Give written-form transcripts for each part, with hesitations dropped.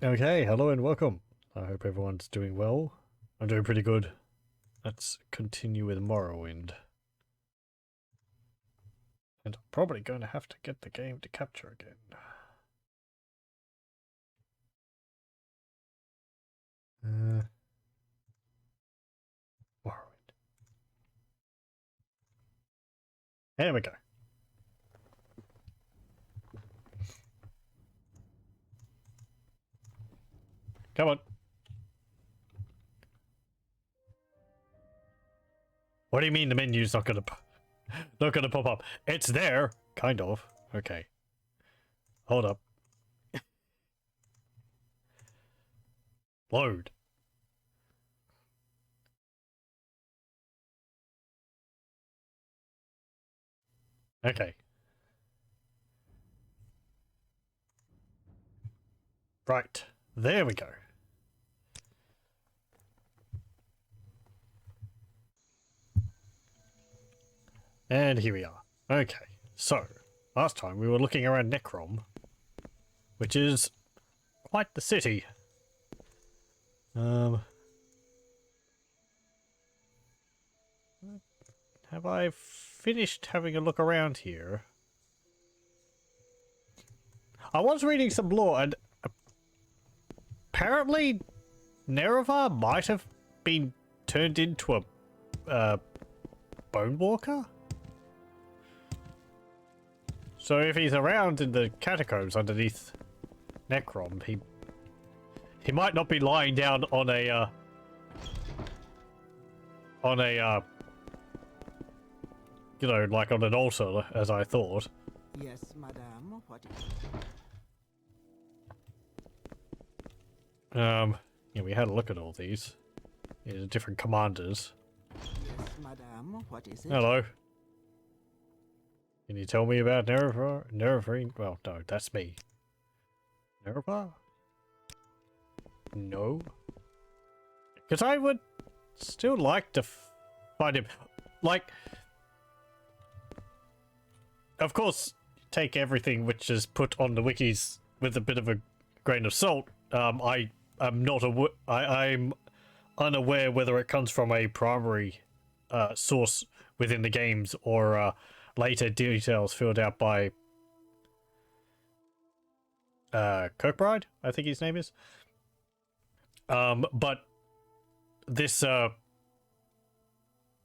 Okay, hello and welcome. I hope everyone's doing well. I'm doing pretty good. Let's continue with Morrowind. And I'm probably going to have to get the game to capture again. Morrowind. There we go. Come on. What do you mean the menu's not gonna pop up? It's there, kind of. Okay. Hold up. Load. Okay. Right. There we go. And here we are. Okay. So, last time we were looking around Necrom, which is quite the city. Have I finished having a look around here? I was reading some lore, and apparently Nerevar might have been turned into a bone walker? So if he's around in the catacombs underneath Necrom, he might not be lying down on a you know, like on an altar, as I thought. Yes, madame, what is it? Yeah, we had a look at all these. Yeah, different commanders. Yes, madame, what is it? Hello. Can you tell me about Nerevar? Nerevar? Well, no, that's me. Nerevar? No. Because I would still like to find him. Like, of course, take everything which is put on the wikis with a bit of a grain of salt. I am not I'm unaware whether it comes from a primary source within the games or later details filled out by Kirkbride, I think his name is. But this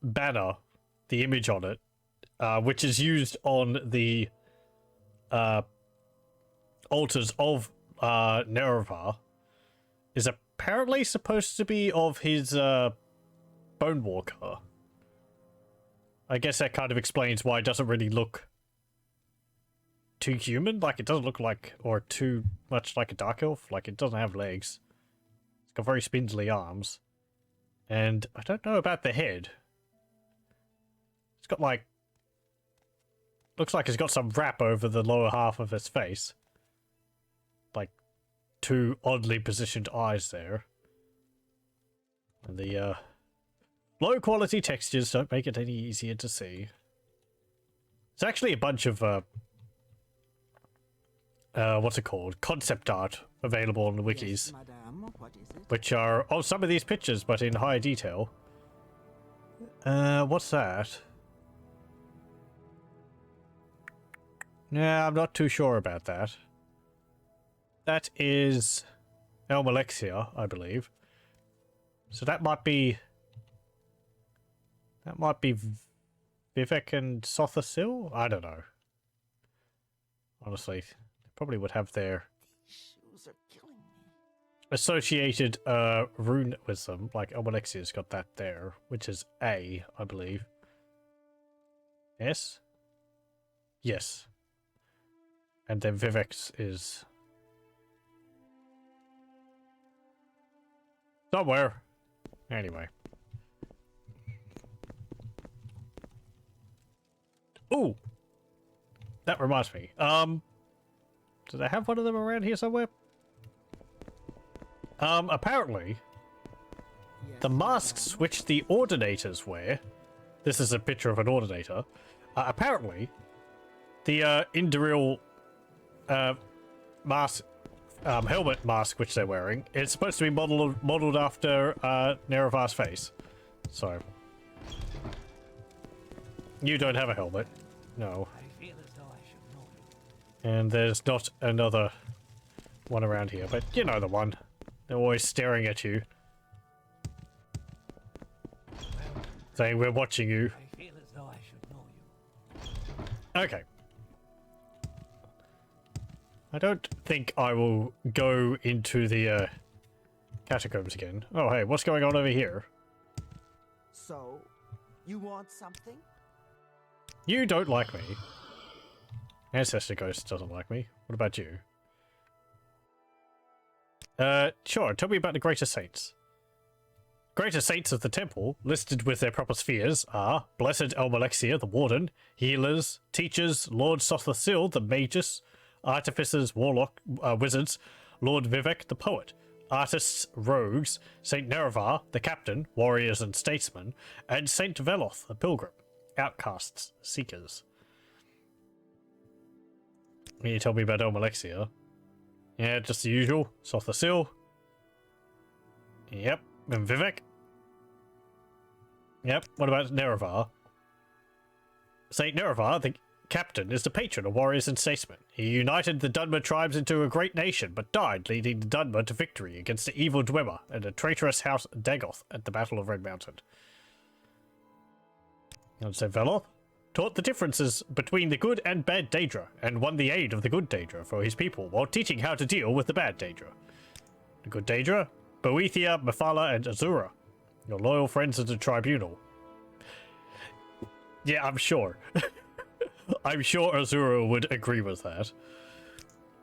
banner, the image on it, which is used on the altars of Nerevar, is apparently supposed to be of his Bone Walker. I guess that kind of explains why it doesn't really look too human. Like, it doesn't look like, or too much like a Dark Elf. Like, it doesn't have legs. It's got very spindly arms. And I don't know about the head. It's got, like, looks like it's got some wrap over the lower half of its face. Like, two oddly positioned eyes there. And the, low quality textures don't make it any easier to see. It's actually a bunch of, what's it called? Concept art available on the wikis. Yes, madame, what is it? Which are of some of these pictures, but in high detail. What's that? Yeah, I'm not too sure about that. That is Alexia, I believe. So that might be Vivek and Sothasil? I don't know. Honestly, they probably would have their These shoes are killing me. associated rune with them. Like Alexia's got that there, which is A, I believe. Yes? Yes. And then Vivek's is somewhere. Anyway. Ooh! That reminds me. Did I have one of them around here somewhere? Apparently, Yes, the masks madame. which the ordinators wear, this is a picture of an ordinator, apparently, the Induril mask helmet mask which they're wearing, it's supposed to be modeled after Nerevar's face. So you don't have a helmet. No. I feel as though I should know you. And there's not another one around here, but you know the one. They're always staring at you. Saying we're watching you. I feel as though I should know you. Okay. I don't think I will go into the catacombs again. Oh hey, what's going on over here? So, you want something? You don't like me. Ancestor Ghost doesn't like me. What about you? Sure, tell me about the Greater Saints. Greater Saints of the Temple, listed with their proper spheres, are Blessed Elmalexia, the Warden, Healers, Teachers, Lord Sothasil, the Magus, Artificers, Wizards, Lord Vivek, the Poet, Artists, Rogues, Saint Nerevar, the Captain, Warriors and Statesmen, and Saint Veloth, the Pilgrim, Outcasts, Seekers. Can you tell me about Elmalexia? Yeah, just the usual. Sothasil. Yep. And Vivek. Yep. What about Nerevar? Saint Nerevar, the Captain, is the patron of warriors and statesmen. He united the Dunmer tribes into a great nation, but died, leading the Dunmer to victory against the evil Dwemer and the traitorous house Dagoth at the Battle of Red Mountain. And Saint Veloth taught the differences between the good and bad Daedra, and won the aid of the good Daedra for his people, while teaching how to deal with the bad Daedra. The good Daedra, Boethia, Mephala, and Azura, your loyal friends of the Tribunal. Yeah, I'm sure. I'm sure Azura would agree with that.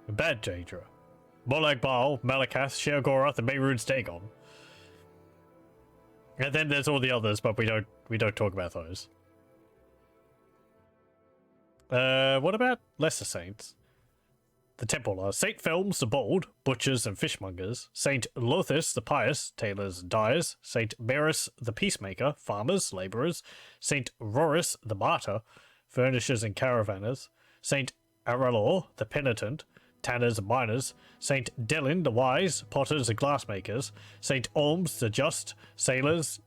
The bad Daedra, Molag Bal, Malakath, Sheogorath, and Mehrunes Dagon. And then there's all the others, but we don't talk about those. What about lesser saints? The temple are Saint Felms the Bold, butchers and fishmongers, Saint Lothis the Pious, tailors and dyers, Saint Maris the Peacemaker, farmers, labourers, Saint Roris the Martyr, furnishers and caravanners, Saint Aralor the Penitent, tanners and miners, Saint Delin the Wise, potters and glassmakers, Saint Olms the Just, sailors,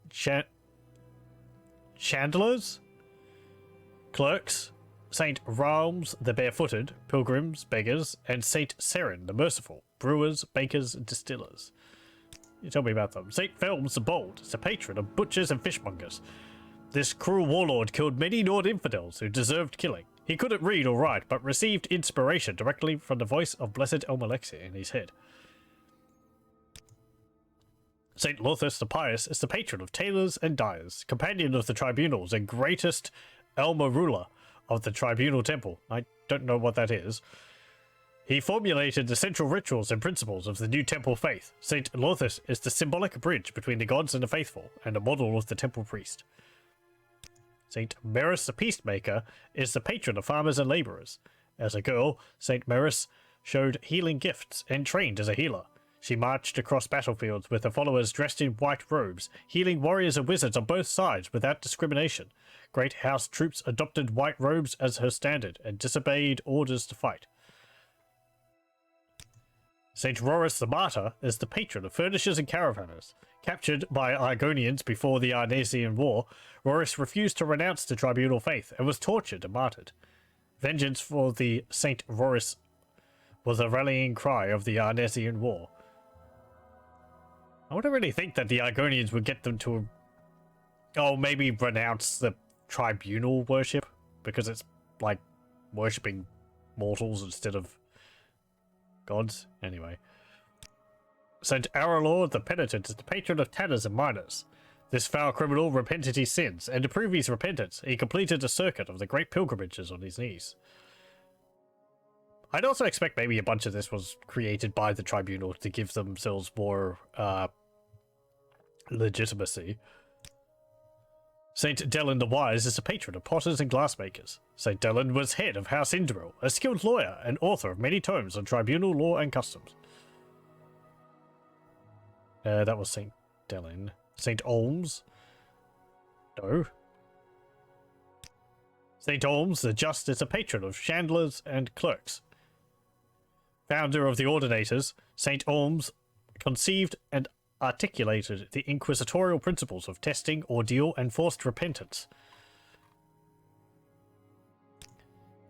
chandlers, clerks, Saint Ralms the Barefooted, pilgrims, beggars, and Saint Seren the Merciful, brewers, bakers, and distillers. You tell me about them. Saint Felms the Bold is a patron of butchers and fishmongers. This cruel warlord killed many Nord infidels who deserved killing. He couldn't read or write, but received inspiration directly from the voice of Blessed Elmalexia in his head. Saint Lothis the Pious is the patron of tailors and dyers, companion of the tribunals, and greatest Elmer ruler of the Tribunal Temple. I don't know what that is. He formulated the central rituals and principles of the new temple faith. Saint Lothis is the symbolic bridge between the gods and the faithful, and a model of the temple priest. Saint Maris the Peacemaker is the patron of farmers and labourers. As a girl, Saint Maris showed healing gifts and trained as a healer. She marched across battlefields with her followers dressed in white robes, healing warriors and wizards on both sides without discrimination. Great house troops adopted white robes as her standard and disobeyed orders to fight. Saint Roris the Martyr is the patron of furnishers and caravanners. Captured by Argonians before the Arnesian War, Roris refused to renounce the tribunal faith and was tortured and martyred. Vengeance for the Saint Roris was a rallying cry of the Arnesian War. I wouldn't really think that the Argonians would get them to, maybe renounce the tribunal worship, because it's like worshipping mortals instead of gods. Anyway. Saint Aralor the Penitent is the patron of tanners and miners. This foul criminal repented his sins, and to prove his repentance, he completed a circuit of the great pilgrimages on his knees. I'd also expect maybe a bunch of this was created by the tribunal to give themselves more legitimacy. Saint Delin the Wise is a patron of potters and glassmakers. Saint Delin was head of House Indril, a skilled lawyer and author of many tomes on tribunal law and customs. That was Saint Delin. Saint Olms? No. Saint Olms the Just is a patron of chandlers and clerks. founder of the Ordinators, Saint Orms conceived and articulated the inquisitorial principles of testing, ordeal, and forced repentance.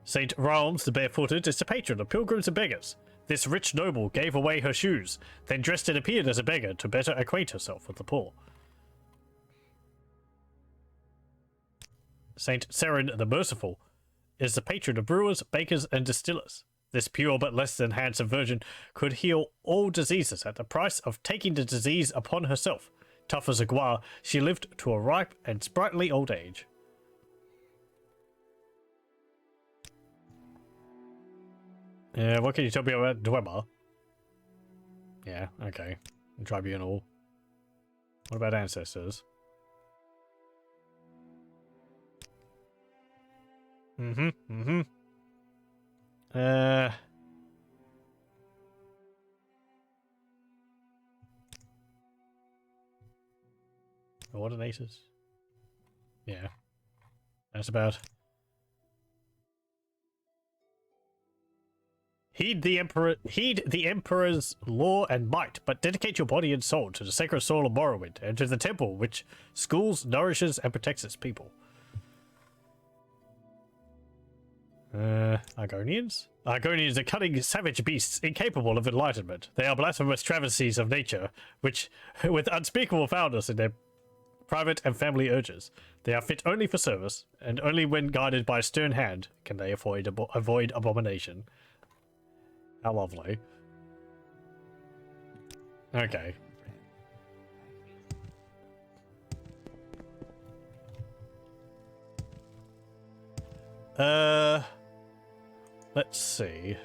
Saint Ralms the Barefooted is the patron of pilgrims and beggars. This rich noble gave away her shoes, then dressed and appeared as a beggar to better acquaint herself with the poor. Saint Seren the Merciful is the patron of brewers, bakers, and distillers. This pure but less than handsome virgin could heal all diseases at the price of taking the disease upon herself. Tough as a guar, she lived to a ripe and sprightly old age. What can you tell me about Dwemer? Yeah, okay. Tribunal. What about ancestors? Ordinators? Yeah. That's about... Heed the Emperor's law and might, but dedicate your body and soul to the sacred soul of Morrowind, and to the temple which schools, nourishes, and protects its people. Argonians? Argonians are cunning, savage beasts, incapable of enlightenment. They are blasphemous travesties of nature, which, with unspeakable foulness in their private and family urges. They are fit only for service, and only when guided by a stern hand can they avoid abomination. How lovely. Okay. Let's see.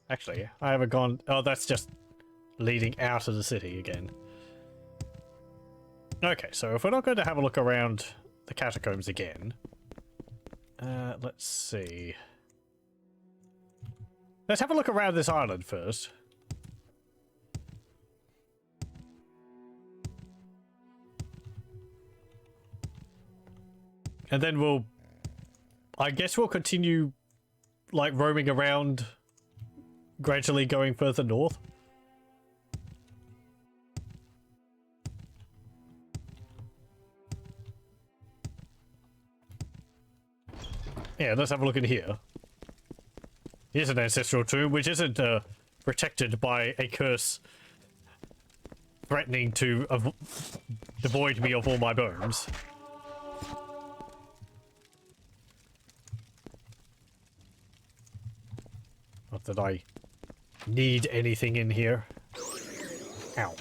Actually, I haven't gone... Oh, that's just leading out of the city again. Okay, so if we're not going to have a look around the catacombs again, let's see. Let's have a look around this island first. And then we'll... I guess we'll continue, like, roaming around, gradually going further north. Yeah, let's have a look in here. Here's an ancestral tomb, which isn't protected by a curse threatening to devoid me of all my bones. Not that I need anything in here. Ow.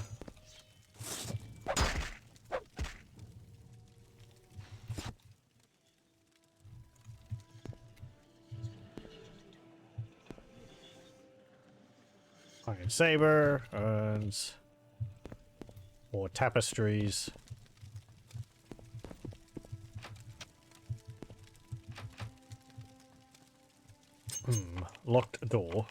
Iron saber and more tapestries. Locked door.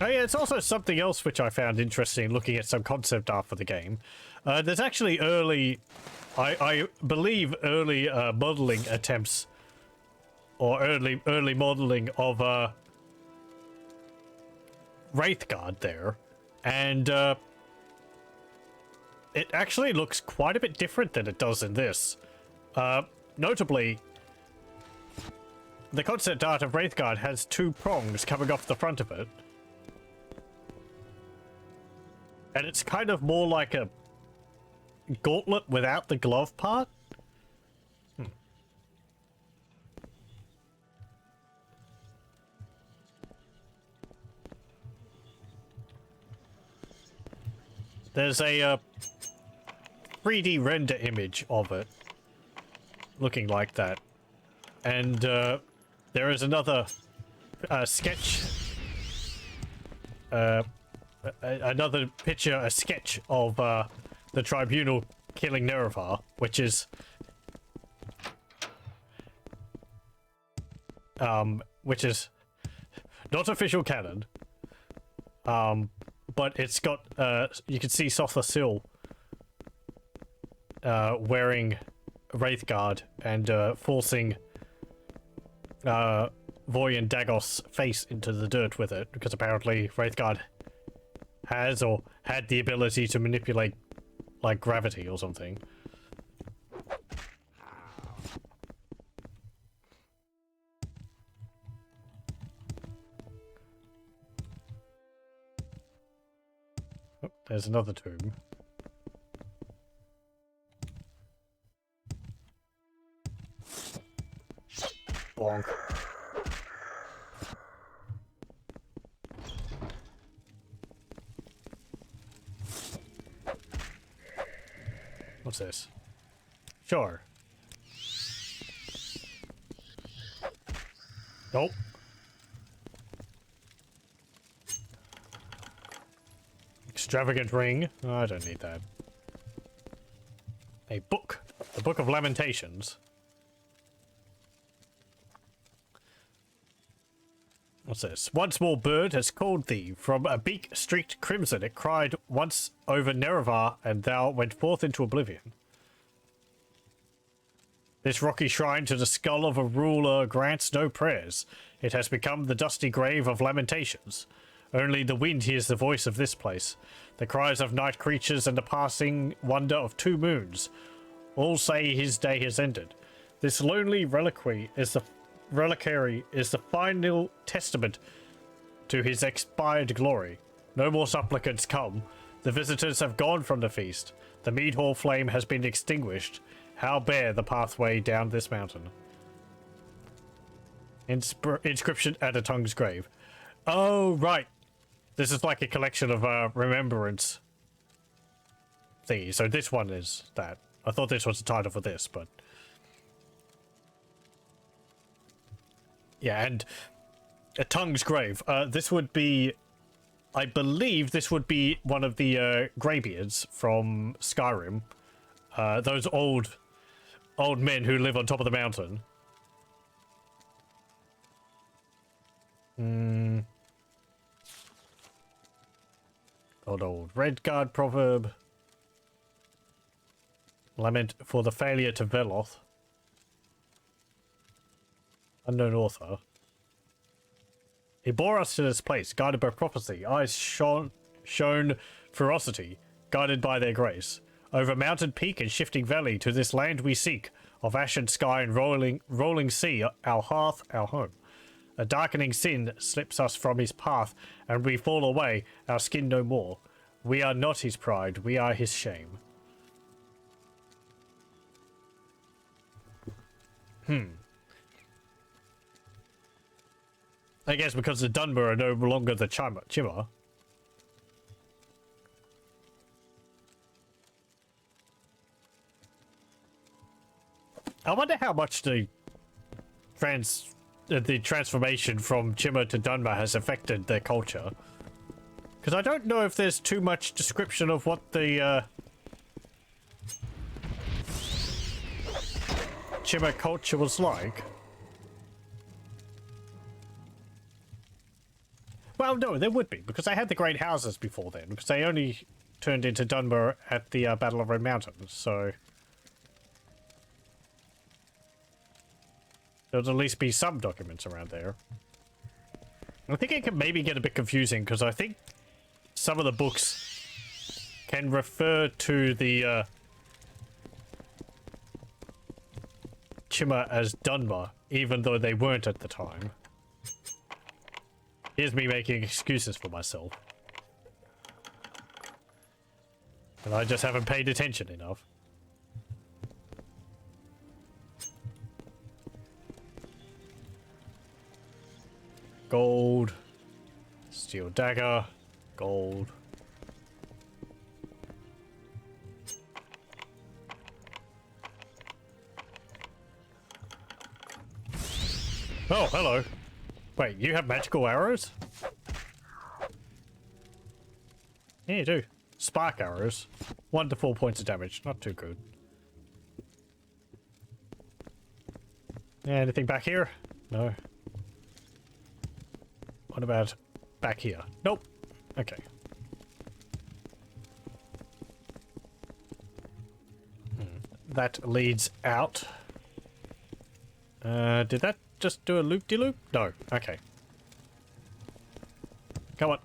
Oh yeah, it's also something else which I found interesting looking at some concept art for the game. There's actually early, I believe early modeling attempts, or early modeling of Wraithguard there, and it actually looks quite a bit different than it does in this. Notably, the concept art of Wraithguard has two prongs coming off the front of it. And it's kind of more like a gauntlet without the glove part. There's a 3D render image of it looking like that. And there is another sketch, another picture, a sketch of the Tribunal killing Nerevar, which is not official canon, but it's got, you can see Sotha Sil wearing Wraithguard and forcing Voyan Dagos' face into the dirt with it, because apparently Wraithguard has or had the ability to manipulate, like, gravity or something. Oh, there's another tomb. Bonk. What's this? Sure. Nope. Extravagant ring. Oh, I don't need that. A book. The Book of Lamentations. What's this? One small bird has called thee. From a beak streaked crimson it cried once over Nerevar, and thou went forth into oblivion. This rocky shrine to the skull of a ruler grants no prayers. It has become the dusty grave of lamentations. Only the wind hears the voice of this place, the cries of night creatures and the passing wonder of 2 moons. All say his day has ended. This lonely reliquary is the final testament to his expired glory. No more supplicants come. The visitors have gone from the feast. The mead hall flame has been extinguished. How bare the pathway down this mountain. Inscription at a tongue's grave. Oh, right. This is like a collection of remembrance thingy. So this one is that. I thought this was the title for this, but... yeah, and a tongue's grave. This would be... I believe this would be one of the Greybeards from Skyrim. Those old men who live on top of the mountain. Old Redguard proverb. Lament for the failure to Veloth. Unknown author. He bore us to this place, guided by prophecy, eyes shown ferocity, guided by their grace. Over mountain peak and shifting valley to this land we seek, of ashen sky and rolling sea, our hearth, our home. A darkening sin slips us from his path, and we fall away, our skin no more. We are not his pride, we are his shame. I guess because the Dunmer are no longer the Chimmer. I wonder how much the transformation from Chimmer to Dunmer has affected their culture. Because I don't know if there's too much description of what the Chimmer culture was like. Well, no, there would be, because they had the great houses before then, because they only turned into Dunmer at the Battle of Red Mountain, so... there'll at least be some documents around there. I think it can maybe get a bit confusing, because I think some of the books can refer to the Chimmer as Dunmer, even though they weren't at the time. Here's me making excuses for myself. And I just haven't paid attention enough. Gold. Steel dagger. Gold. Oh, hello. Wait, you have magical arrows? Yeah, you do. Spark arrows. 1 to 4 points of damage. Not too good. Anything back here? No. What about back here? Nope. Okay. that leads out. Did that just do a loop-de-loop? No. Okay. Come on.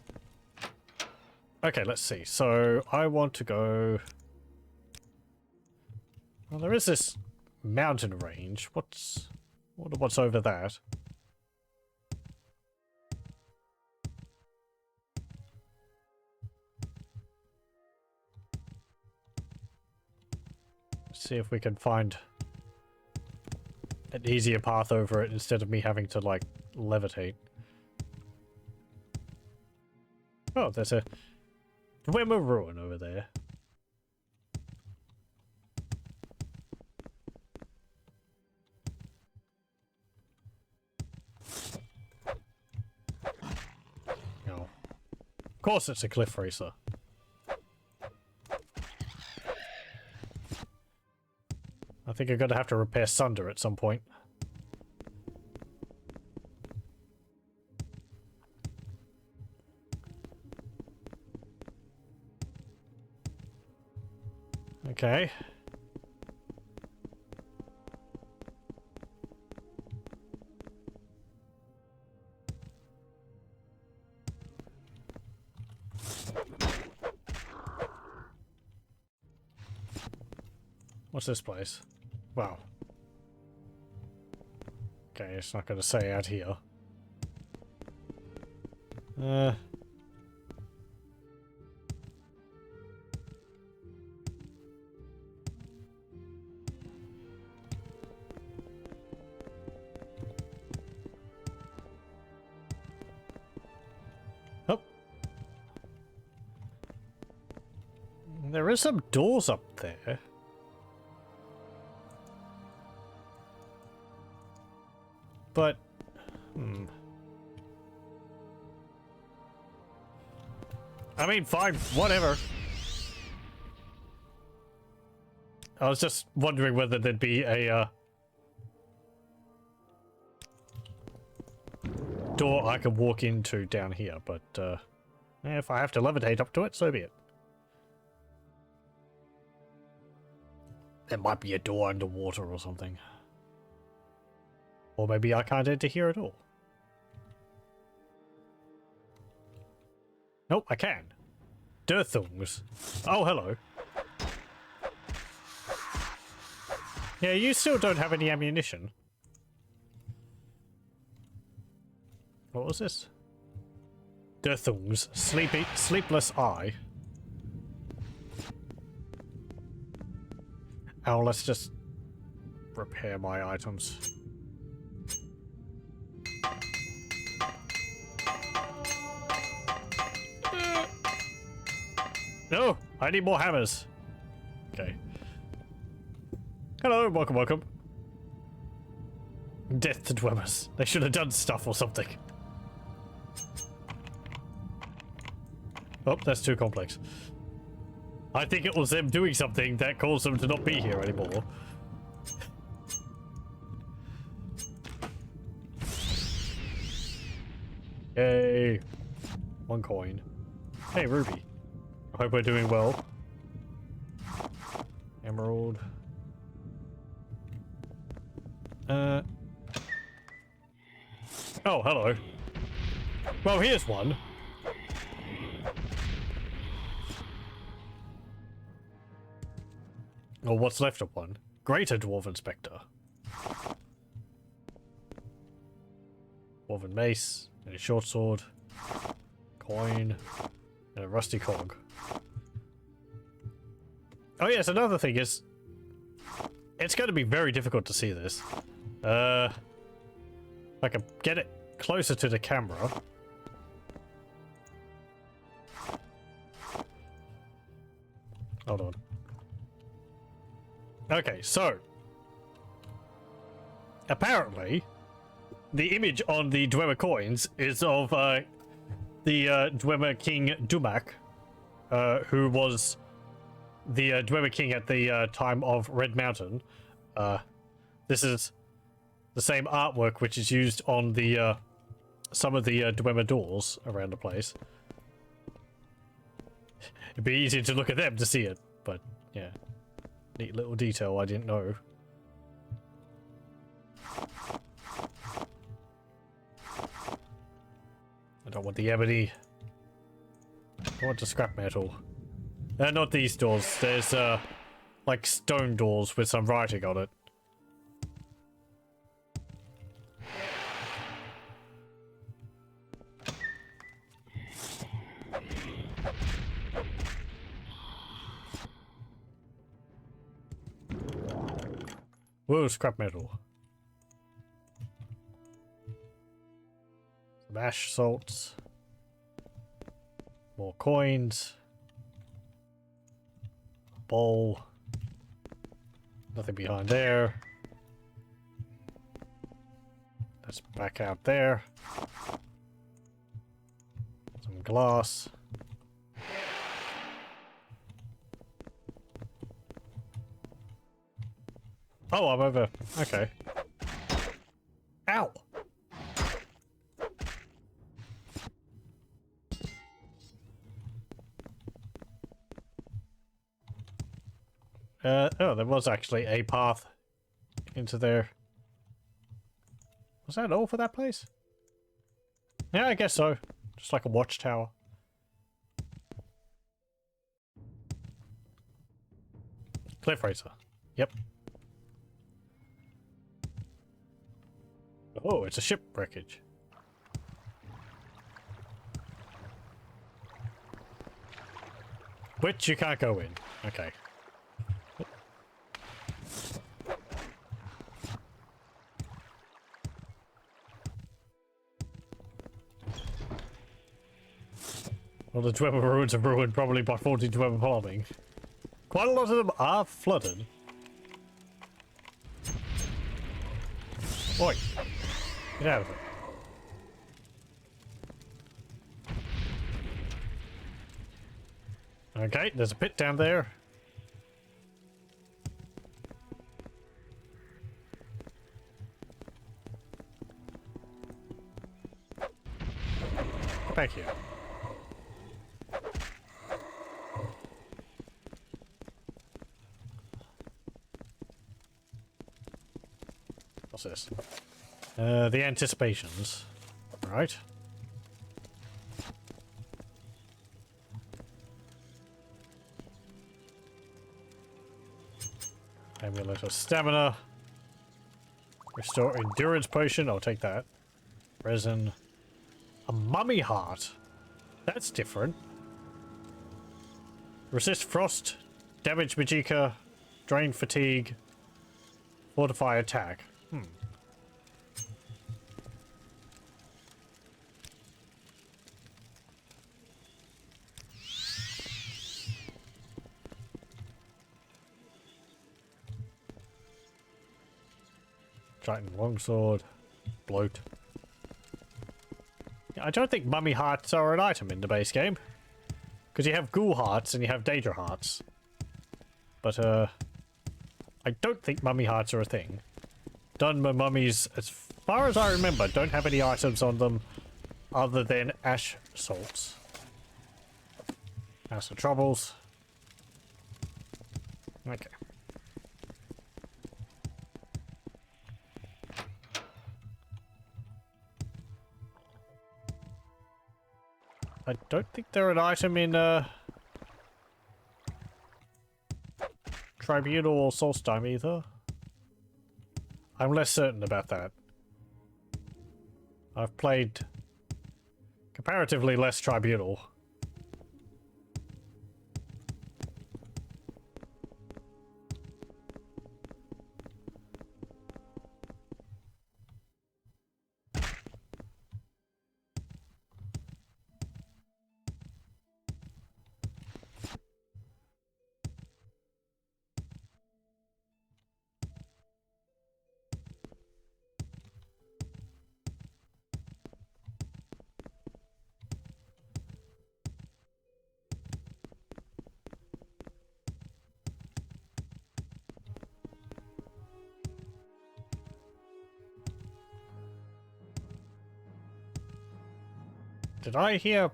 Okay, let's see. So, I want to go... Well, there is this mountain range. What's over that? Let's see if we can find an easier path over it instead of me having to, like, levitate. Oh, there's a Dwemer ruin over there. Oh. Of course it's a cliff racer. I think I'm gonna have to repair Sunder at some point. Okay. What's this place? Wow. Okay, it's not gonna say out here. Oh. There is some doors up there. But, I mean, fine, whatever. I was just wondering whether there'd be a, door I could walk into down here, but, if I have to levitate up to it, so be it. There might be a door underwater or something. Or maybe I can't enter here at all. Nope, I can. Dirthungs. Oh, hello. Yeah, you still don't have any ammunition. What was this? Dirthungs. Sleepless eye. Oh, let's just repair my items. No, I need more hammers. Okay. Hello, welcome, welcome. Death to Dwellers. They should have done stuff or something. Oh, that's too complex. I think it was them doing something that caused them to not be here anymore. Yay. 1 coin. Hey, Ruby. I hope we're doing well. Emerald. Oh, hello. Well, here's one. Or what's left of one. Greater Dwarven Spectre. Dwarven Mace. And a short sword. Coin. And a rusty cog. Oh yes, another thing is... It's going to be very difficult to see this. If I can get it closer to the camera. Hold on. Okay, so... Apparently, the image on the Dwemer coins is of the Dwemer King Dumak, who was the Dwemer King at the time of Red Mountain. This is the same artwork which is used on the some of the Dwemer doors around the place. It'd be easier to look at them to see it, but yeah. Neat little detail I didn't know. I don't want the ebony. I want the scrap metal. Not these doors. There's, like stone doors with some writing on it. Whoa, scrap metal. Some ash salts. More coins. Bowl. Nothing behind there. That's back out there. Some glass. Oh, I'm over. Okay. Ow! Oh, there was actually a path into there. Was that all for that place? Yeah, I guess so. Just like a watchtower. Cliff racer. Yep. Oh, it's a ship wreckage. Which you can't go in. Okay. Well, the Dwemer ruins are ruined probably by faulty Dwemer plumbing. Quite a lot of them are flooded. Oi! Get out of it. Okay, there's a pit down there. Get back here. What's this? The anticipations. Right. Amulet of stamina. Restore endurance potion. I'll take that. Resin. A mummy heart. That's different. Resist frost. Damage magicka. Drain fatigue. Fortify attack. Giant longsword. Bloat. I don't think mummy hearts are an item in the base game. Because you have ghoul hearts and you have daedra hearts. But, I don't think mummy hearts are a thing. Dunmer mummies, as far as I remember, don't have any items on them other than ash salts. House of Troubles. Okay. I don't think they're an item in, Tribunal or Solstheim either. I'm less certain about that. I've played comparatively less Tribunal. Did I hear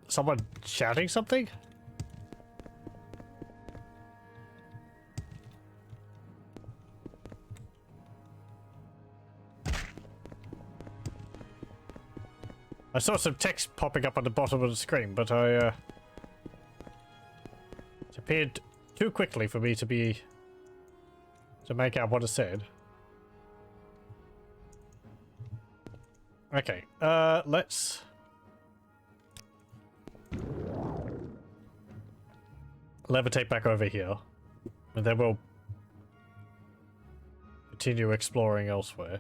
someone shouting something? I saw some text popping up on the bottom of the screen, but it appeared too quickly for me to make out what it said. Okay, let's levitate back over here, and then we'll continue exploring elsewhere.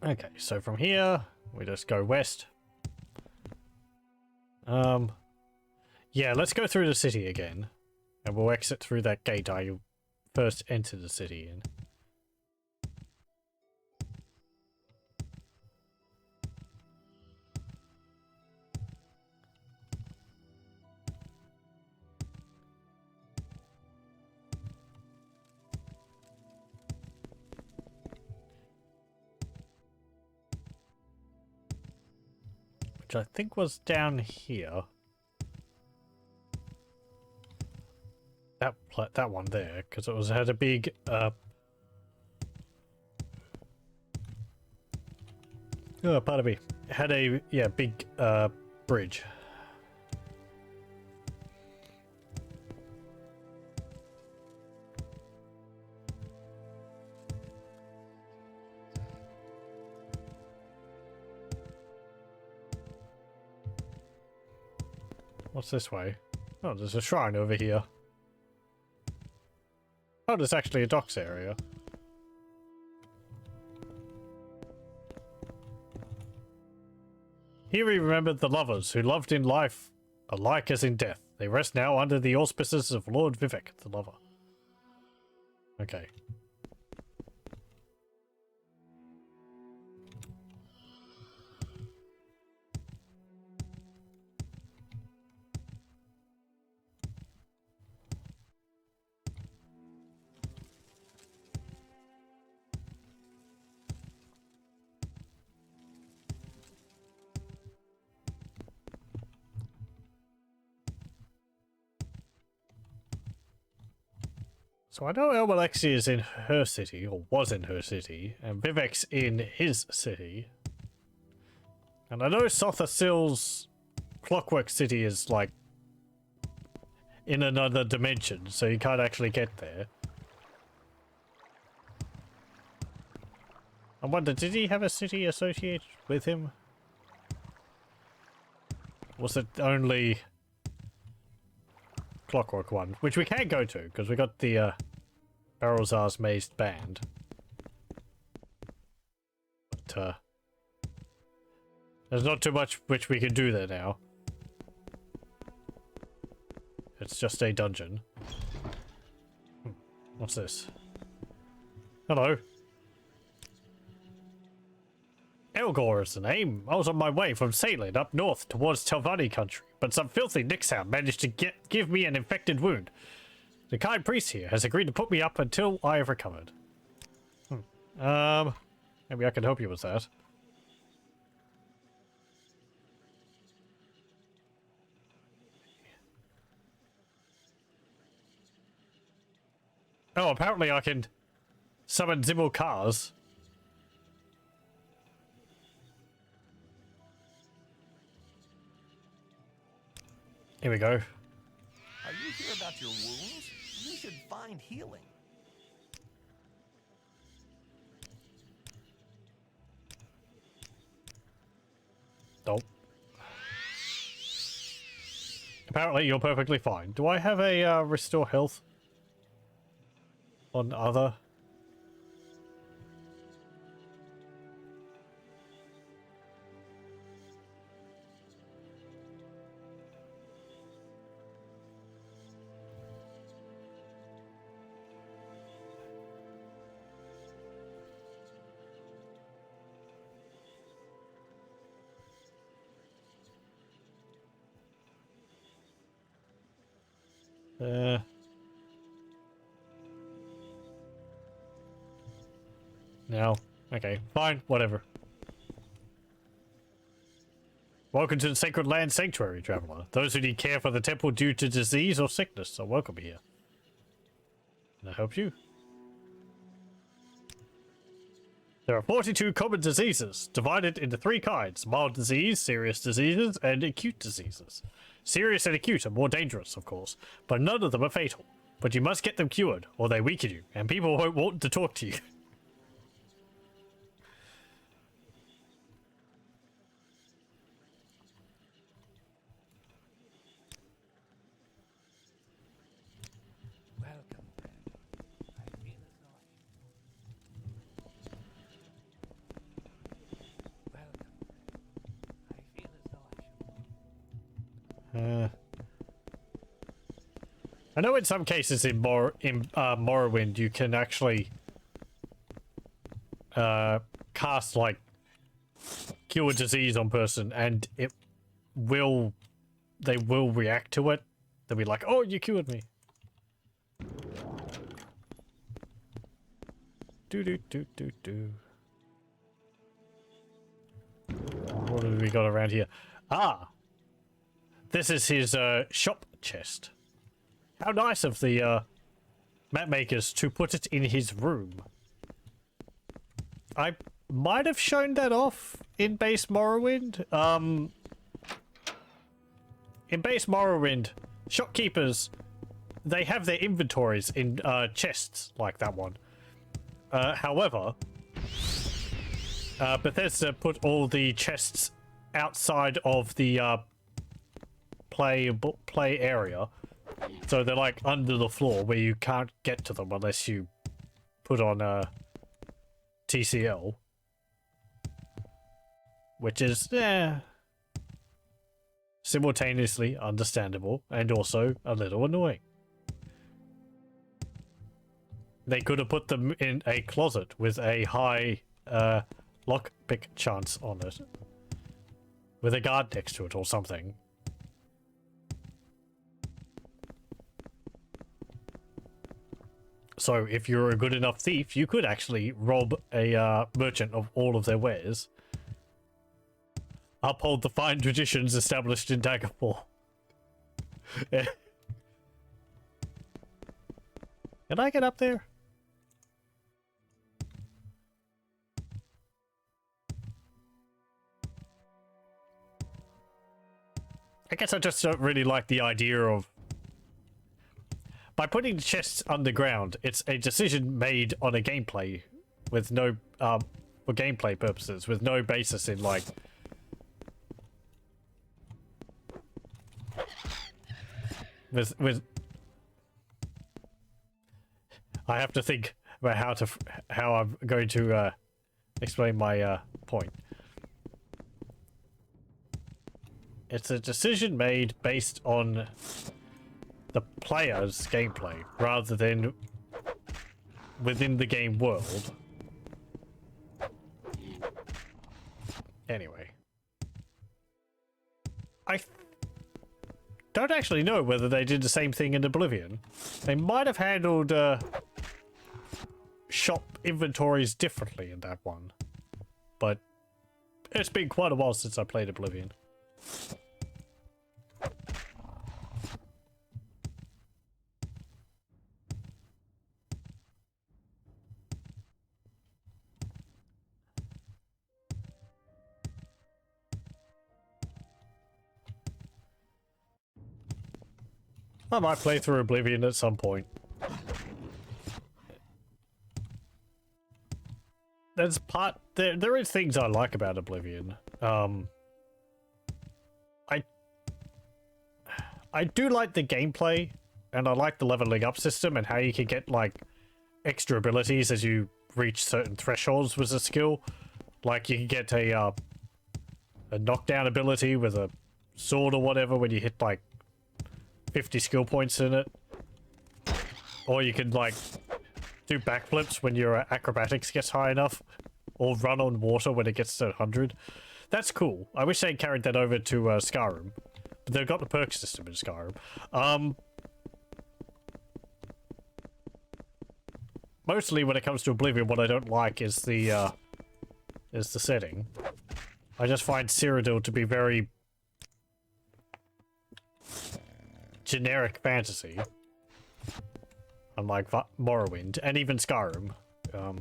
Okay, so from here, we just go west. Yeah, let's go through the city again. And we'll exit through that gate I first entered the city in. Which I think was down here. That one there, because it had a big oh, pardon me. It had a big bridge. What's this way? Oh, there's a shrine over here. Oh, there's actually a docks area. Here we remembered the lovers who loved in life alike as in death. They rest now under the auspices of Lord Vivek, the lover. Okay. So I know Alexi is in her city, or was in her city, and Vivek's in his city. And I know Sothasil's Clockwork City is, like, in another dimension, so you can't actually get there. I wonder, did he have a city associated with him? Was it only Clockwork one? Which we can go to, because we got the Barrelzar's Mazed Band. But, there's not too much which we can do there now. It's just a dungeon. What's this? Hello. Elgor is the name. I was on my way from Salin up north towards Telvanni country, but some filthy Nixhound managed to give me an infected wound. The kind priest here has agreed to put me up until I have recovered. Maybe I can help you with that. Oh, apparently I can summon Zimmel cars. Here we go. Are you here about your wounds? You should find healing. Nope. Apparently you're perfectly fine. Do I have a restore health on other? No. Okay, fine, whatever. Welcome to the Sacred Land Sanctuary, traveler. Those who need care for the temple due to disease or sickness are welcome here. Can I help you? There are 42 common diseases, divided into 3 kinds: mild disease, serious diseases, and acute diseases. Serious and acute are more dangerous, of course, but none of them are fatal. But you must get them cured, or they weaken you, and people won't want to talk to you. Welcome, friend. I feel as though Welcome. I feel as though I should I know in some cases in Morrowind you can actually cast like cure disease on person, and they will react to it. They'll be like, "Oh, you cured me." Do do do do do. What have we got around here? Ah, this is his shop chest. How nice of the map makers to put it in his room. I might have shown that off in base Morrowind. In base Morrowind, shopkeepers, they have their inventories in chests like that one. However, Bethesda put all the chests outside of the play area. So they're like under the floor where you can't get to them unless you put on TCL. Which is, simultaneously understandable and also a little annoying. They could have put them in a closet with a high lockpick chance on it. With a guard next to it or something. So if you're a good enough thief, you could actually rob a merchant of all of their wares. Uphold the fine traditions established in Daggerfall. Can I get up there? I guess I just don't really like the idea of... By putting the chests underground, it's a decision made on a gameplay with no, for gameplay purposes, with no basis in, like... With... I have to think about how I'm going to, explain my, point. It's a decision made based on the player's gameplay rather than within the game world. Anyway, I don't actually know whether they did the same thing in Oblivion. They might have handled shop inventories differently in that one, but it's been quite a while since I played Oblivion. I might play through Oblivion at some point. There's there is things I like about Oblivion. I do like the gameplay, and I like the leveling up system and how you can get like extra abilities as you reach certain thresholds with a skill. Like you can get a knockdown ability with a sword or whatever when you hit like 50 skill points in it. Or you can like do backflips when your acrobatics gets high enough, or run on water when it gets to 100. That's cool. I wish they carried that over to Skyrim, but they've got the perk system in Skyrim. mostly when it comes to Oblivion, what I don't like is the setting. I just find Cyrodiil to be very generic fantasy. Unlike Morrowind, and even Skyrim. I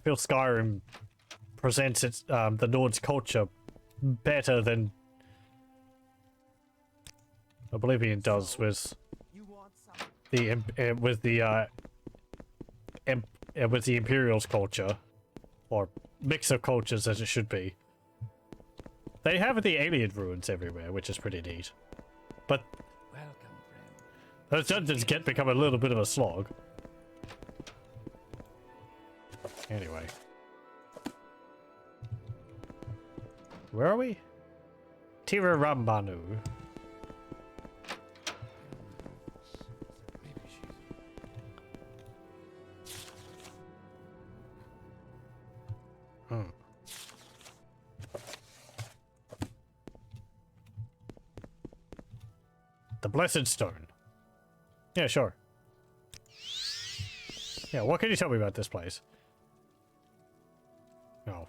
feel Skyrim presents its, the Nord's culture better than Oblivion does with the Imperial's culture, or mix of cultures as it should be. They have the alien ruins everywhere, which is pretty neat, but Welcome, friend. those dungeons become a little bit of a slog. Anyway, where are we? Tirarambanu. Maybe she's... The Blessed Stone. Yeah, sure. Yeah, what can you tell me about this place? No.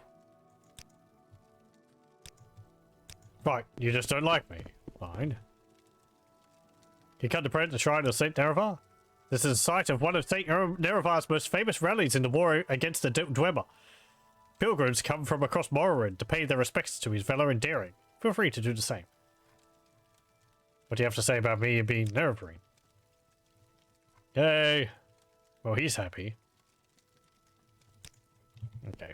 Right, you just don't like me. Fine. You come to pray at the shrine of St. Nerevar? This is the site of one of St. Nerevar's most famous rallies in the war against the Dwemer. Pilgrims come from across Morrowind to pay their respects to his valor and daring. Feel free to do the same. What do you have to say about me being Nerevarine? Yay! Well, he's happy. Okay.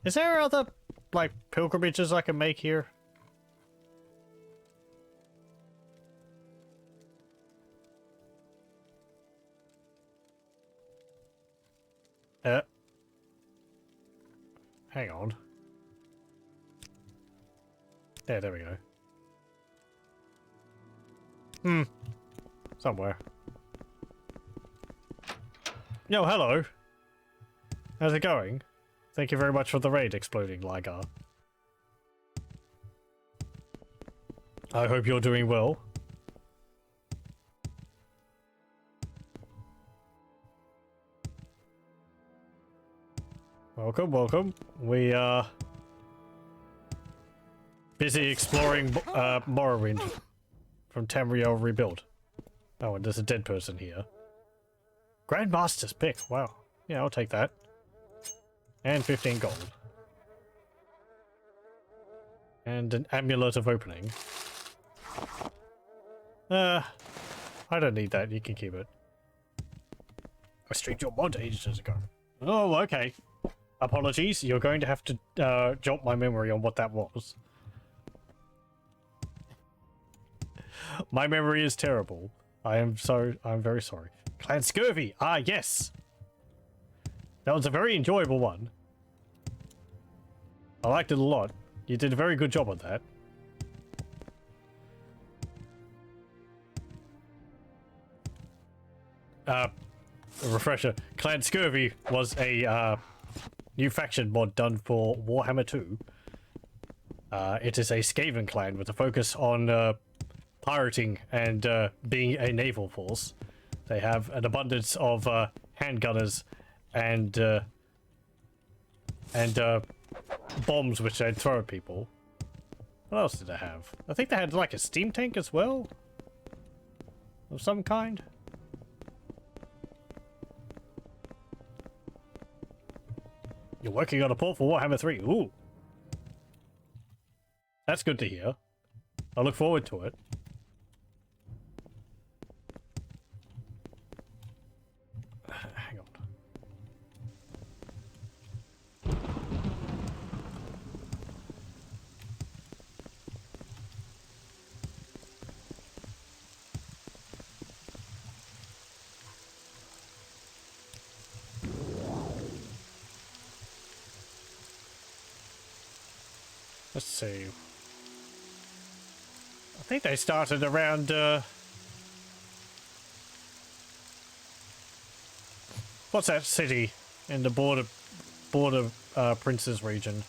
Is there other, like, pilgrimages I can make here? Hang on. There we go. Somewhere. Yo, hello. How's it going? Thank you very much for the raid, Exploding Ligar. I hope you're doing well. Welcome, welcome. We are busy exploring Morrowind from Tamriel Rebuilt. Oh, and there's a dead person here. Grandmaster's pick. Wow. Yeah, I'll take that. And 15 gold. And an amulet of opening. I don't need that. You can keep it. I streamed your mod ages ago. Oh, okay. Apologies. You're going to have to jot my memory on what that was. My memory is terrible. I'm very sorry. Clan Scurvy. Ah, yes. That was a very enjoyable one. I liked it a lot. You did a very good job on that. A refresher. Clan Scurvy was a new faction mod done for Warhammer 2. It is a Skaven clan with a focus on pirating and being a naval force. They have an abundance of handgunners and bombs which they'd throw at people. What else did they have? I think they had like a steam tank as well, of some kind. You're working on a port for Warhammer 3. Ooh, that's good to hear. I look forward to it. Hang on. Let's see. I think they started around what's that city in the border princes region?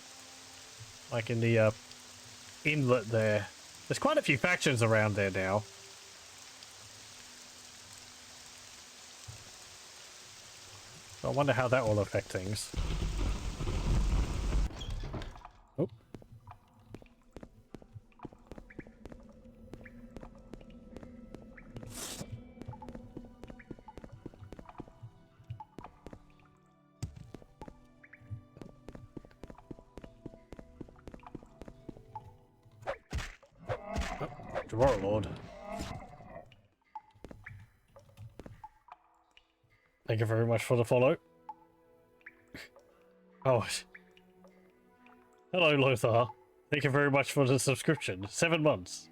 Like in the inlet there. There's quite a few factions around there now. I wonder how that will affect things. Oh. Drawer Lord. Thank you very much for the follow. Oh. Hello, Lothar. Thank you very much for the subscription. 7 months.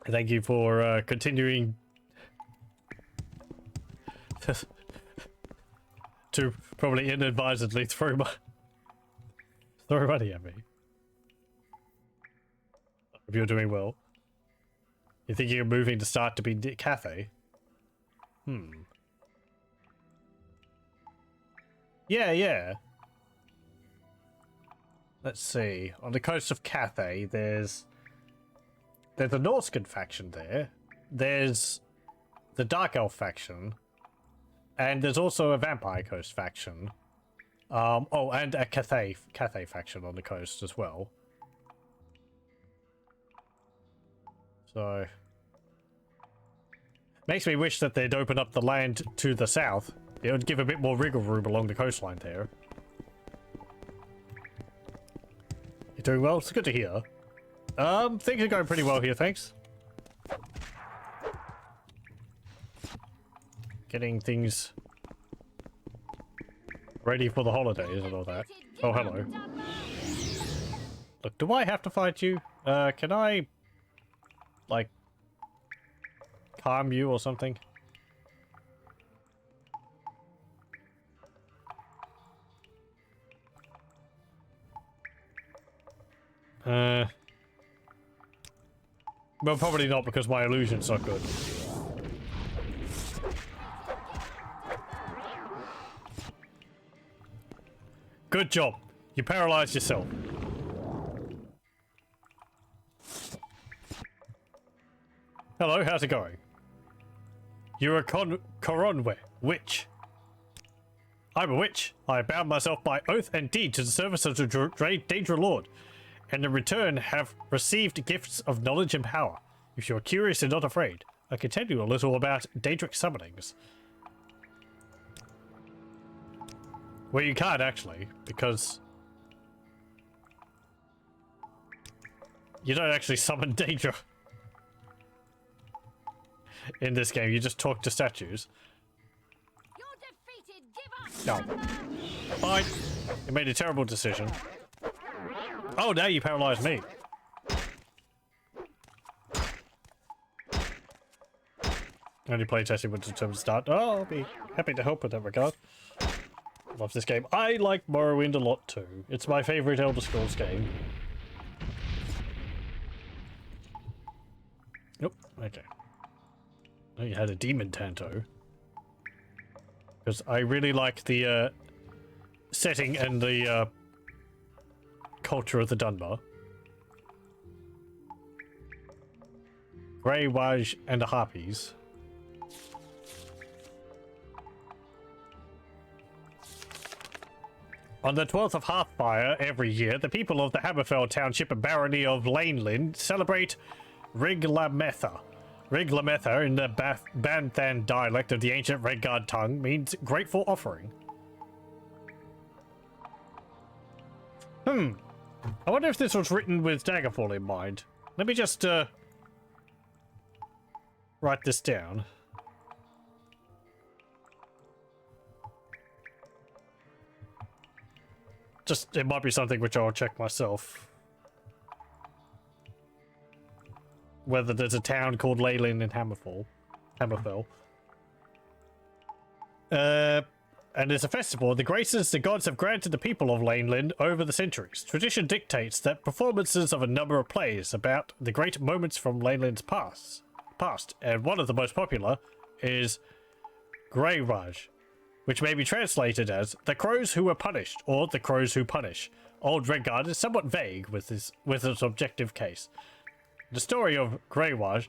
Thank you for continuing to probably inadvisedly throw money at me. Hope you're doing well. You think you're moving to start to be cafe? Yeah. Let's see. On the coast of Cathay, there's a Norscan faction there. There's the Dark Elf faction. And there's also a Vampire Coast faction. Oh, and a Cathay faction on the coast as well. So makes me wish that they'd open up the land to the south. It would give a bit more wriggle room along the coastline there. You're doing well? It's good to hear. Things are going pretty well here, thanks. Getting things ready for the holidays and all that. Oh, hello. Look, do I have to fight you? Can I, like, calm you or something? Well, probably not because my illusion's not good. Good job. You paralyzed yourself. Hello, how's it going? You're a Coronwe witch. I'm a witch. I bound myself by oath and deed to the service of the Daedra Lord, and in return have received gifts of knowledge and power. If you're curious and not afraid, I can tell you a little about Daedric summonings. Well, you can't actually, because you don't actually summon Daedra in this game. You just talk to statues. You're defeated. Give up. No. Fine. You made a terrible decision. Oh, now you paralyzed me. Only playtesting with determined start. Oh, I'll be happy to help in that regard. Love this game. I like Morrowind a lot too. It's my favorite Elder Scrolls game. Nope. Okay. Oh, you had a demon Tanto. Because I really like the setting and the culture of the Dunbar. Grey, Waj, and the Harpies. On the 12th of Hearthfire every year, the people of the Hammerfell Township and Barony of Laneland celebrate Riglametha. Riglametha, in the Banthan dialect of the ancient Redguard tongue, means grateful offering. I wonder if this was written with Daggerfall in mind. Let me just write this down. Just, it might be something which I'll check myself. Whether there's a town called Leyland in Hammerfell. And there's a festival, the graces the gods have granted the people of Laneland over the centuries. Tradition dictates that performances of a number of plays about the great moments from Laneland's past, and one of the most popular is Grey Raj. which may be translated as the crows who were punished or the crows who punish. Old Redguard is somewhat vague with its objective case. The story of Greywaj,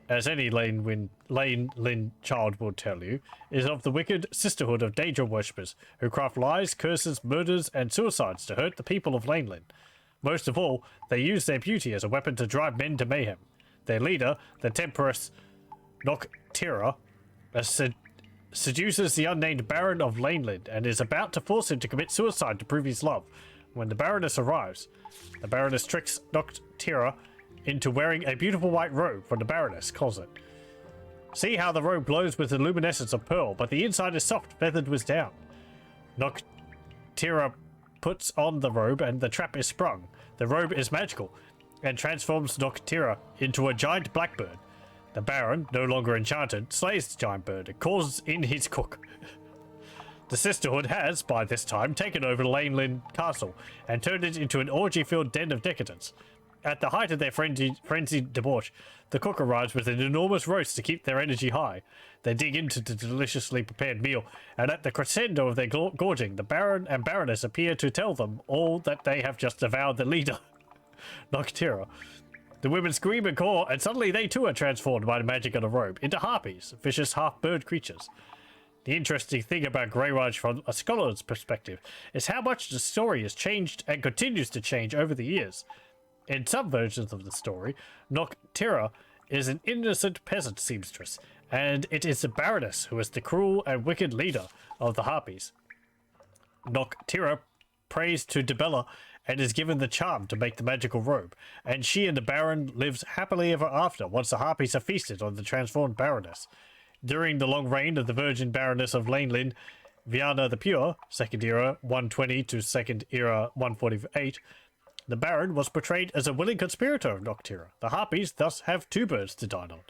as any Lane child will tell you, is of the wicked sisterhood of Daedra worshippers who craft lies, curses, murders, and suicides to hurt the people of Lanelin. Most of all, they use their beauty as a weapon to drive men to mayhem. Their leader, the Temperess Noctira, seduces the unnamed Baron of Lanelin and is about to force him to commit suicide to prove his love. When the Baroness arrives, the Baroness tricks Noctira into wearing a beautiful white robe from the Baroness closet. See how the robe glows with the luminescence of pearl, but the inside is soft, feathered with down. Noctira puts on the robe and the trap is sprung. The robe is magical and transforms Noctira into a giant blackbird. The Baron, no longer enchanted, slays the giant bird and calls in his cook. The Sisterhood has, by this time, taken over Lanelin Castle and turned it into an orgy-filled den of decadence. At the height of their frenzied debauch, the cook arrives with an enormous roast to keep their energy high. They dig into the deliciously prepared meal, and at the crescendo of their gorging, the Baron and Baroness appear to tell them all that they have just devoured the leader, Noctira. The women scream and caw, and suddenly they too are transformed by the magic of the robe into harpies, vicious half-bird creatures. The interesting thing about Greywaj from a scholar's perspective is how much the story has changed and continues to change over the years. In some versions of the story, Noctira is an innocent peasant seamstress, and it is the Baroness who is the cruel and wicked leader of the Harpies. Noctira prays to Debella and is given the charm to make the magical robe, and she and the Baron lives happily ever after once the Harpies have feasted on the transformed Baroness. During the long reign of the Virgin Baroness of Lanelin, Viana the Pure, Second Era 120 to Second Era 148, the Baron was portrayed as a willing conspirator of Noctira. The Harpies thus have two birds to dine on.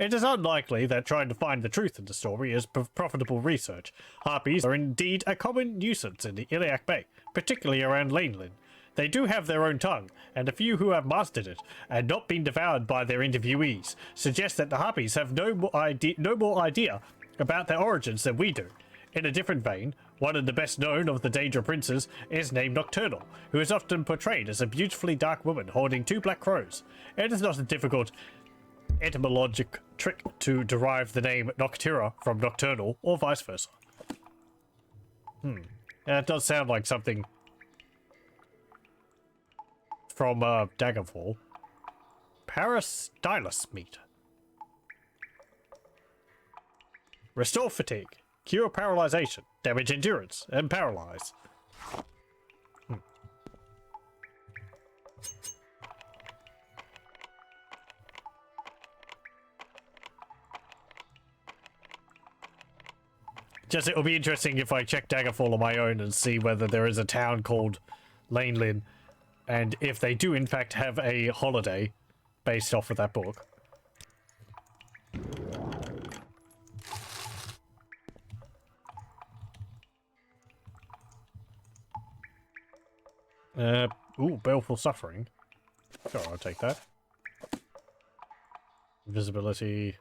It is unlikely that trying to find the truth in the story is profitable research. Harpies are indeed a common nuisance in the Iliac Bay, particularly around Lanelin. They do have their own tongue, and a few who have mastered it, and not been devoured by their interviewees, suggest that the Harpies have no more idea about their origins than we do. In a different vein, one of the best known of the Daedra princes is named Nocturnal, who is often portrayed as a beautifully dark woman holding two black crows. It is not a difficult etymologic trick to derive the name Noctira from Nocturnal, or vice versa. It does sound like something from Daggerfall. Parastylus meat. Restore fatigue. Cure paralyzation. Damage endurance. And paralyze. It'll be interesting if I check Daggerfall on my own and see whether there is a town called Lanelin, and if they do in fact have a holiday based off of that book. Ooh, Baleful Suffering. Sure, I'll take that. Invisibility.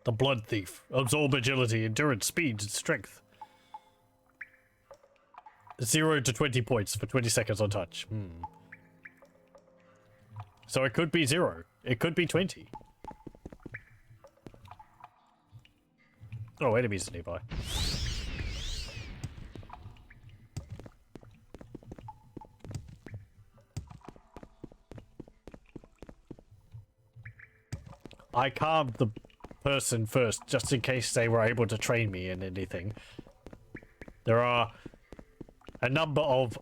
The Blood Thief. Absorb agility, endurance, speed, and strength. 0 to 20 points for 20 seconds on touch. So it could be 0. It could be 20. Oh, enemies nearby. I calmed the person first, just in case they were able to train me in anything. There are a number of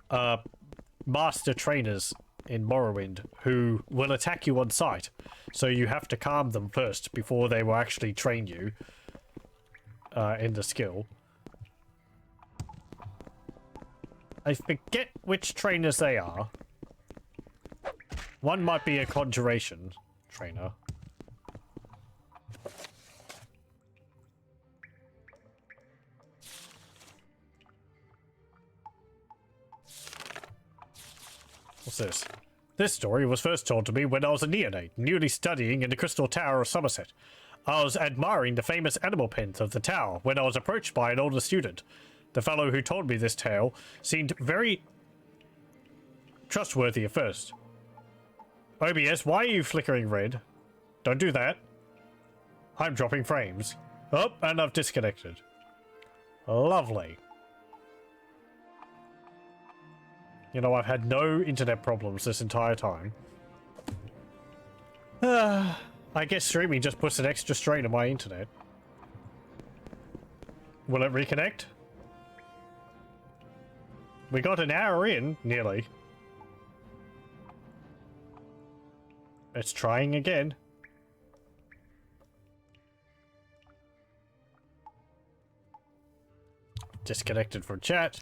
master trainers in Morrowind who will attack you on sight, so you have to calm them first before they will actually train you in the skill. I forget which trainers they are. One might be a conjuration trainer. What's this? This story was first told to me when I was a neonate, newly studying in the Crystal Tower of Somerset. I was admiring the famous animal pens of the tower when I was approached by an older student. The fellow who told me this tale seemed very trustworthy at first. OBS, why are you flickering red? Don't do that. I'm dropping frames. Oh, and I've disconnected. Lovely. You know, I've had no internet problems this entire time. I guess streaming just puts an extra strain on my internet. Will it reconnect? We got an hour in, nearly. It's trying again. Disconnected from chat.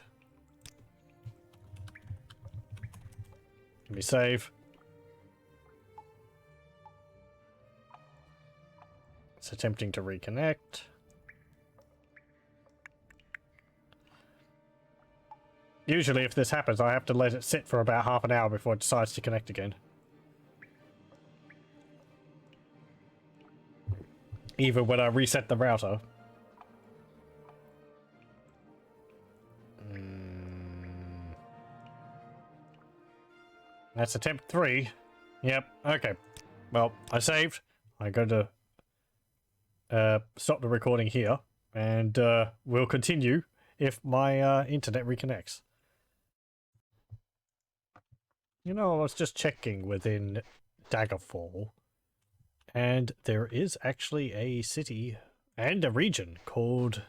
Let me save. It's attempting to reconnect. Usually if this happens, I have to let it sit for about half an hour before it decides to connect again. Even when I reset the router. That's attempt 3. Yep, okay. Well, I saved. I'm going to stop the recording here. And we'll continue if my internet reconnects. You know, I was just checking within Daggerfall. And there is actually a city and a region called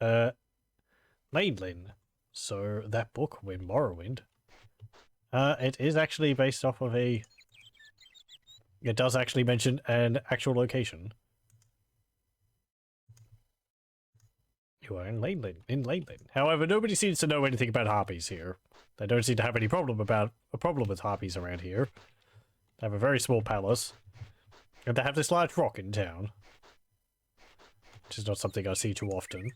Mainlin. So that book, with Morrowind, it is actually based off of a... It does actually mention an actual location. You are in Mainlin. However, nobody seems to know anything about harpies here. They don't seem to have any problem with harpies around here. They have a very small palace. And they have this large rock in town. Which is not something I see too often.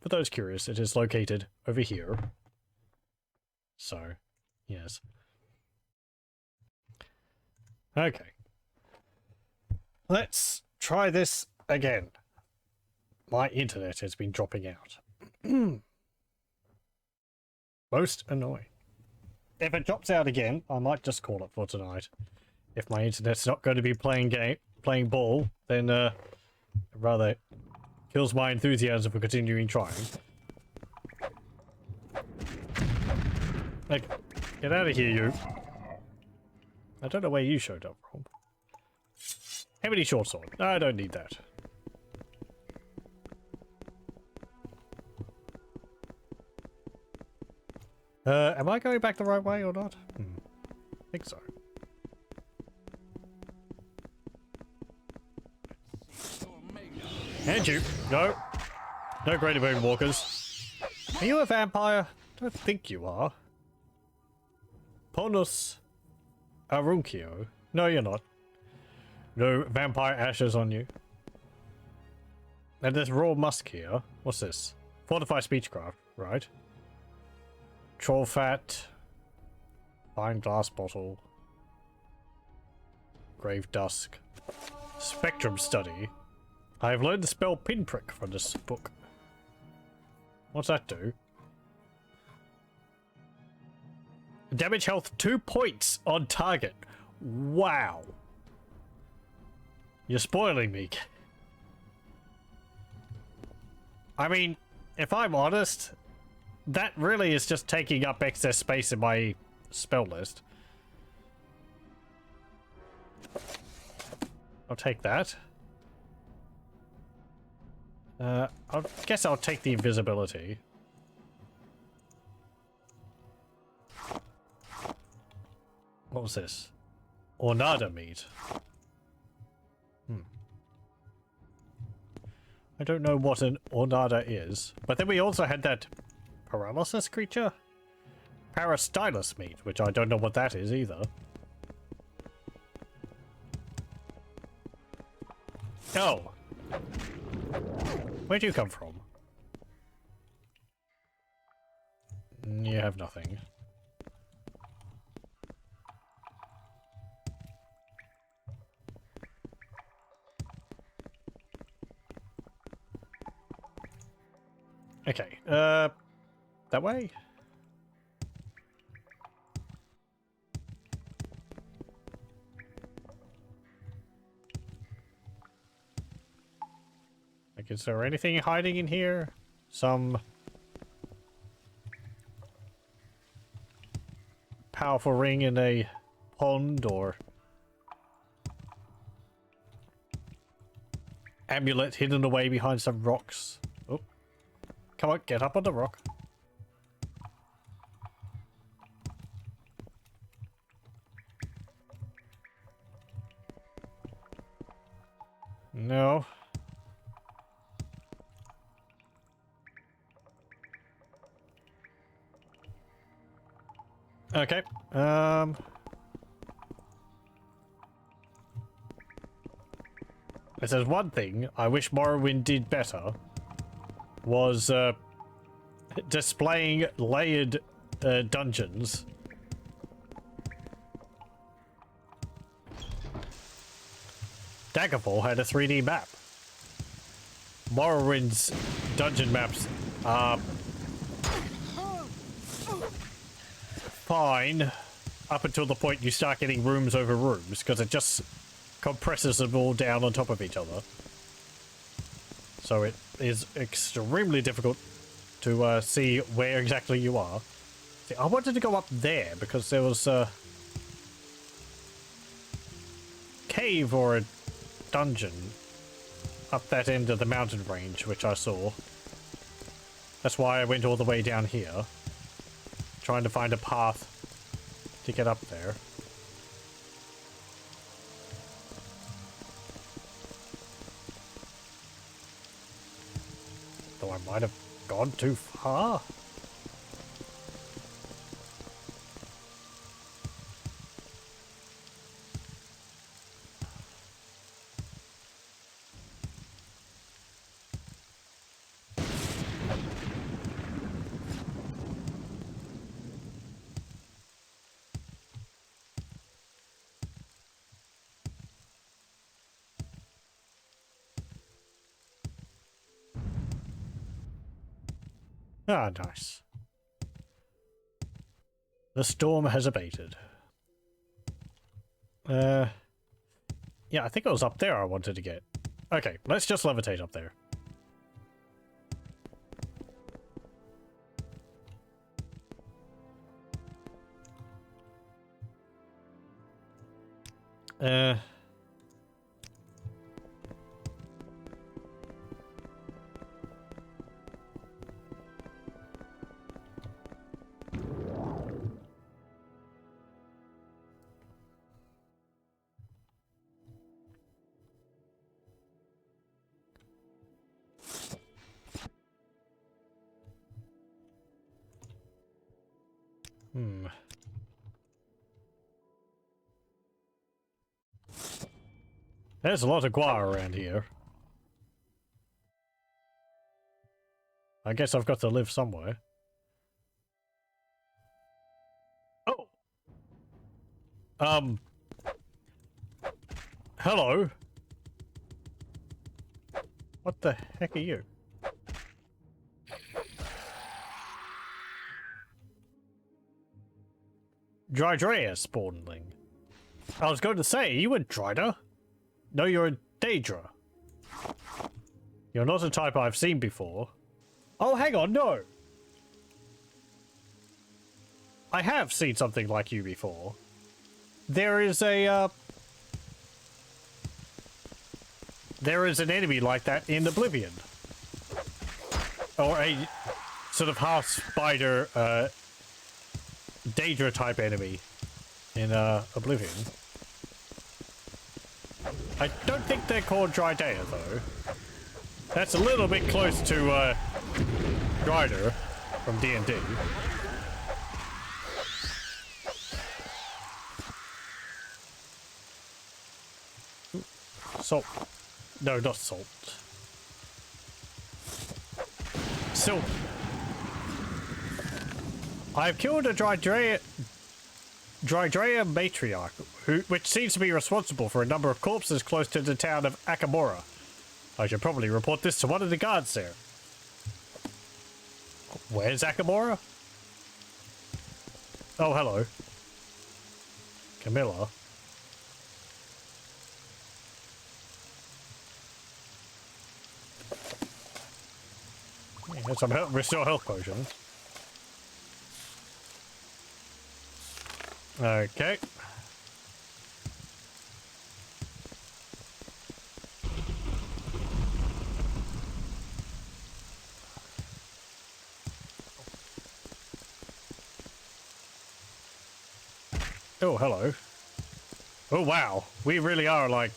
For those curious, it is located over here. So, yes. Okay. Let's try this again. My internet has been dropping out. Most annoying. If it drops out again, I might just call it for tonight. If my internet's not going to be playing ball, then rather kills my enthusiasm for continuing trying. Like, get out of here, you. I don't know where you showed up from. Heavy short sword. No, I don't need that. Am I going back the right way or not? I think so. And you. No. No greater bone walkers. Are you a vampire? I don't think you are. Ponus Arunkio. No, you're not. No vampire ashes on you. And there's raw musk here. What's this? Fortify speechcraft, right? Troll fat. Fine glass bottle. Grave dusk. Spectrum study. I have learned the spell pinprick from this book. What's that do? Damage health 2 points on target. Wow. You're spoiling me. I mean, if I'm honest, that really is just taking up excess space in my spell list. I'll take that. I guess I'll take the invisibility. What was this? Ornada meat. I don't know what an Ornada is. But then we also had that paralysis creature? Parastylus meat, which I don't know what that is either. Oh. Where'd you come from? You have nothing. Okay, that way? Like, is there anything hiding in here? Some powerful ring in a pond, or amulet hidden away behind some rocks? Oh, come on, get up on the rock. No. Okay. If there's one thing I wish Morrowind did better, was displaying layered dungeons. Daggerfall had a 3D map. Morrowind's dungeon maps are fine up until the point you start getting rooms over rooms, because it just compresses them all down on top of each other. So it is extremely difficult to see where exactly you are. See, I wanted to go up there because there was a cave or a dungeon up that end of the mountain range, which I saw. That's why I went all the way down here, trying to find a path to get up there. Though I might have gone too far. Ah, nice. The storm has abated. Yeah, I think it was up there I wanted to get. Okay, let's just levitate up there. There's a lot of guar around here. I guess I've got to live somewhere. Oh! Hello? What the heck are you? Drydrea spawnling. I was going to say, you a Dryder? No, you're a Daedra. You're not a type I've seen before. Oh, hang on, no. I have seen something like you before. There is a, there is an enemy like that in Oblivion. Or a sort of half spider, Daedra type enemy in, Oblivion. I don't think they're called Drydea, though. That's a little bit close to, Dryder from D&D. Salt. No, not salt. Silk. I've killed a Drydrea matriarch, which seems to be responsible for a number of corpses close to the town of Akamora. I should probably report this to one of the guards there. Where's Akamora? Oh, hello. Camilla. Yeah, some help, restore health potions. Okay. Oh, hello. Oh, wow. We really are, like,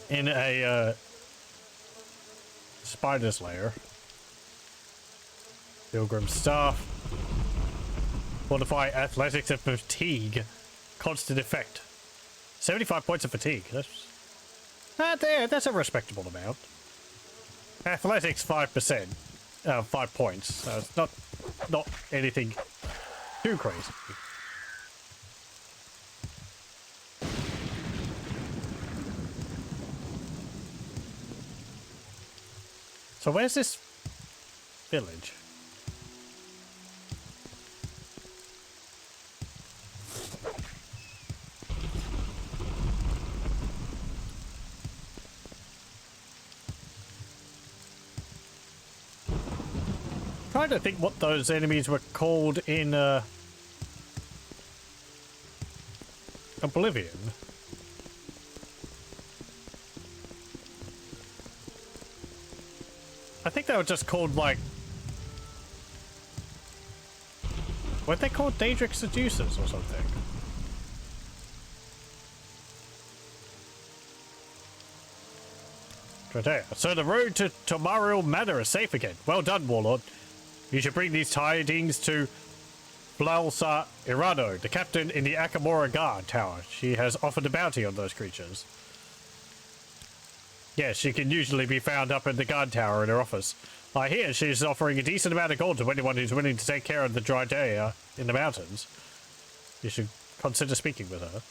in a, spider's lair. Pilgrim staff. Modify athletics and fatigue. Constant effect. 75 points of fatigue. That's a respectable amount. Athletics 5%. 5 points. So it's not anything too crazy. So where's this village? Trying to think what those enemies were called in Oblivion. I think they were just called, like... Weren't they called Daedric Seducers or something? So the road to Tamriel Manor is safe again. Well done, Warlord. You should bring these tidings to Blalsa Irano, the captain in the Akamora Guard Tower. She has offered a bounty on those creatures. Yes, she can usually be found up in the guard tower in her office. I hear she's offering a decent amount of gold to anyone who's willing to take care of the dry day in the mountains. You should consider speaking with her.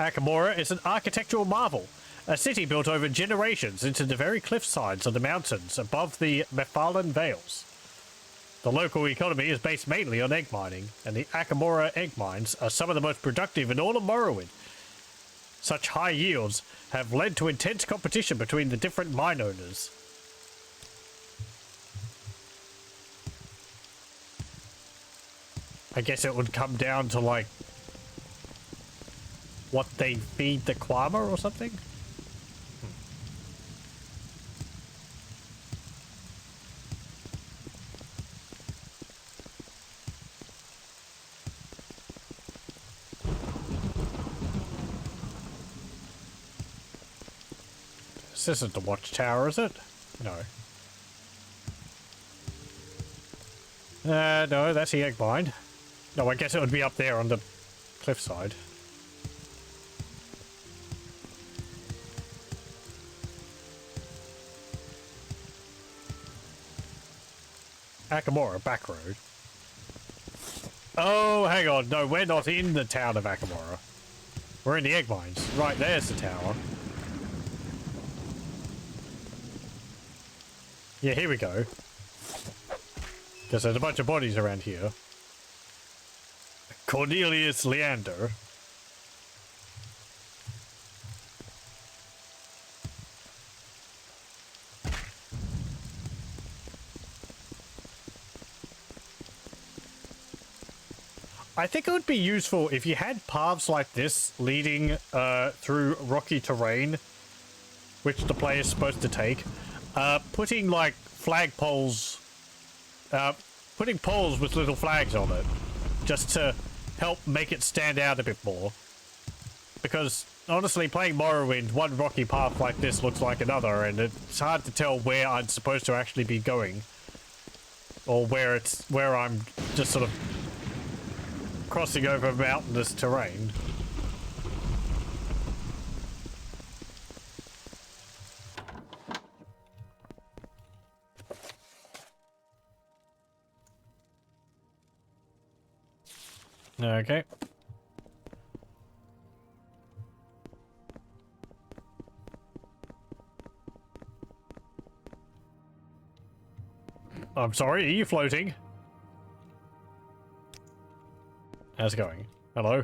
Akamora is an architectural marvel. A city built over generations into the very cliff sides of the mountains above the Mephalan Vales. The local economy is based mainly on egg mining, and the Akamora egg mines are some of the most productive in all of Morrowind. Such high yields have led to intense competition between the different mine owners. I guess it would come down to, like, what they feed the Kwama or something? This isn't the watchtower, is it? No. No, that's the egg mine. No, I guess it would be up there on the cliffside. Akamora, back road. Oh, hang on. No, we're not in the town of Akamora. We're in the egg mines. Right, there's the tower. Yeah, here we go. Because there's a bunch of bodies around here. Cornelius Leander. I think it would be useful if you had paths like this leading through rocky terrain, which the player is supposed to take. Putting like flagpoles, putting poles with little flags on it, just to help make it stand out a bit more. Because honestly, playing Morrowind, one rocky path like this looks like another, and it's hard to tell where I'm supposed to actually be going, or where I'm just sort of crossing over mountainous terrain. Okay. I'm sorry, are you floating? How's it going? Hello?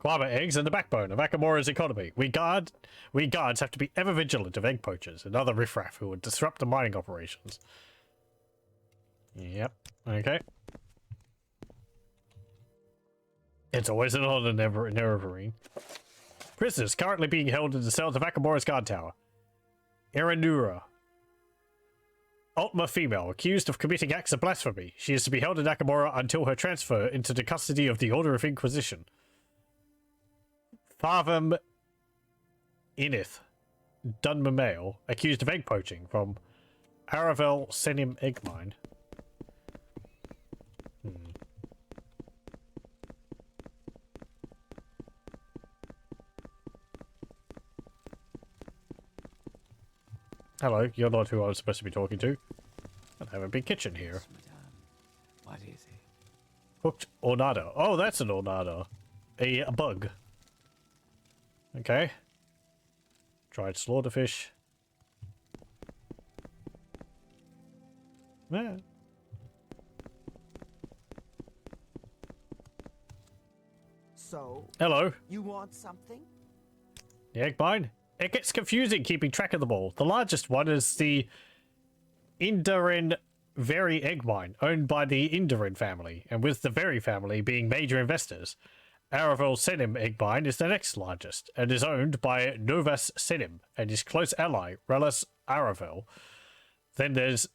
Guava eggs are the backbone of Akamora's economy. We guards have to be ever vigilant of egg poachers and other riffraff who would disrupt the mining operations. Yep. Okay. It's always an honor, never marine. Prisoners currently being held in the cells of Akamora's guard tower. Iranura. Ultima female, accused of committing acts of blasphemy. She is to be held in Akamora until her transfer into the custody of the Order of Inquisition. Farvam Inith. Dunmer male, accused of egg poaching from Aravel Senim egg mine. Hello, you're not who I was supposed to be talking to. I have a big kitchen here. Yes, madame. What is it? Cooked ornado. Oh, that's an ornado. A bug. Okay. Dried slaughterfish. Yeah. So, Hello. you want something? The egg mine? It gets confusing keeping track of them all. The largest one is the Indarin Very egg mine, owned by the Indarin family, and with the Very family being major investors. Aravel Senim egg mine is the next largest, and is owned by Novas Senim and his close ally, Relis Aravel. Then there's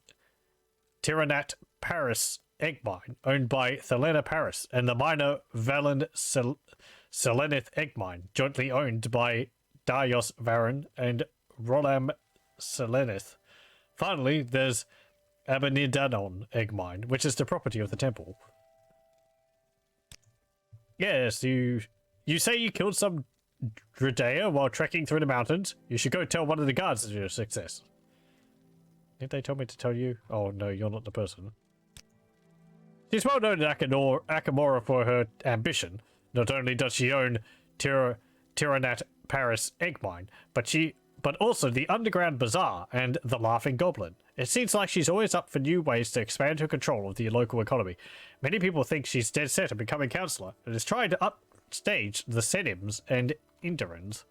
Tyrannat Paris egg mine, owned by Thelena Paris, and the minor Valen Selenith egg mine, jointly owned by Darius Varan and Rolam Selenith. Finally, there's Abenidanon egg mine, which is the property of the temple. Yes, you say you killed some Dredea while trekking through the mountains? You should go tell one of the guards of your success. Did they tell me to tell you? Oh no, you're not the person. She's well known in Akamora for her ambition. Not only does she own Tyrannat Paris egg mine, but also the Underground Bazaar and the Laughing Goblin. It seems like she's always up for new ways to expand her control of the local economy. Many people think she's dead set on becoming councillor and is trying to upstage the Senims and Indarins.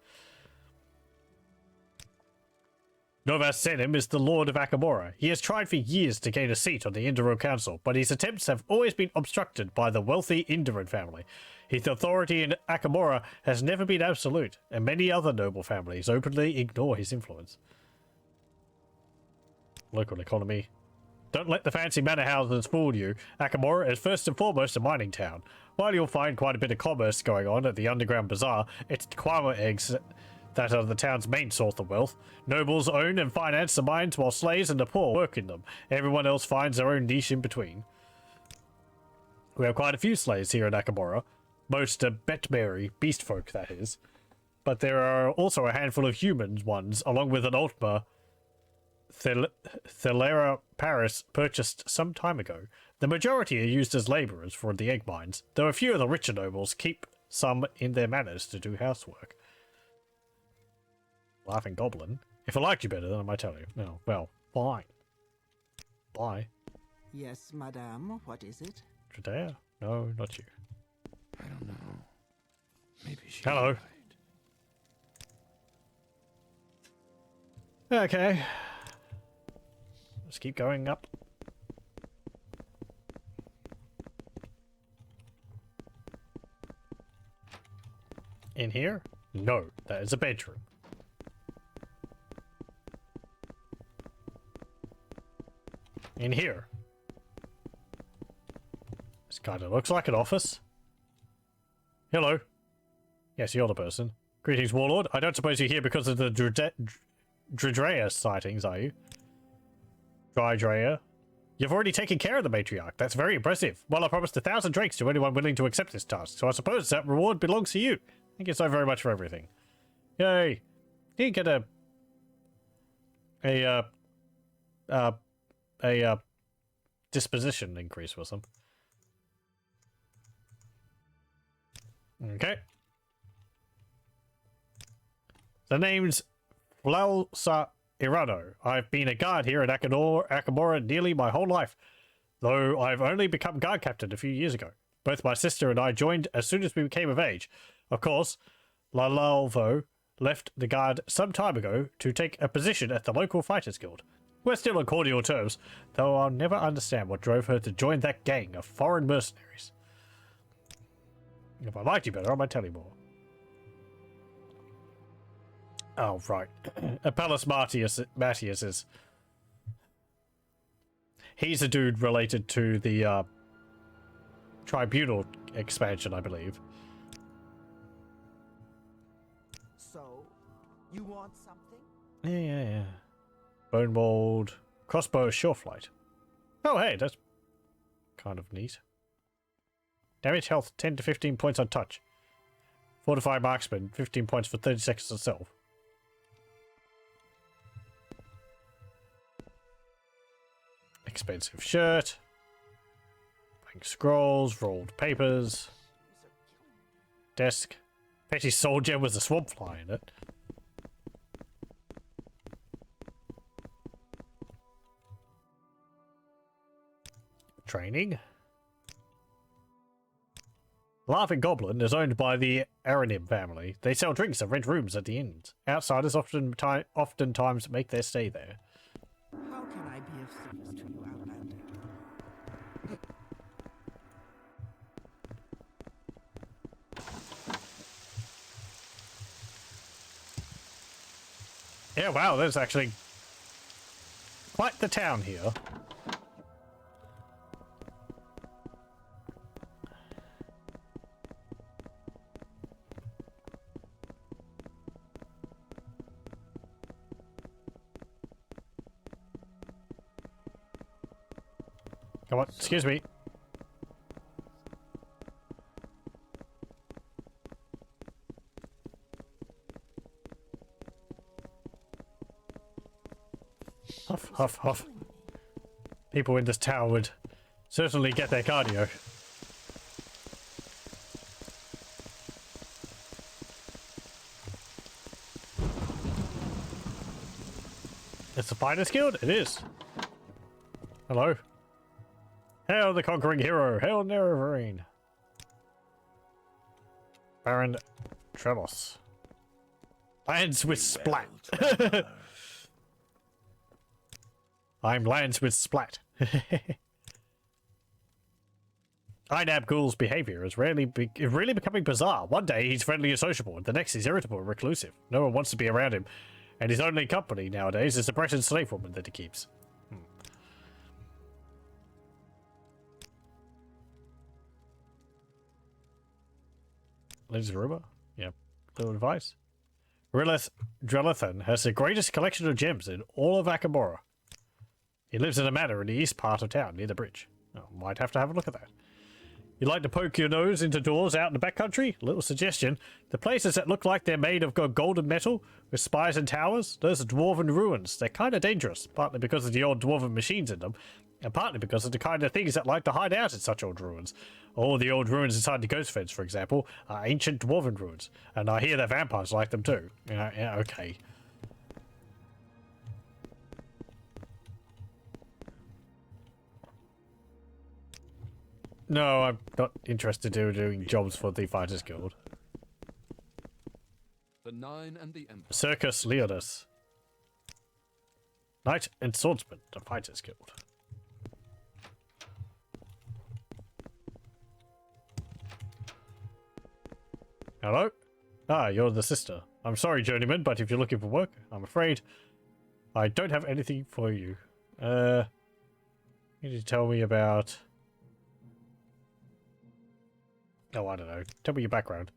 Novas Senim is the Lord of Akamora. He has tried for years to gain a seat on the Indaro Council, but his attempts have always been obstructed by the wealthy Indarin family. His authority in Akamora has never been absolute, and many other noble families openly ignore his influence. Local economy. Don't let the fancy manor houses fool you. Akamora is first and foremost a mining town. While you'll find quite a bit of commerce going on at the Underground Bazaar, it's Kwama eggs that are the town's main source of wealth. Nobles own and finance the mines while slaves and the poor work in them. Everyone else finds their own niche in between. We have quite a few slaves here in Akamora. Most are Betmeri, beast folk that is. But there are also a handful of human ones, along with an Ultima Thelera Paris purchased some time ago. The majority are used as labourers for the egg mines, though a few of the richer nobles keep some in their manors to do housework. Laughing Goblin? If I liked you better, then I might tell you. No, well, fine. Bye. Yes, madame. What is it? Dredea? No, not you. I don't know. Maybe she. Hello. Okay. Let's keep going up. In here? No, that is a bedroom. In here. This kind of looks like an office. Hello. Yes, you're the person. Greetings, Warlord. I don't suppose you're here because of the Dredrea sightings, are you? Dredrea? You've already taken care of the matriarch. That's very impressive. Well, I promised 1,000 drakes to anyone willing to accept this task, so I suppose that reward belongs to you. Thank you so very much for everything. Yay. You get a disposition increase or something. Okay. The name's Flausa Irano. I've been a guard here at Akamora nearly my whole life, though I've only become guard captain a few years ago. Both my sister and I joined as soon as we became of age. Of course, Lalalvo left the guard some time ago to take a position at the local fighters guild. We're still on cordial terms, though I'll never understand what drove her to join that gang of foreign mercenaries. If I liked you better, I might tell you more. Oh, right. Apelles Matthias is... He's a dude related to the Tribunal expansion, I believe. So, you want something? Yeah. Bone mold, crossbow, short flight. Oh, hey, that's kind of neat. Damage health 10 to 15 points on touch. Fortify marksman 15 points for 30 seconds itself. Expensive shirt. Blank scrolls, rolled papers. Desk. Petty soul gem with a swamp fly in it. Training. Laughing Goblin is owned by the Aranim family. They sell drinks and rent rooms at the inns. Outsiders oftentimes make their stay there. How can I be of service to you, Outlander? Yeah, wow, there's actually quite the town here. Come on, excuse me. Huff, huff, huff. People in this town would certainly get their cardio. It's the Fighters Guild? It is. Hello. Hail the conquering hero! Hail Nerevarine! Baron Trelos. Lands with splat. I'm lands with splat. Inab Ghoul's behavior is really becoming bizarre. One day he's friendly and sociable, and the next he's irritable and reclusive. No one wants to be around him, and his only company nowadays is the Breton slave woman that he keeps. Lives Ruba? Yeah. Little advice. Drelithan has the greatest collection of gems in all of Akamora. He lives in a manor in the east part of town, near the bridge. Oh, might have to have a look at that. You like to poke your nose into doors out in the backcountry? Little suggestion. The places that look like they're made of golden metal, with spires and towers, those are dwarven ruins. They're kind of dangerous, partly because of the old dwarven machines in them, and partly because of the kind of things that like to hide out in such old ruins. All the old ruins inside the Ghost Fence, for example, are ancient dwarven ruins, and I hear that vampires like them too. Yeah, okay. No, I'm not interested in doing jobs for the Fighters Guild. The Nine and the Empire. Circus Leonis. Knight and Swordsman, the Fighters Guild. Hello? Ah, you're the sister. I'm sorry, journeyman, but if you're looking for work, I'm afraid I don't have anything for you. You need to tell me about... Oh, I don't know. Tell me your background.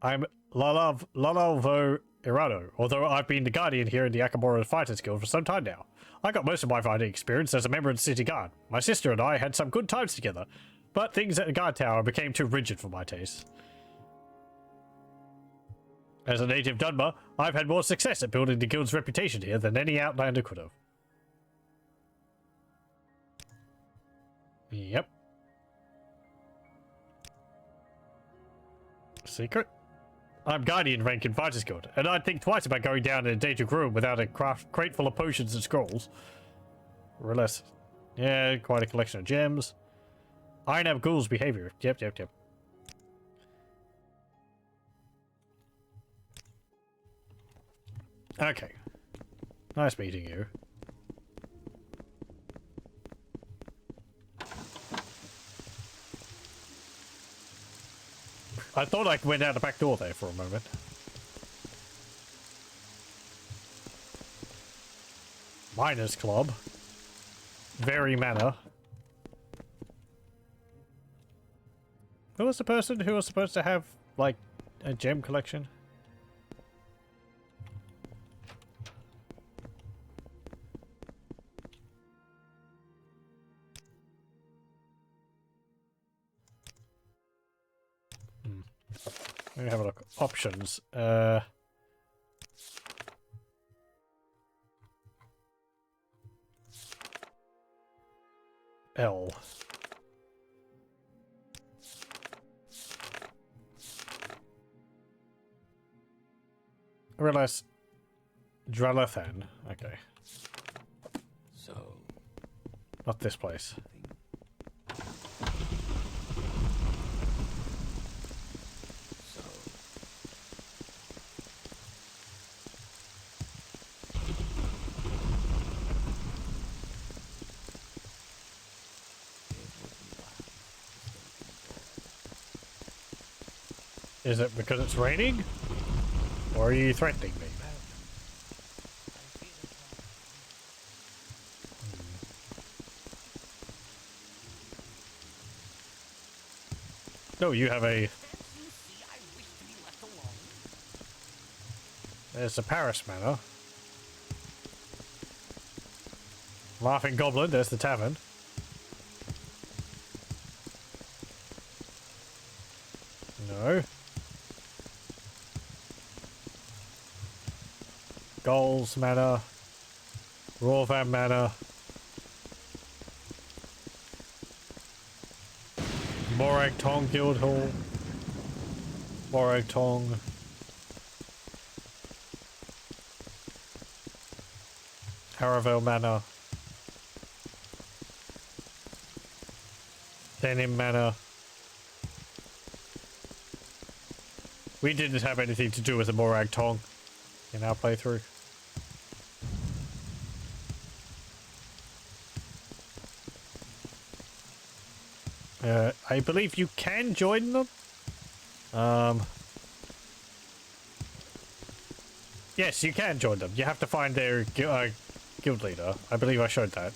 I'm Lalalvo Irano, although I've been the guardian here in the Akamora Fighters Guild for some time now. I got most of my fighting experience as a member of the city guard. My sister and I had some good times together, but things at the guard tower became too rigid for my taste. As a native Dunmer, I've had more success at building the guild's reputation here than any Outlander could have. Yep. Secret? I'm Guardian rank in Fighters Guild, and I'd think twice about going down in a dangerous room without a crate full of potions and scrolls. Realize. Yeah, quite a collection of gems. Iron Ab Ghoul's behavior. Yep. Okay. Nice meeting you. I thought I went out the back door there for a moment. Miners Club. Very manor. Who was the person who was supposed to have, like, a gem collection? Let me have a look. Options. L. I realize Dralathan. Okay. So, Not this place. so. Is it because it's raining? Or are you threatening me? No, you have a... There's the Paris Manor. Laughing Goblin, there's the tavern. No. Goals Manor. Rawvan Manor. Morag Tong Guildhall. Morag Tong. Harrowville Manor. Denim Manor. We didn't have anything to do with the Morag Tong in our playthrough. I believe you can join them. Yes, you can join them. You have to find their guild leader. I believe I showed that.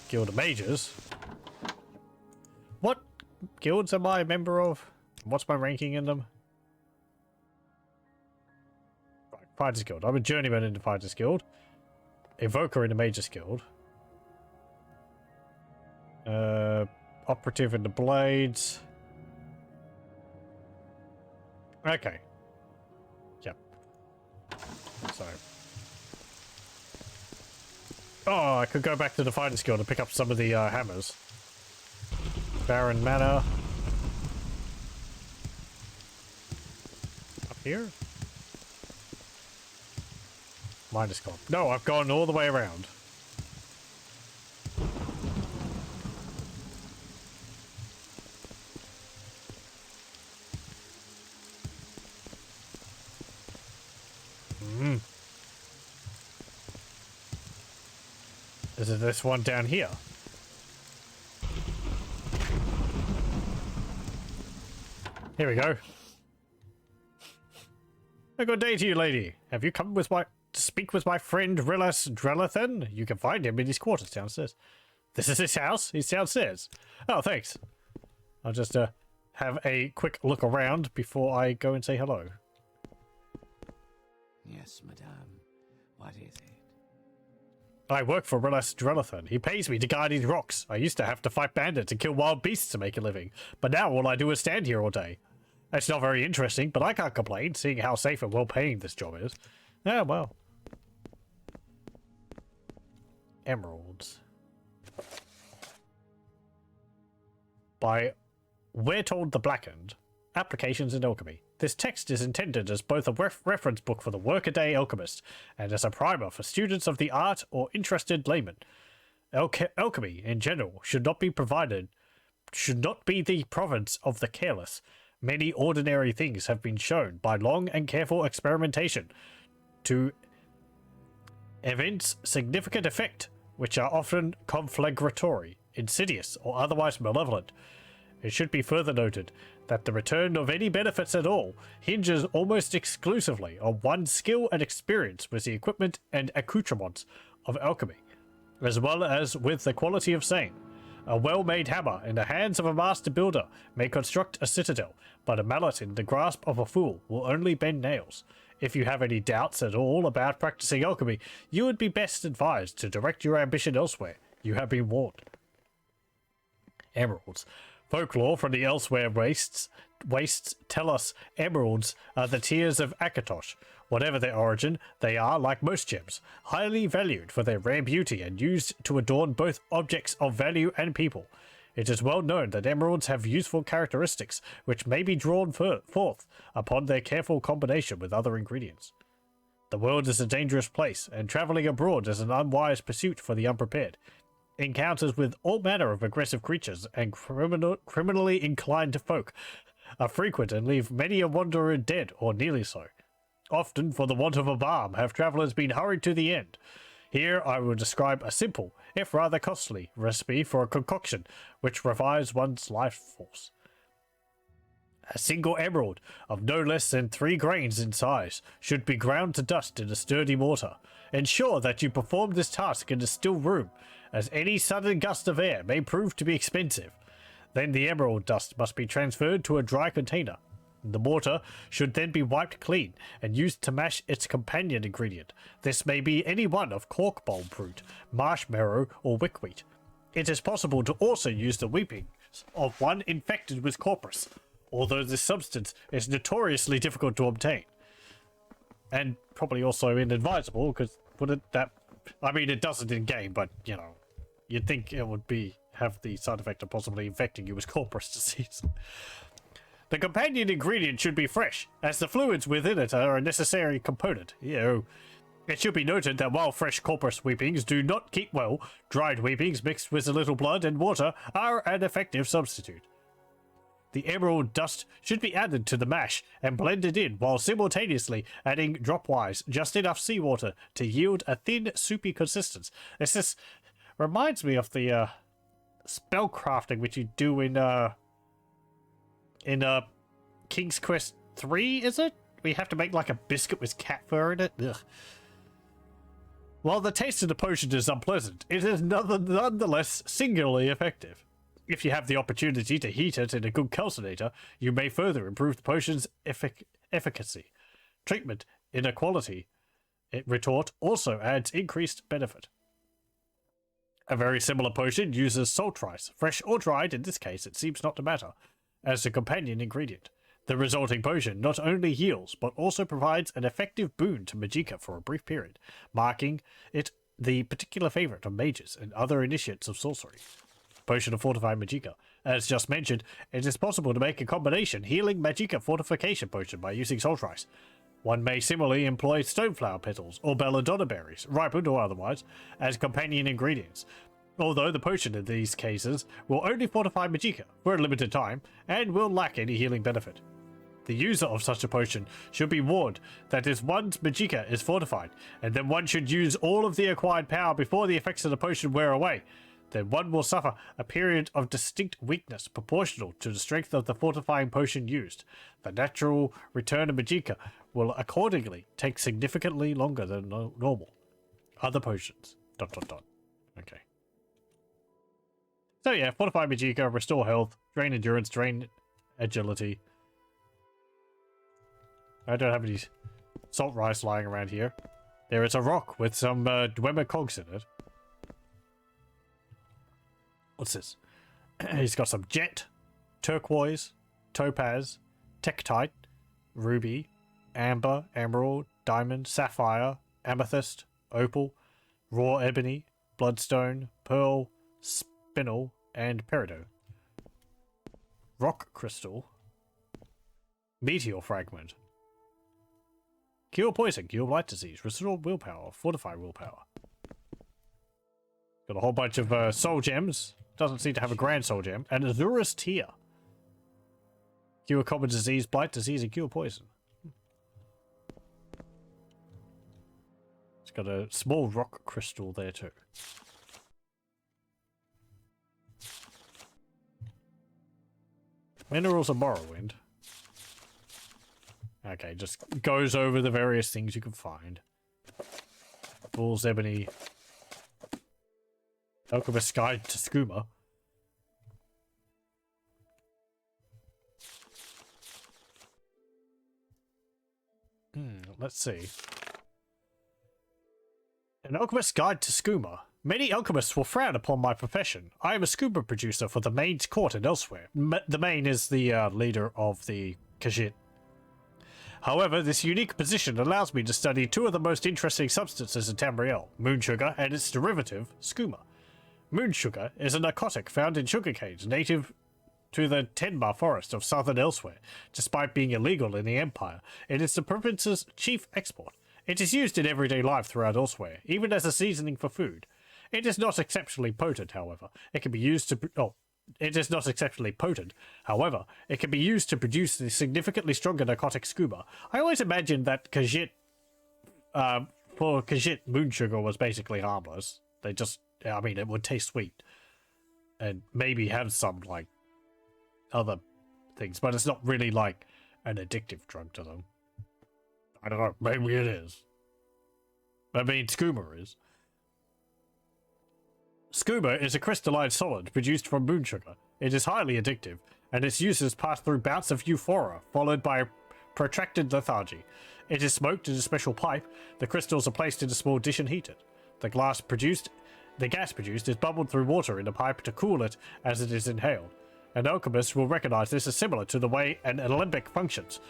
Guild of Mages. What guilds am I a member of? What's my ranking in them? Right, Fighters Guild. I'm a journeyman in the Fighters Guild. Evoker in the Mages Guild. Operative in the Blades. Okay. Yep. So. Oh, I could go back to the Fighters Guild and pick up some of the hammers. Baron Manor. Up here? Minus Club. No, I've gone all the way around. Is it this one down here? Here we go. A good day to you, lady. Have you come with to speak with my friend Rilas Drelathan? You can find him in his quarters downstairs. This is his house? He's downstairs. Oh, thanks. I'll just have a quick look around before I go and say hello. Yes, madame. What is it? I work for Rilas Drelathan. He pays me to guard these rocks. I used to have to fight bandits and kill wild beasts to make a living, but now all I do is stand here all day. It's not very interesting, but I can't complain, seeing how safe and well-paying this job is. Yeah, well. Emeralds. by We're Told the Blackened, Applications in Alchemy. This text is intended as both a reference book for the workaday alchemist and as a primer for students of the art or interested laymen. Alchemy, in general, should not be the province of the careless. Many ordinary things have been shown by long and careful experimentation to evince significant effect, which are often conflagratory, insidious, or otherwise malevolent. It should be further noted that the return of any benefits at all hinges almost exclusively on one's skill and experience with the equipment and accoutrements of alchemy, as well as with the quality of same. A well-made hammer in the hands of a master builder may construct a citadel, but a mallet in the grasp of a fool will only bend nails. If you have any doubts at all about practicing alchemy, you would be best advised to direct your ambition elsewhere. You have been warned. Emeralds. Folklore from the elsewhere wastes tell us emeralds are the tears of Akatosh. Whatever their origin, they are, like most gems, highly valued for their rare beauty and used to adorn both objects of value and people. It is well known that emeralds have useful characteristics which may be drawn forth upon their careful combination with other ingredients. The world is a dangerous place, and travelling abroad is an unwise pursuit for the unprepared. Encounters with all manner of aggressive creatures and criminally inclined folk are frequent and leave many a wanderer dead or nearly so. Often, for the want of a balm, have travellers been hurried to the end. Here I will describe a simple, if rather costly, recipe for a concoction which revives one's life force. A single emerald, of no less than 3 grains in size, should be ground to dust in a sturdy mortar. Ensure that you perform this task in a still room, as any sudden gust of air may prove to be expensive. Then the emerald dust must be transferred to a dry container. The mortar should then be wiped clean and used to mash its companion ingredient. This may be any one of cork bulb root, marshmallow, or wickweed. It is possible to also use the weepings of one infected with corpus, although this substance is notoriously difficult to obtain. And probably also inadvisable, because it doesn't in game, but you know, you'd think it would have the side effect of possibly infecting you with corpus disease. The companion ingredient should be fresh, as the fluids within it are a necessary component. It should be noted that while fresh corpus weepings do not keep well, dried weepings mixed with a little blood and water are an effective substitute. The emerald dust should be added to the mash and blended in while simultaneously adding dropwise just enough seawater to yield a thin, soupy consistence. This reminds me of the spell crafting which you do in King's Quest 3, is it? We have to make like a biscuit with cat fur in it. Ugh. While the taste of the potion is unpleasant, it is nonetheless singularly effective. If you have the opportunity to heat it in a good calcinator, you may further improve the potion's efficacy. Treatment in a quality retort also adds increased benefit. A very similar potion uses salt rice, fresh or dried, in this case it seems not to matter, as the companion ingredient. The resulting potion not only heals, but also provides an effective boon to Magicka for a brief period, marking it the particular favourite of mages and other initiates of sorcery. Potion of Fortified Magicka. As just mentioned, it is possible to make a combination healing Magicka fortification potion by using salt rice. One may similarly employ stoneflower petals or belladonna berries, ripened or otherwise, as companion ingredients, although the potion in these cases will only fortify Magicka for a limited time and will lack any healing benefit. The user of such a potion should be warned that if one's Magicka is fortified, and then one should use all of the acquired power before the effects of the potion wear away, then one will suffer a period of distinct weakness proportional to the strength of the fortifying potion used. The natural return of Magicka will accordingly take significantly longer than normal. Other potions. ... Okay. So yeah, Fortify Magicka, restore health, drain endurance, drain agility. I don't have any salt rice lying around here. There is a rock with some Dwemer cogs in it. What's this? He's got some jet, turquoise, topaz, tektite, ruby, amber, emerald, diamond, sapphire, amethyst, opal, raw ebony, bloodstone, pearl, spinel, and peridot. rock crystal, meteor fragment, cure poison, cure light disease, restore willpower, fortify willpower. Got a whole bunch of soul gems. Doesn't seem to have a grand soul gem. And Azura's Tear. Cure common disease, blight disease, and cure poison. It's got a small rock crystal there too. Minerals of Morrowind. Okay, just goes over the various things you can find. Fool's Ebony. Alchemist's Guide to Skooma. Let's see. An Alchemist's Guide to Skooma. Many alchemists will frown upon my profession. I am a scuba producer for the Main's court and elsewhere. The Main is the leader of the Khajiit. However, this unique position allows me to study two of the most interesting substances in Tamriel, moon sugar and its derivative, skooma. Moon sugar is a narcotic found in sugar canes native to the Tenma forest of southern Elsewhere. Despite being illegal in the Empire, it is the province's chief export. It is used in everyday life throughout Elsewhere, even as a seasoning for food. It is not exceptionally potent, however. It can be used to... It is not exceptionally potent. However, it can be used to produce the significantly stronger narcotic skooma. I always imagined that Khajiit... for Khajiit, moon sugar was basically harmless. They just... I mean, it would taste sweet. And maybe have some, like, other things. But it's not really, like, an addictive drug to them. I don't know. Maybe it is. I mean, skooma is. Skooma is a crystalline solid produced from moon sugar. It is highly addictive, and its uses pass through bouts of euphoria, followed by protracted lethargy. It is smoked in a special pipe. The crystals are placed in a small dish and heated. The gas produced is bubbled through water in a pipe to cool it as it is inhaled. An alchemist will recognize this as similar to the way an alembic functions,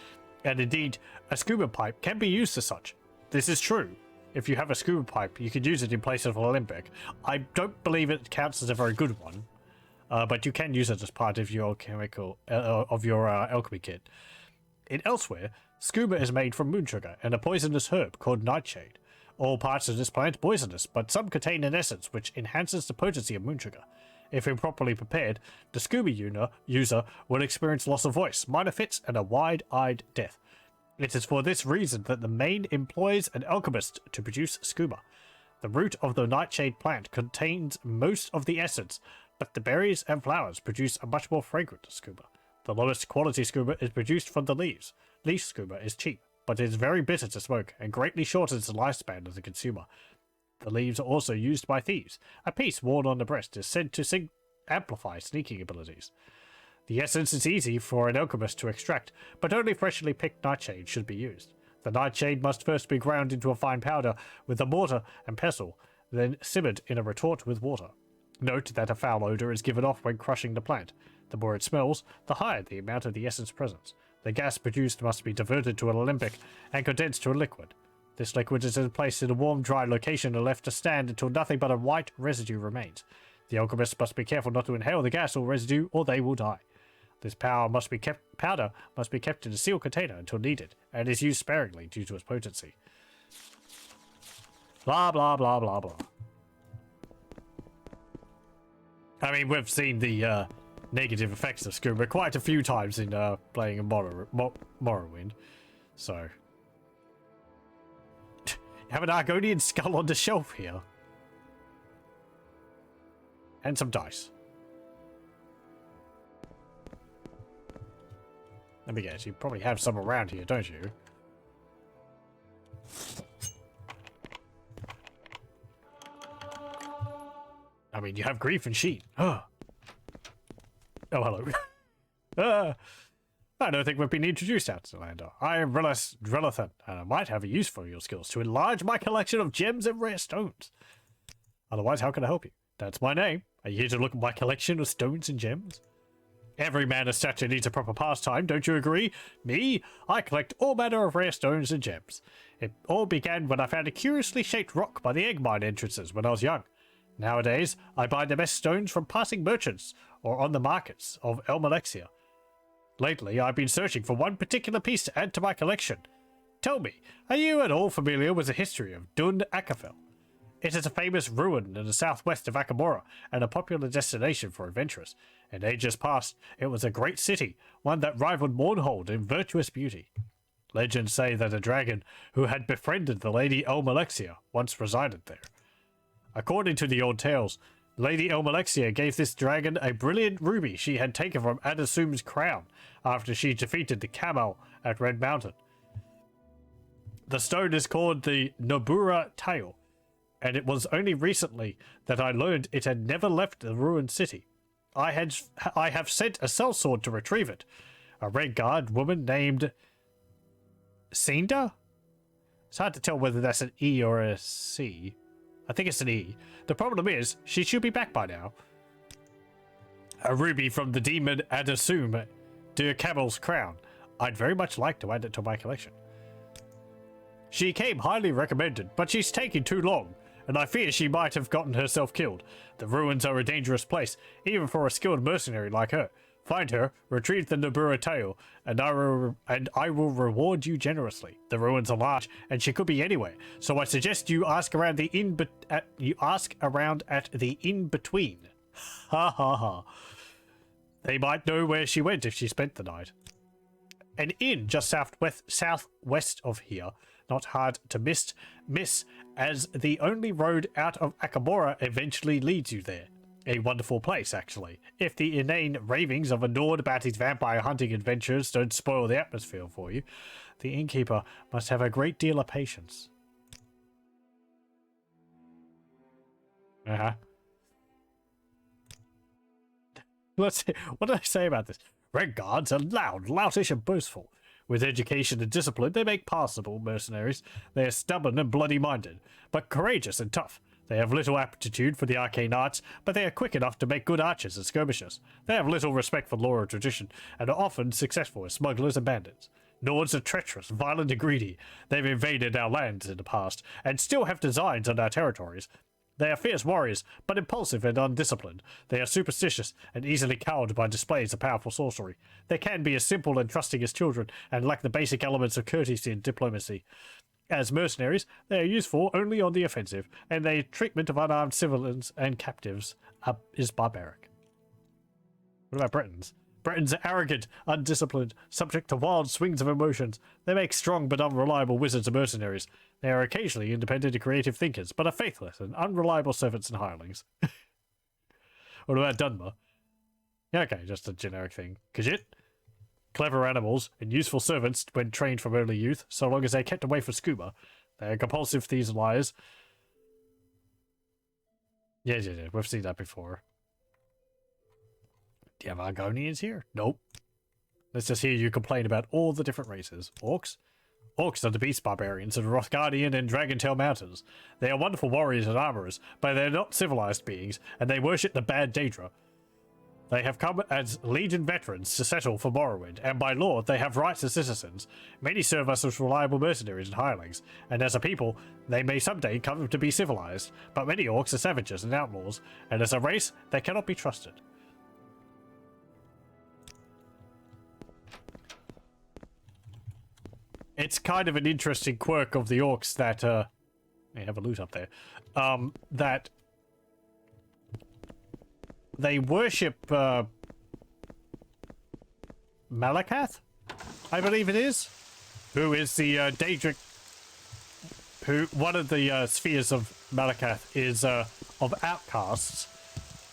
and indeed, a scuba pipe can be used as such. This is true. If you have a scuba pipe, you can use it in place of an alembic. I don't believe it counts as a very good one, but you can use it as part of your alchemy kit. In Elsewhere, scuba is made from moon sugar and a poisonous herb called nightshade. All parts of this plant poisonous, but some contain an essence which enhances the potency of moon sugar. If improperly prepared, the scuba user will experience loss of voice, minor fits, and a wide-eyed death. It is for this reason that the Main employs an alchemist to produce skooma. The root of the nightshade plant contains most of the essence, but the berries and flowers produce a much more fragrant skooma. The lowest quality skooma is produced from the leaves. Leaf skooma is cheap, but it is very bitter to smoke and greatly shortens the lifespan of the consumer. The leaves are also used by thieves. A piece worn on the breast is said to amplify sneaking abilities. The essence is easy for an alchemist to extract, but only freshly picked nightshade should be used. The nightshade must first be ground into a fine powder with a mortar and pestle, then simmered in a retort with water. Note that a foul odor is given off when crushing the plant. The more it smells, the higher the amount of the essence present. The gas produced must be diverted to an alembic and condensed to a liquid. This liquid is then placed in a warm, dry location and left to stand until nothing but a white residue remains. The alchemist must be careful not to inhale the gas or residue, or they will die. This powder must be kept in a sealed container until needed, and is used sparingly due to its potency. Blah, blah, blah, blah, blah. I mean, we've seen the negative effects of skooma quite a few times in playing in Morrowind, so... You have an Argonian skull on the shelf here. And some dice. Let me guess, you probably have some around here, don't you? I mean, you have grief and sheet. Oh, hello. I don't think we've been introduced out to Lander. I am Relathan, and I might have a use for your skills to enlarge my collection of gems and rare stones. Otherwise, how can I help you? That's my name. Are you here to look at my collection of stones and gems? Every man of stature needs a proper pastime, don't you agree? Me? I collect all manner of rare stones and gems. It all began when I found a curiously shaped rock by the egg mine entrances when I was young. Nowadays, I buy the best stones from passing merchants or on the markets of Elmalexia. Lately, I've been searching for one particular piece to add to my collection. Tell me, are you at all familiar with the history of Dun Akafel? It is a famous ruin in the southwest of Akamora and a popular destination for adventurers. In ages past, it was a great city, one that rivaled Mournhold in virtuous beauty. Legends say that a dragon who had befriended the Lady Elmalexia once resided there. According to the old tales, Lady Elmalexia gave this dragon a brilliant ruby she had taken from Adasum's crown after she defeated the Camel at Red Mountain. The stone is called the Nobura Tail, and it was only recently that I learned it had never left the ruined city. I have sent a sellsword to retrieve it. A red guard woman named Cinda? It's hard to tell whether that's an E or a C. I think it's an E. The problem is, she should be back by now. A ruby from the demon Adasum de Camel's crown. I'd very much like to add it to my collection. She came highly recommended, but she's taking too long, and I fear she might have gotten herself killed. The ruins are a dangerous place, even for a skilled mercenary like her. Find her, retrieve the Nobura tail, and I will reward you generously. The ruins are large, and she could be anywhere, so I suggest you ask around at the in-between. Ha ha ha. They might know where she went if she spent the night. An inn just southwest of here, not hard to miss, as the only road out of Akamora eventually leads you there. A wonderful place, actually, if the inane ravings of a Nord about his vampire hunting adventures don't spoil the atmosphere for you. The innkeeper must have a great deal of patience. Let's see, what did I say about this? Red guards are loud, loutish, and boastful. With education and discipline, they make passable mercenaries. They are stubborn and bloody-minded, but courageous and tough. They have little aptitude for the arcane arts, but they are quick enough to make good archers and skirmishers. They have little respect for law or tradition, and are often successful as smugglers and bandits. Nords are treacherous, violent, and greedy. They've invaded our lands in the past, and still have designs on our territories. They are fierce warriors, but impulsive and undisciplined. They are superstitious and easily cowed by displays of powerful sorcery. They can be as simple and trusting as children, and lack the basic elements of courtesy and diplomacy. As mercenaries, they are useful only on the offensive, and their treatment of unarmed civilians and captives is barbaric. What about Bretons? Bretons are arrogant, undisciplined, subject to wild swings of emotions. They make strong but unreliable wizards and mercenaries. They are occasionally independent and creative thinkers, but are faithless and unreliable servants and hirelings. What about Dunmer? Okay, just a generic thing. Khajiit? Clever animals and useful servants when trained from early youth, so long as they're kept away from scuba. They are compulsive thieves and liars. Yeah, we've seen that before. Do you have Argonians here? Nope. Let's just hear you complain about all the different races. Orcs? Orcs are the beast barbarians of the Rothgardian and Dragontail Mountains. They are wonderful warriors and armorers, but they're not civilized beings, and they worship the bad Daedra. They have come as Legion veterans to settle for Morrowind, and by law, they have rights as citizens. Many serve us as reliable mercenaries and hirelings, and as a people, they may someday come to be civilized, but many orcs are savages and outlaws, and as a race, they cannot be trusted. It's kind of an interesting quirk of the orcs that, they have a loot up there, that they worship, Malakath, I believe it is, who is the, Daedric, who, one of the, spheres of Malakath is, of outcasts,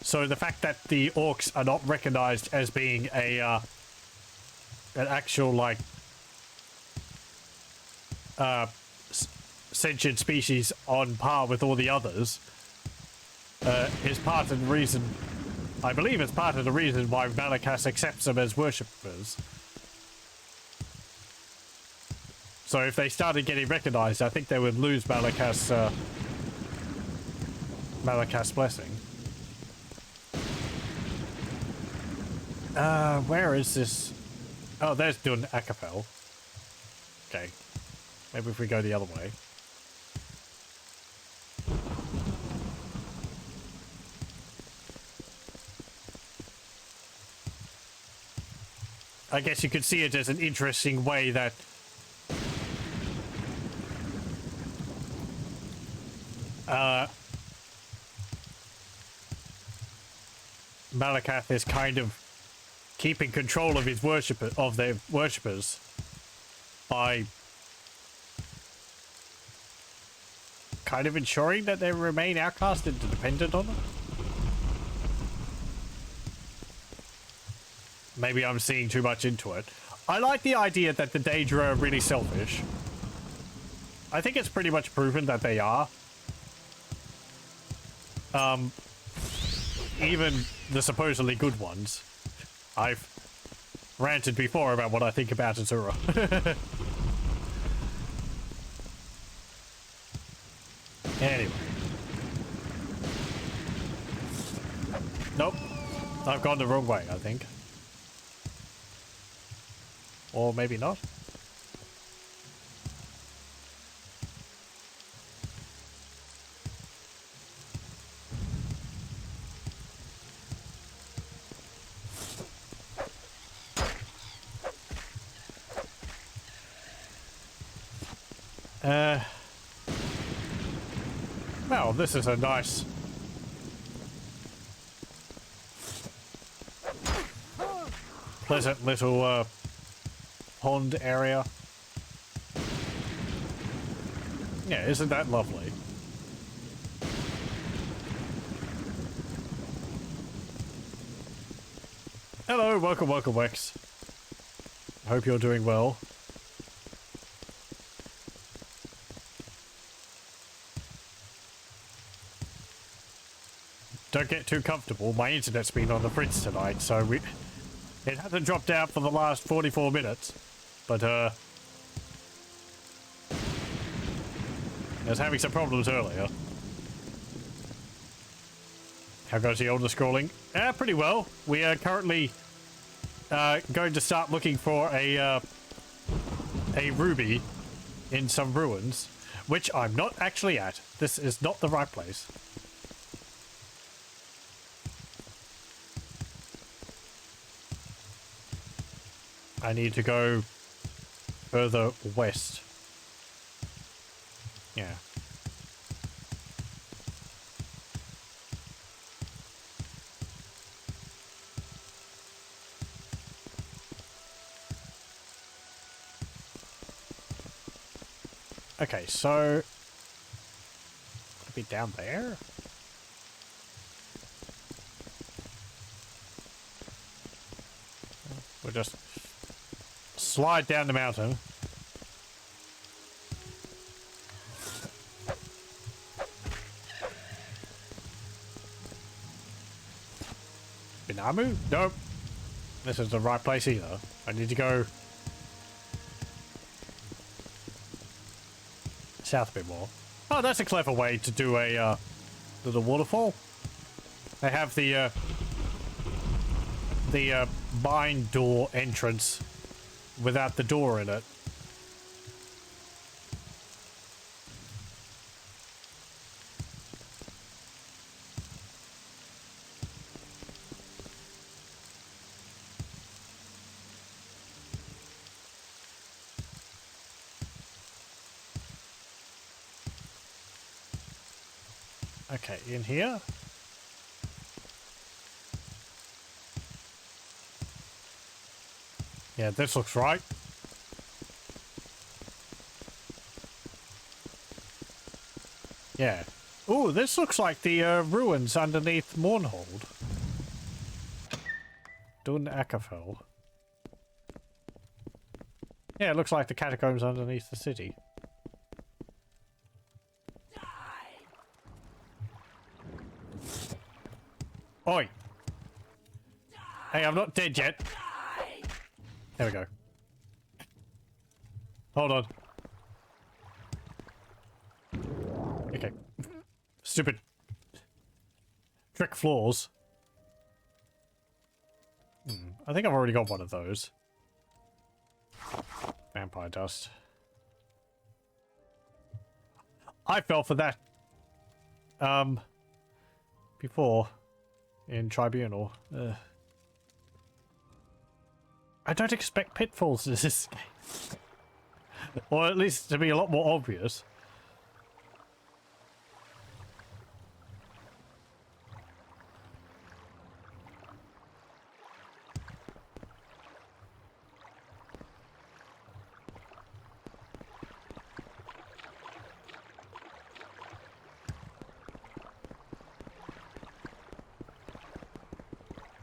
so the fact that the orcs are not recognized as being a, an actual, like, sentient species on par with all the others, is part of the reason, I believe it's part of the reason why Malakas accepts them as worshippers. So if they started getting recognized, I think they would lose Malakas' blessing. Where is this? Oh, there's Dun Akafel. Okay. Maybe if we go the other way. I guess you could see it as an interesting way that Malakath is kind of keeping control of his their worshippers by kind of ensuring that they remain outcast and dependent on them. Maybe I'm seeing too much into it. I like the idea that the Daedra are really selfish. I think it's pretty much proven that they are. Even the supposedly good ones. I've ranted before about what I think about Azura. Anyway. Nope. I've gone the wrong way, I think. Or maybe not. Well, this is a nice pleasant little pond area. Yeah, isn't that lovely? Hello, welcome, Wex. Hope you're doing well. Don't get too comfortable. My internet's been on the fritz tonight, so it hasn't dropped out for the last 44 minutes. But, I was having some problems earlier. How goes the Elder Scrolling? Pretty well. We are currently going to start looking for a ruby in some ruins, which I'm not actually at. This is not the right place. I need to go further west. Yeah. Okay, so could it be down there? We'll just slide down the mountain. Binamu? Nope. This is the right place either. I need to go south a bit more. Oh, that's a clever way to do a little waterfall. They have the bind door entrance without the door in it. Okay, in here. Yeah, this looks right. Yeah. Ooh, this looks like the ruins underneath Mournhold. Dun Ackerfell. Yeah, it looks like the catacombs underneath the city. Oi! Hey, I'm not dead yet. There we go. Hold on. Okay. Stupid trick floors. I think I've already got one of those. Vampire dust. I fell for that. Before. In Tribunal. I don't expect pitfalls in this game. Or at least to be a lot more obvious.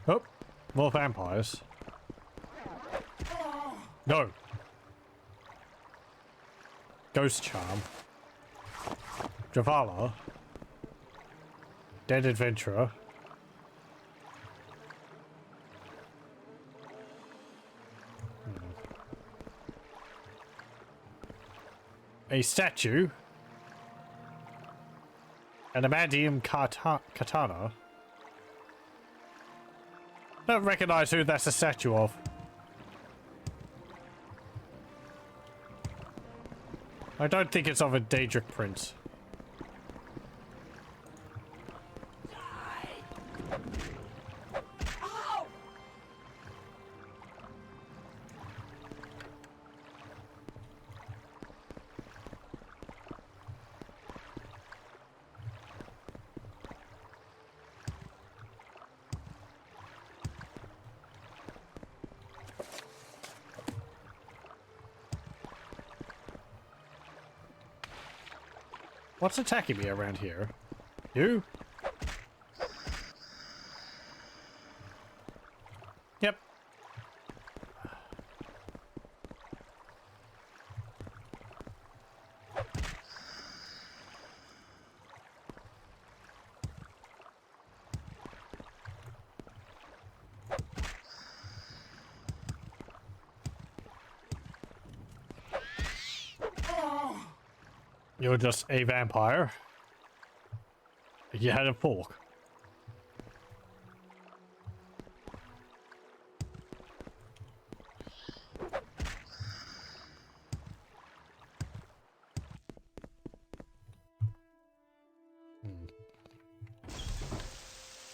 Oh, more vampires. No. Ghost Charm. Javala. Dead Adventurer. A statue. An Adamantium katana. Don't recognize who that's a statue of. I don't think it's of a Daedric prince. What's attacking me around here? You? Yep. You're just a vampire. You had a fork.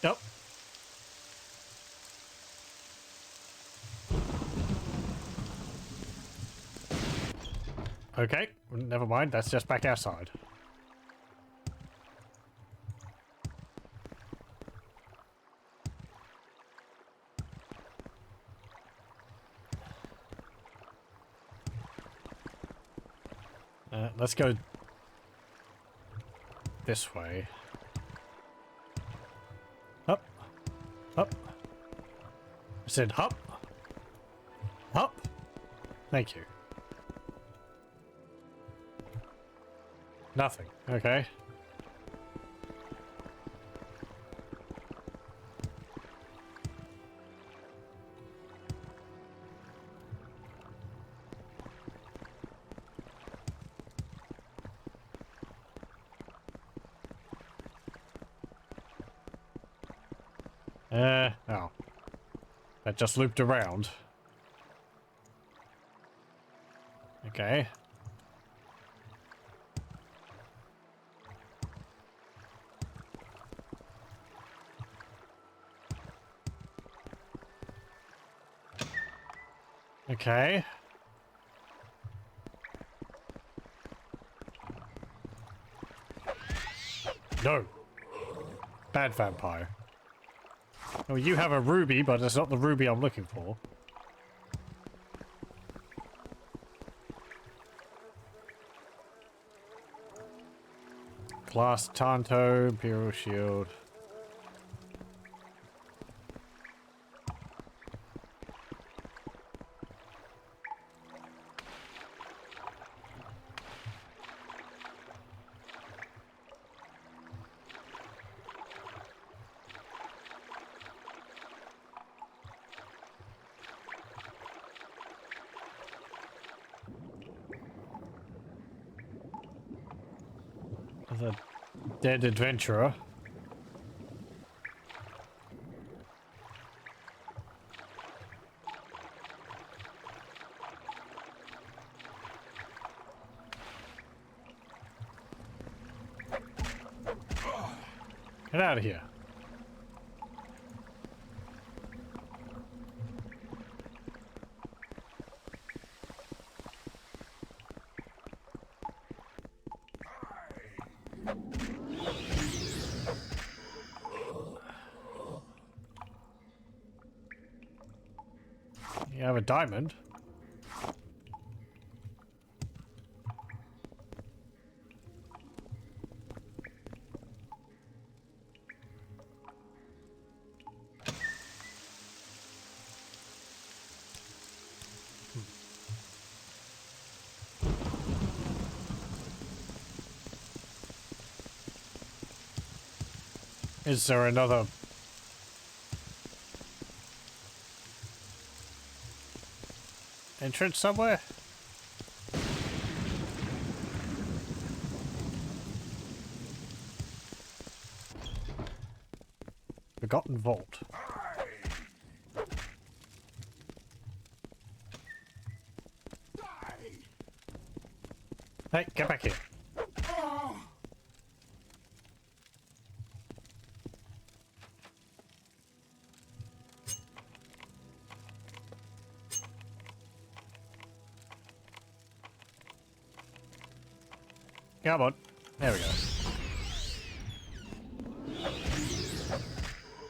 Yep. Okay, never mind. That's just back outside. Let's go this way. Up. Up. I said hop. Hop. Thank you. Nothing. Okay. Oh. That just looped around. Okay. Okay. No. Bad vampire. Oh, you have a ruby, but it's not the ruby I'm looking for. Glass Tanto, Imperial Shield. There's a dead adventurer. Get out of here. You have a diamond. Is there another entrance somewhere? Forgotten vault. Hey, get back here. Come on. There we go.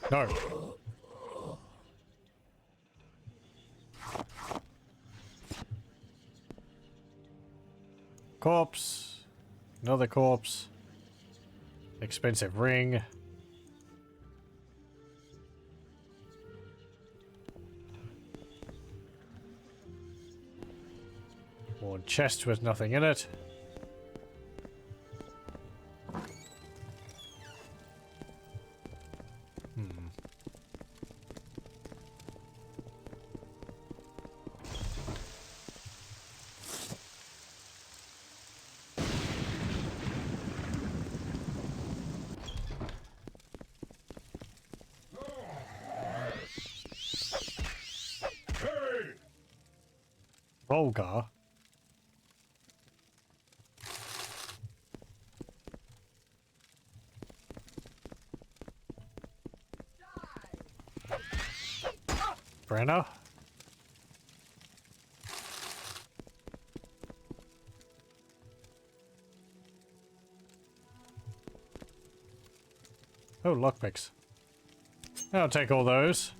No. Corpse. Another corpse. Expensive ring. More chest with nothing in it. Volgar. Brenna. Oh, lockpicks. I'll take all those.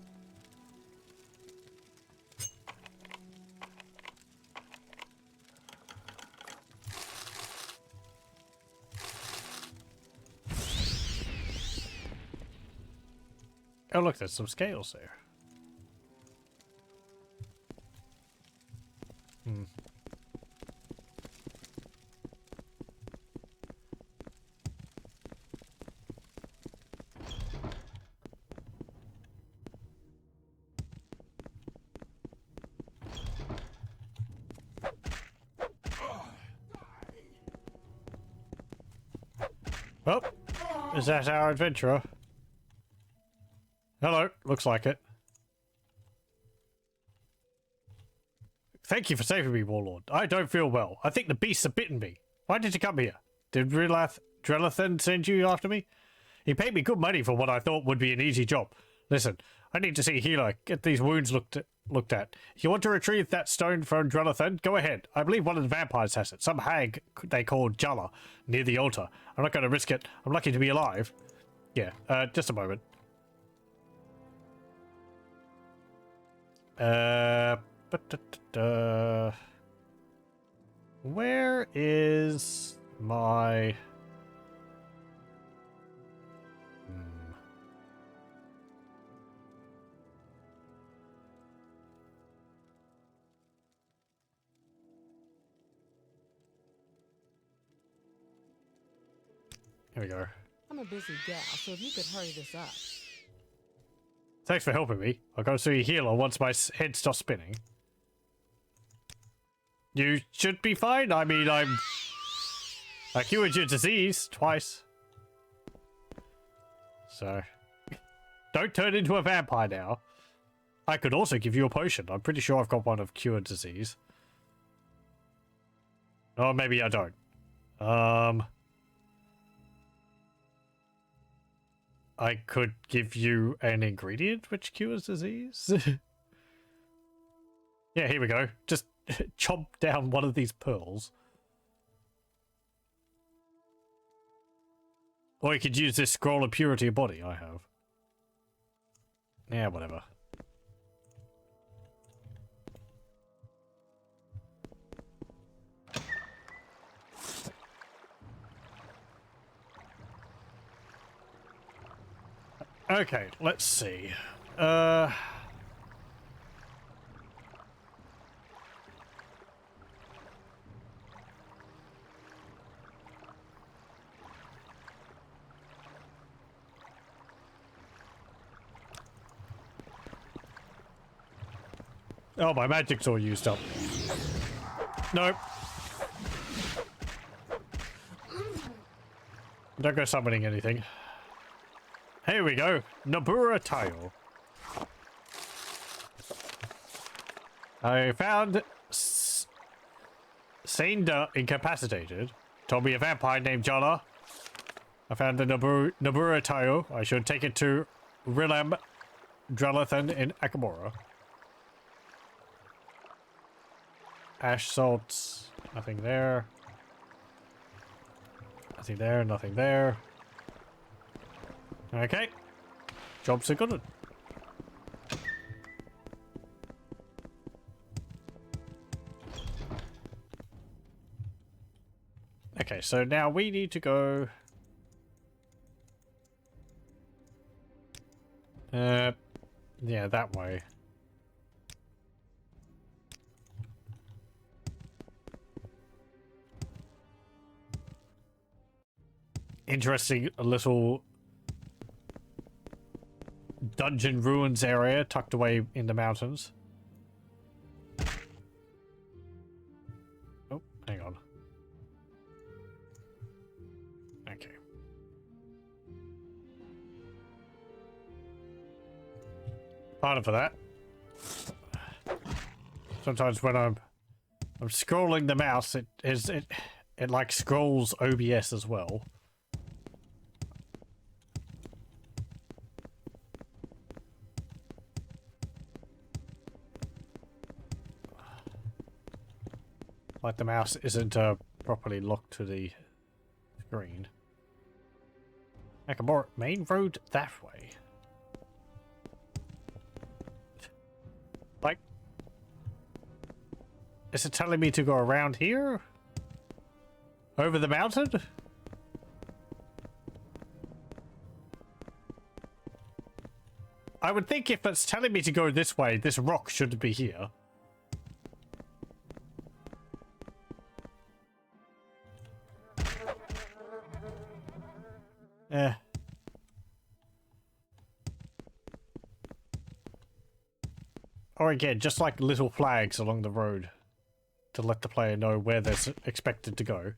Oh, look, there's some scales there. Well, is that our adventurer? Hello, looks like it. Thank you for saving me, Warlord. I don't feel well. I think the beasts have bitten me. Why did you come here? Did Drelathan send you after me? He paid me good money for what I thought would be an easy job. Listen, I need to see a healer, get these wounds looked at. If you want to retrieve that stone from Drelathan, go ahead. I believe one of the vampires has it. Some hag they called Jalla, near the altar. I'm not going to risk it. I'm lucky to be alive. Yeah, just a moment. Where is my... Here we go. I'm a busy gal, so if you could hurry this up. Thanks for helping me. I'll go see a healer once my head stops spinning. You should be fine. I mean, I cured your disease twice. So, don't turn into a vampire now. I could also give you a potion. I'm pretty sure I've got one of cured disease. Or maybe I don't. I could give you an ingredient which cures disease. Yeah, here we go. Just chomp down one of these pearls. Or you could use this scroll of purity of body I have. Yeah, whatever. Okay, let's see. Oh, my magic's all used up. Nope. Don't go summoning anything. Here we go. Nabura tile. I found Sainda incapacitated. Told me a vampire named Jala. I found the Nabura tile. I should take it to Rilam Drelathan in Akamora. Ash salts. Nothing there. Nothing there, nothing there. Okay. Job's a good one. Okay, so now we need to go... yeah, that way. Interesting little dungeon ruins area tucked away in the mountains. Oh, hang on. Okay. Pardon for that. Sometimes when I'm scrolling the mouse, it like scrolls OBS as well. Like the mouse isn't properly locked to the screen. Nakamura, main road that way. Like, is it telling me to go around here? Over the mountain? I would think if it's telling me to go this way, this rock should be here. Or again, just like little flags along the road to let the player know where they're expected to go.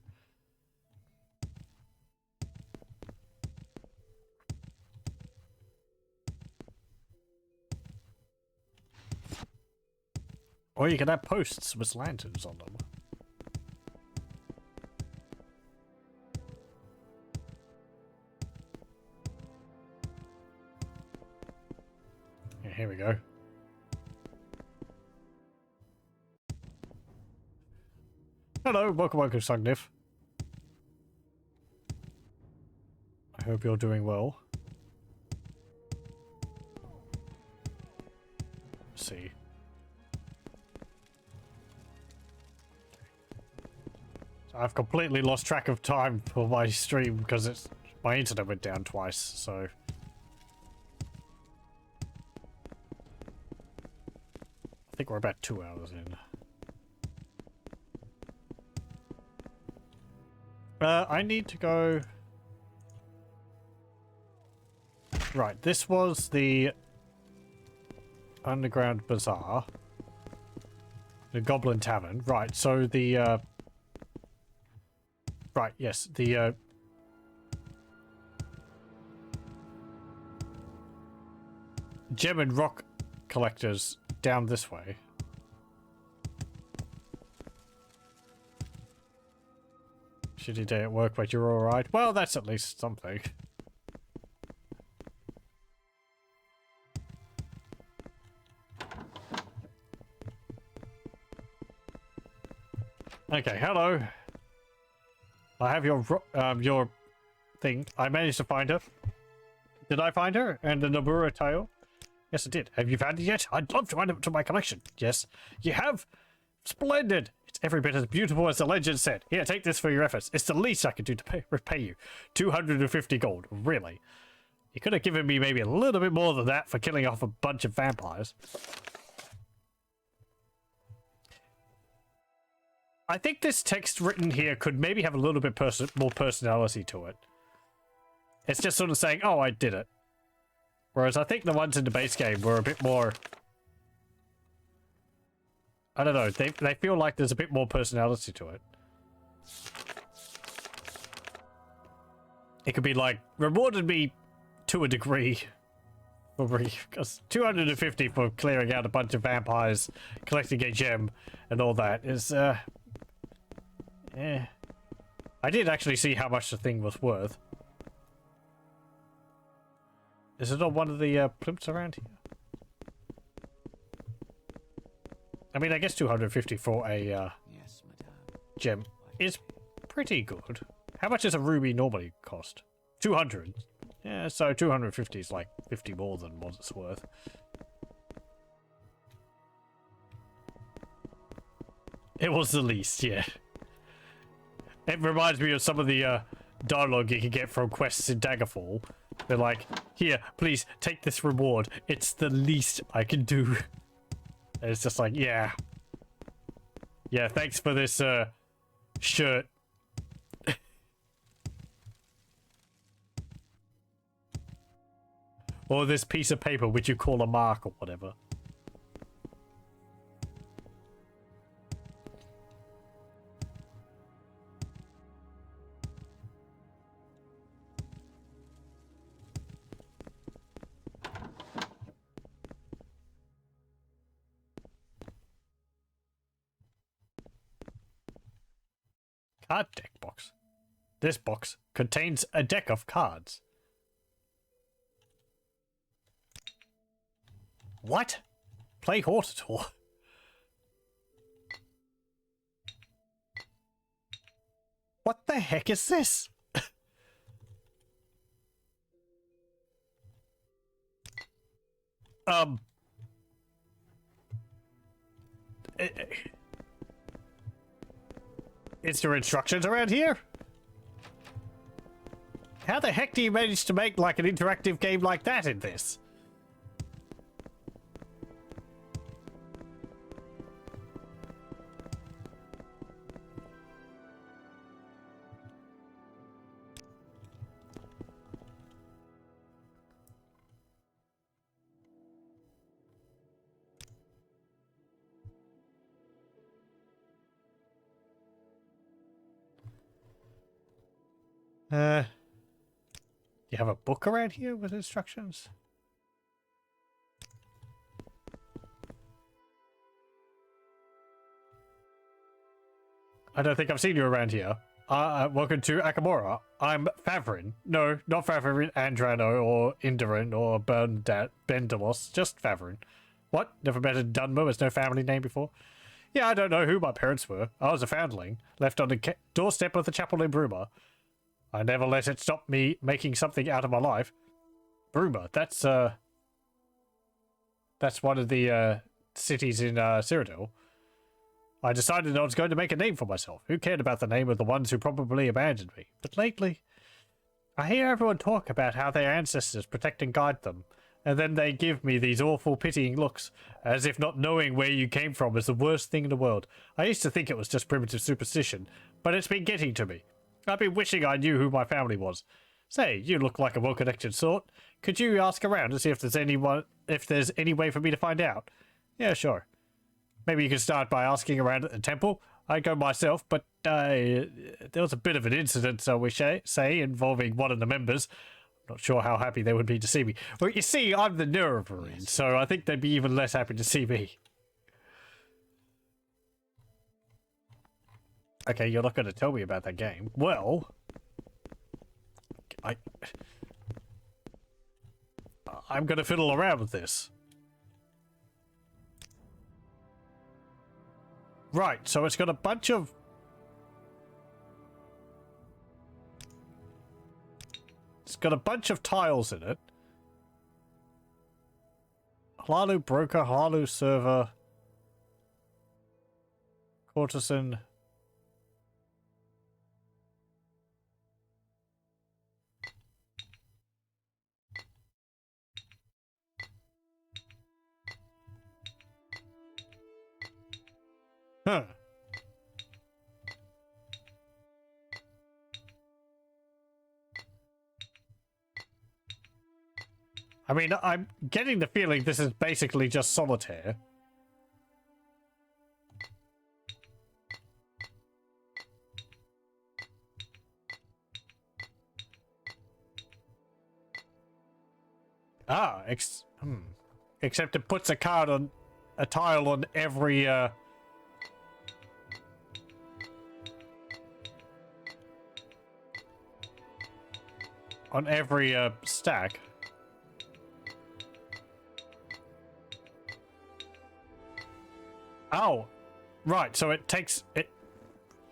Or you can have posts with lanterns on them. Yeah, here we go. Hello, welcome Sugnif. I hope you're doing well. Let's see. So I've completely lost track of time for my stream because my internet went down twice, so... I think we're about 2 hours in. I need to go... Right, this was the Underground Bazaar. The Goblin Tavern. Right, so the, Right, yes, the, Gem and Rock Collectors down this way. Shitty day at work, but you're alright. Well, that's at least something. Okay, hello. I have your thing. I managed to find her. Did I find her? And the Nabura tile? Yes, I did. Have you found it yet? I'd love to add it to my collection. Yes, you have? Splendid. It's every bit as beautiful as the legend said. Here, take this for your efforts. It's the least I could do to repay you. 250 gold. Really? You could have given me maybe a little bit more than that for killing off a bunch of vampires. I think this text written here could maybe have a little bit more personality to it. It's just sort of saying, oh, I did it. Whereas I think the ones in the base game were a bit more... I don't know, they feel like there's a bit more personality to it. It could be like, rewarded me to a degree. Because 250 for clearing out a bunch of vampires, collecting a gem, and all that is, I did actually see how much the thing was worth. Is it on one of the plimps around here? I mean, I guess 250 for a Yes, madame. gem is pretty good. How much does a ruby normally cost? 200. Yeah, so 250 is like 50 more than what it's worth. It was the least, yeah. It reminds me of some of the dialogue you can get from quests in Daggerfall. They're like, here, please, take this reward. It's the least I can do. And it's just like, yeah. Yeah, thanks for this shirt. Or this piece of paper which you call a mark or whatever. Card deck box. This box contains a deck of cards. What? Play Hortator? What the heck is this? Is there instructions around here? How the heck do you manage to make like an interactive game like that in this? You have a book around here with instructions? I don't think I've seen you around here. Welcome to Akamora. I'm Favrin. No, not Favrin Andrano or Indarin or Bendelos, just Favrin. What? Never met a Dunmo as no family name before? Yeah, I don't know who my parents were. I was a foundling, left on the doorstep of the chapel in Bruma. I never let it stop me making something out of my life. Bruma, that's one of the cities in Cyrodiil. I decided I was going to make a name for myself. Who cared about the name of the ones who probably abandoned me? But lately, I hear everyone talk about how their ancestors protect and guide them, and then they give me these awful pitying looks, as if not knowing where you came from is the worst thing in the world. I used to think it was just primitive superstition, but it's been getting to me. I've been wishing I knew who my family was. Say, you look like a well-connected sort. Could you ask around to see if there's any way for me to find out? Yeah, sure. Maybe you could start by asking around at the temple. I'd go myself, but there was a bit of an incident, so we say, involving one of the members. I'm not sure how happy they would be to see me. Well, you see, I'm the Neuromarine, so I think they'd be even less happy to see me. Okay, you're not going to tell me about that game. Well, I'm going to fiddle around with this. Right, so it's got a bunch of... It's got a bunch of tiles in it. Hlalu Broker, Hlalu Server, Courtesan... Huh. I mean, I'm getting the feeling this is basically just solitaire. Ah, except it puts a card on a tile on every stack. Oh, right. So it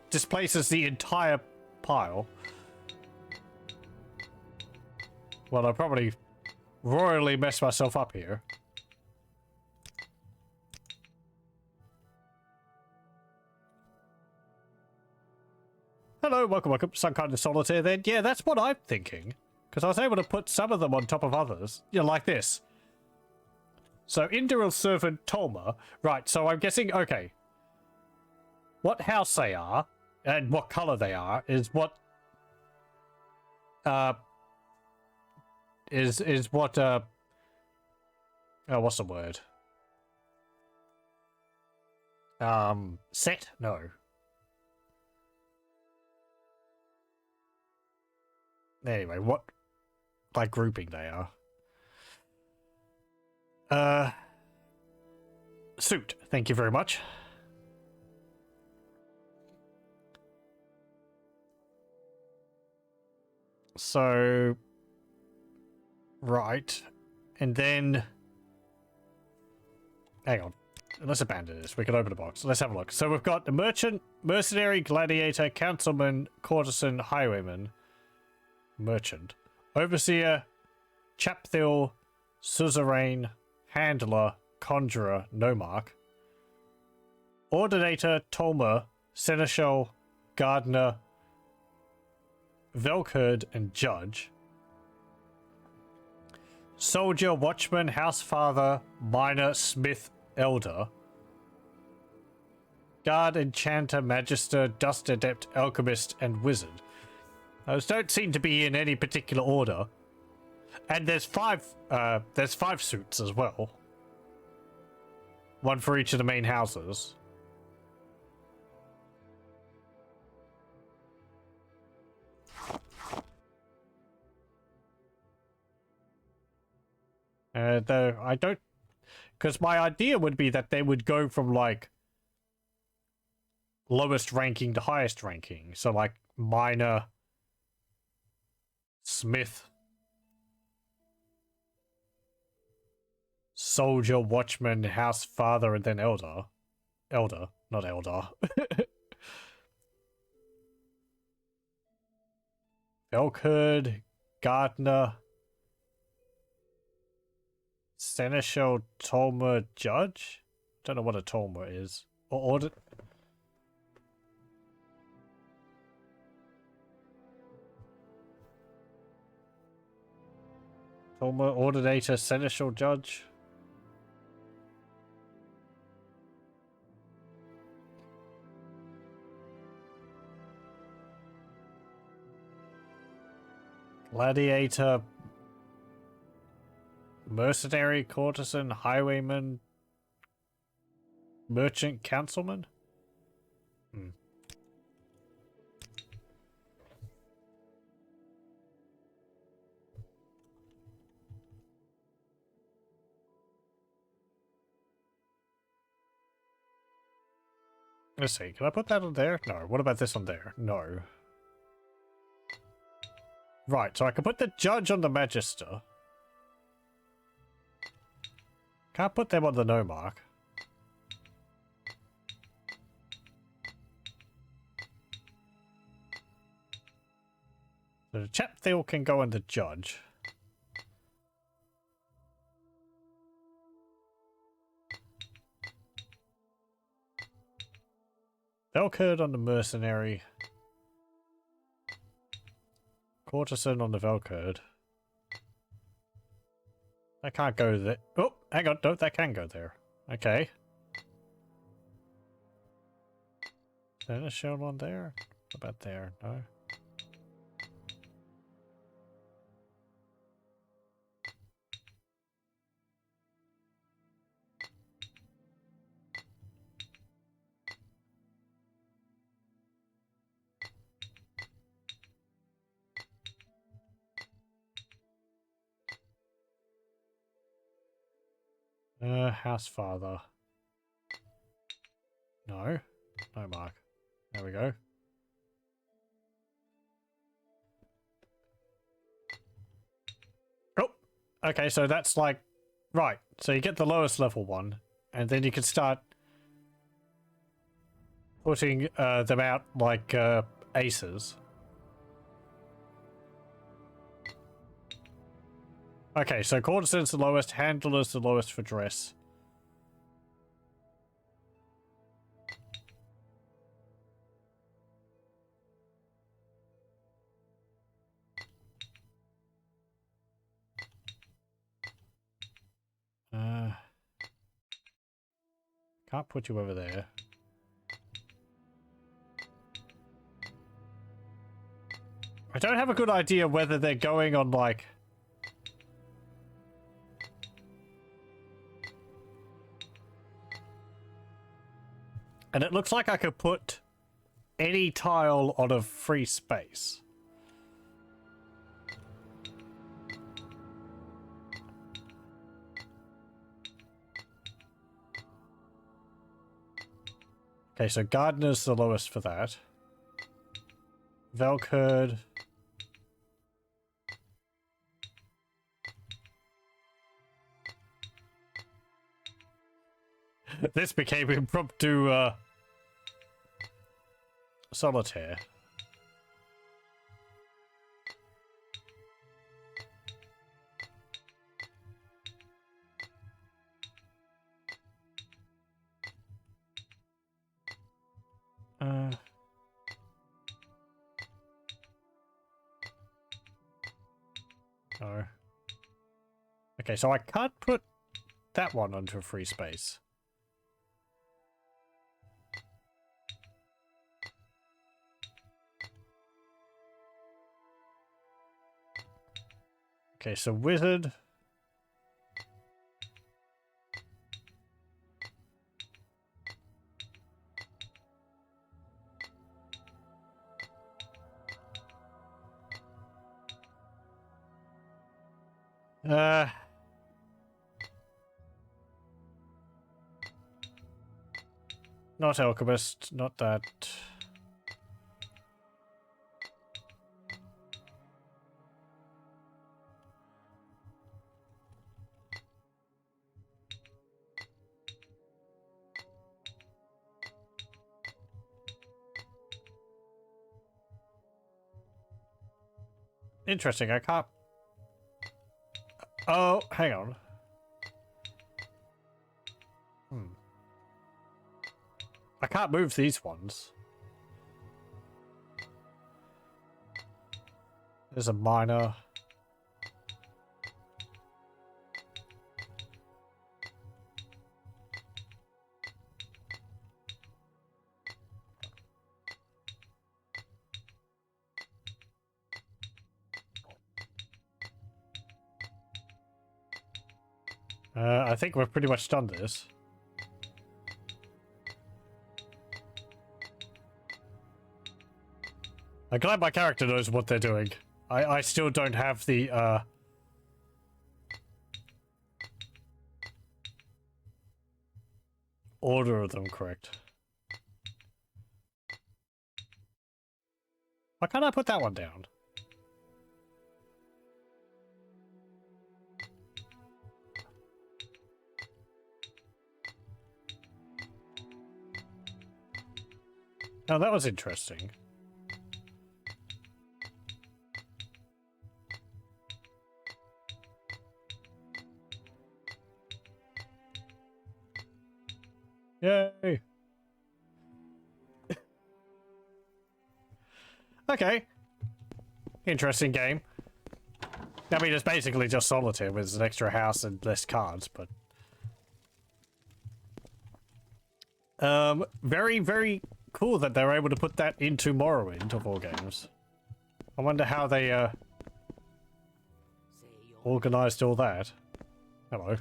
displaces the entire pile. Well, I probably royally messed myself up here. Hello, welcome. Some kind of solitaire then. Yeah, that's what I'm thinking. Because I was able to put some of them on top of others. Yeah, like this. So, Induril Servant Tolma. Right, so I'm guessing, okay. What house they are, and what color they are, is what... is what, oh, what's the word? Set? No. Anyway, what, like, grouping they are. Suit. Thank you very much. So, right. And then, hang on. Let's abandon this. We can open the box. Let's have a look. So we've got the merchant, mercenary, gladiator, councilman, courtesan, highwayman, merchant, overseer, chapthil, suzerain, handler, conjurer, nomarch, ordinator, tolmer, seneschal, gardener, velkherd, and judge, soldier, watchman, housefather, miner, smith, elder, guard, enchanter, magister, dust adept, alchemist, and wizard. Those don't seem to be in any particular order. And there's five suits as well. One for each of the main houses. Though I don't, because my idea would be that they would go from like lowest ranking to highest ranking. So like miner, smith, soldier, watchman, house father, and then elder. Elder, not elder. Velkherd, gardener, seneschal, tolmer, judge. Don't know what a tolmer is. Or audit. Tolmer, ordinator, seneschal, judge. Gladiator, mercenary, courtesan, highwayman, merchant, councilman? Let's see, can I put that on there? No. What about this on there? No. Right, so I can put the judge on the magister. Can't put them on the nomarch. So the chapthil can go on the judge. Velkherd on the mercenary. Courtesan on the Velkherd. That can't go there. Oh, hang on. No, that can go there. Okay. Is a shown one there? What about there? No. House father. No. No mark. There we go. Oh! Okay, so that's like... Right, so you get the lowest level one, and then you can start putting them out like aces. Okay, so courtesan's the lowest, handler's the lowest for dress. Can't put you over there. I don't have a good idea whether they're going on like... And it looks like I could put any tile on a free space. Okay, so gardener's the lowest for that. Velkherd. This became impromptu solitaire. No. Okay, so I can't put that one onto a free space. Okay, so wizard. Not alchemist, not that. Interesting, I can't... Oh, hang on. I can't move these ones. There's a miner. I think we've pretty much done this. I'm glad my character knows what they're doing. I still don't have the, order of them correct. Why can't I put that one down? Oh, that was interesting. Yay! Okay. Interesting game. I mean, it's basically just solitaire with an extra house and less cards, but... very, very cool that they're able to put that into Morrowind of all games. I wonder how they organized all that. Hello.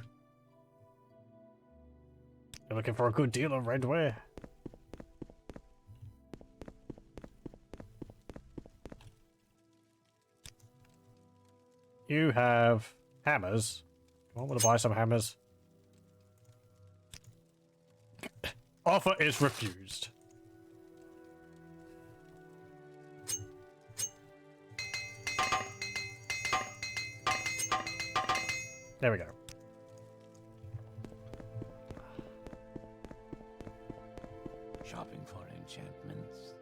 You're looking for a good deal of redware? You have hammers. I want to buy some hammers. Offer is refused. There we go. Shopping for enchantments.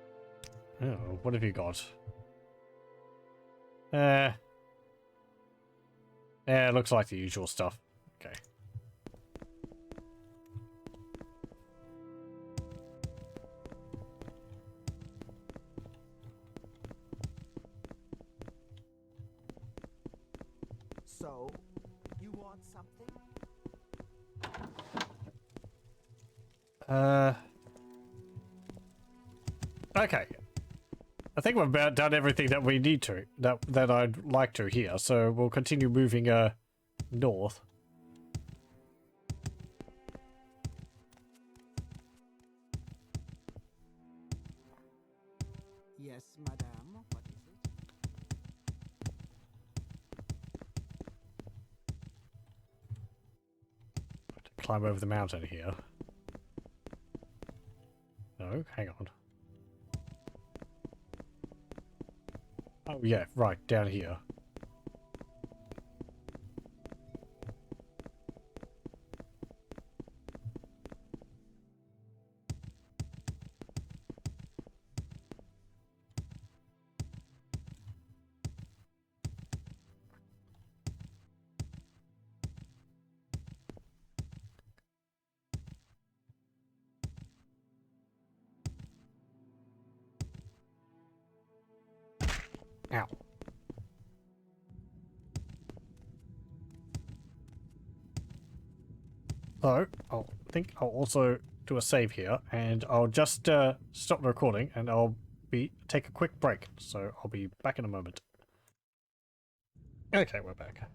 Oh, what have you got? Yeah, looks like the usual stuff. Okay. So, you want something? Okay. I think we've about done everything that we need to, that I'd like to here, so we'll continue moving, north. Yes, madame. What is it? Climb over the mountain here. No, hang on. Oh yeah, right, down here. Ow. So, I think I'll also do a save here, and I'll just stop the recording, and I'll take a quick break. So I'll be back in a moment. Okay, we're back.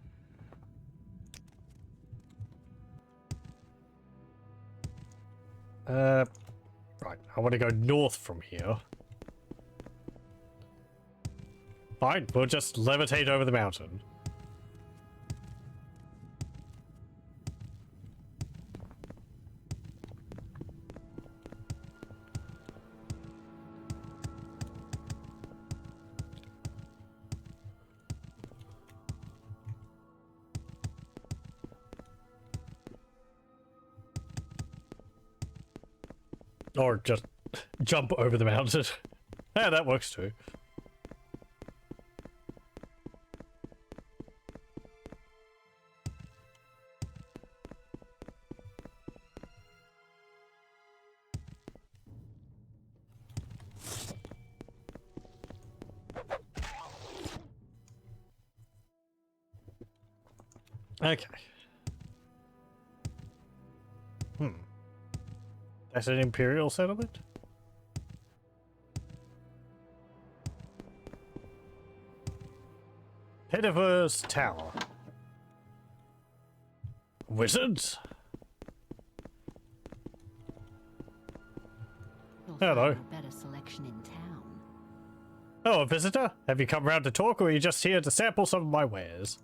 Right, I want to go north from here. Fine, we'll just levitate over the mountain. Or just jump over the mountain. Yeah, that works too. Okay. That's an Imperial settlement? Pediver's Tower. Wizards? You'll Hello. find a better selection in town. Oh, a visitor? Have you come round to talk, or are you just here to sample some of my wares?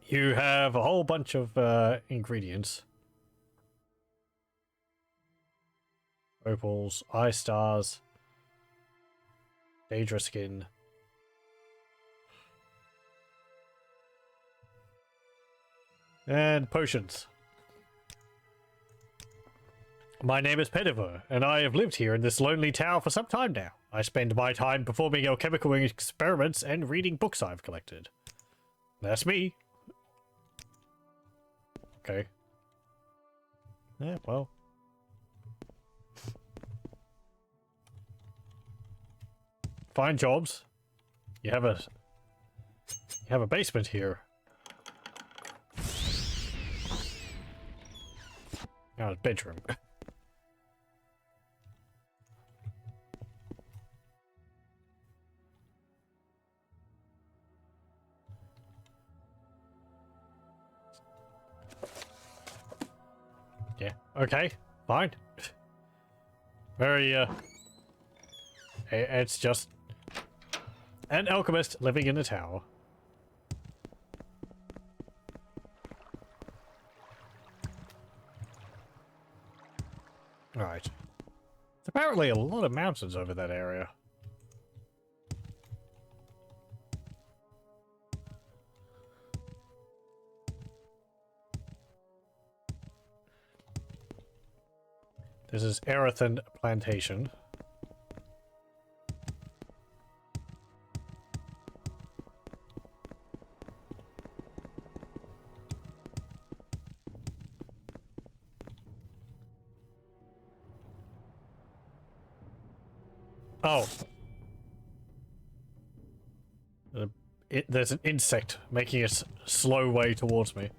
You have a whole bunch of ingredients. Opals, eye stars, Daedra skin. And potions. My name is Pediver, and I have lived here in this lonely tower for some time now. I spend my time performing alchemical experiments and reading books I've collected. That's me. Okay. Yeah, well. Find jobs. You have a basement here. Now it's bedroom. Yeah, okay, fine. Very, it's just an alchemist living in a tower. Right. There's apparently a lot of mountains over that area. This is Erethan Plantation. Oh. There's an insect making its slow way towards me.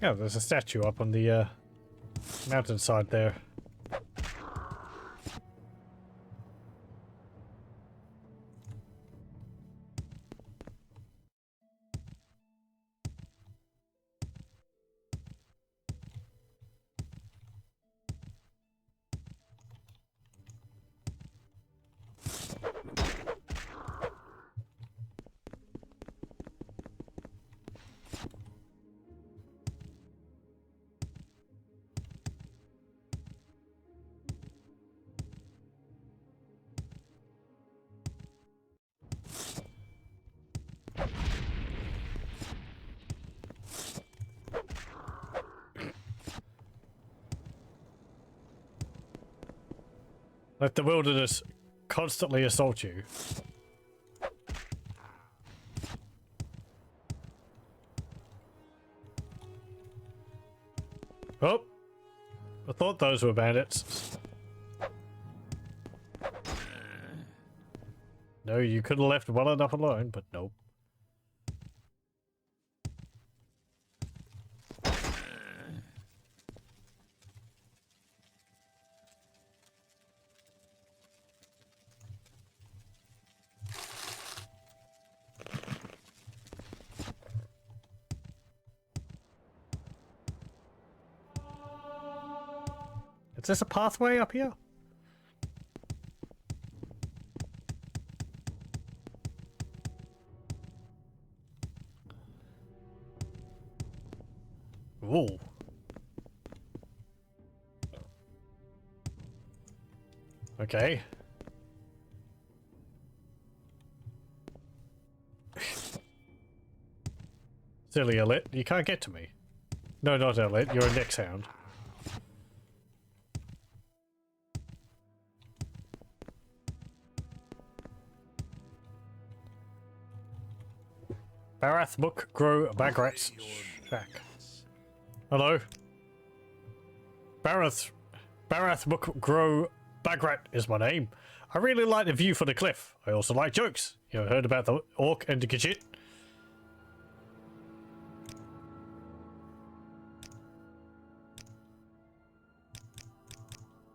Yeah, there's a statue up on the mountainside there. Let the wilderness constantly assault you. Oh! I thought those were bandits. No, you could have left well enough alone, but nope. Is this a pathway up here? Ooh. Okay. Silly Elliot, you can't get to me. No, not Elliot, you're a neck sound. Barath Book Grow Bagrat's shack. Hello? Barath Book Grow Bagrat is my name. I really like the view from the cliff. I also like jokes. You ever heard about the orc and the Gijit?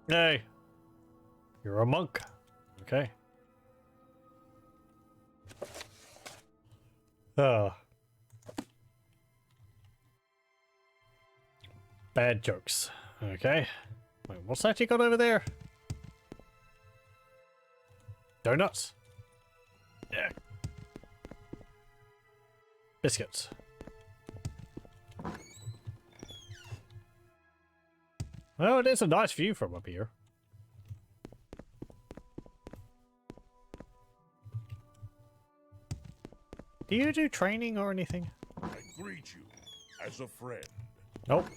Hey. You're a monk. Okay. Bad jokes. Okay. Wait, what's that you got over there? Donuts? Yeah. Biscuits. Well, it is a nice view from up here. Do you do training or anything? I greet you as a friend. Nope.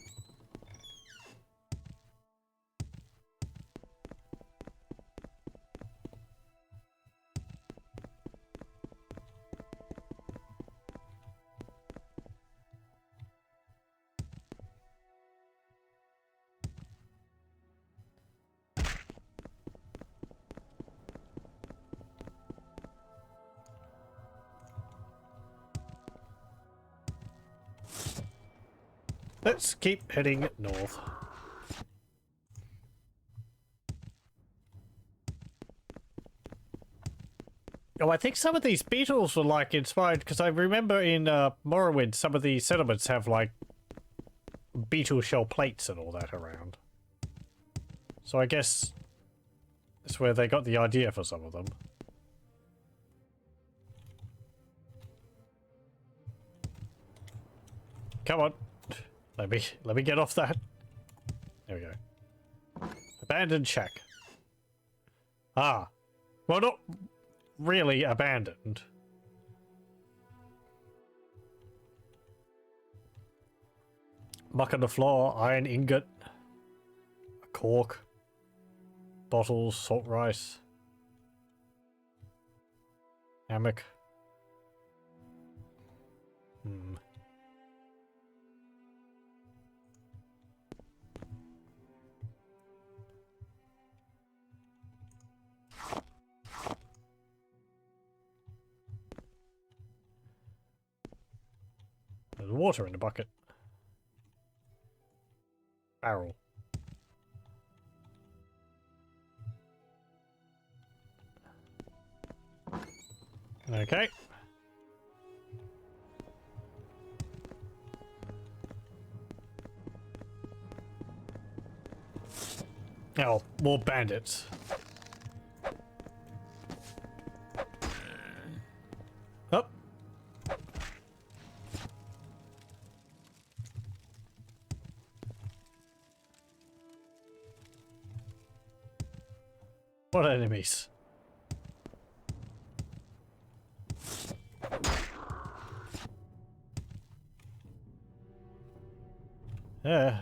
Let's keep heading north. Oh, I think some of these beetles were like inspired because I remember in Morrowind some of the settlements have like beetle shell plates and all that around. So I guess that's where they got the idea for some of them. Come on. Let me get off that. There we go. Abandoned shack. Ah. Well, not really abandoned. Muck on the floor, iron ingot, a cork, bottles, salt rice, hammock. There's water in the bucket. Barrel. Okay. Oh, more bandits. Up. What enemies? Yeah.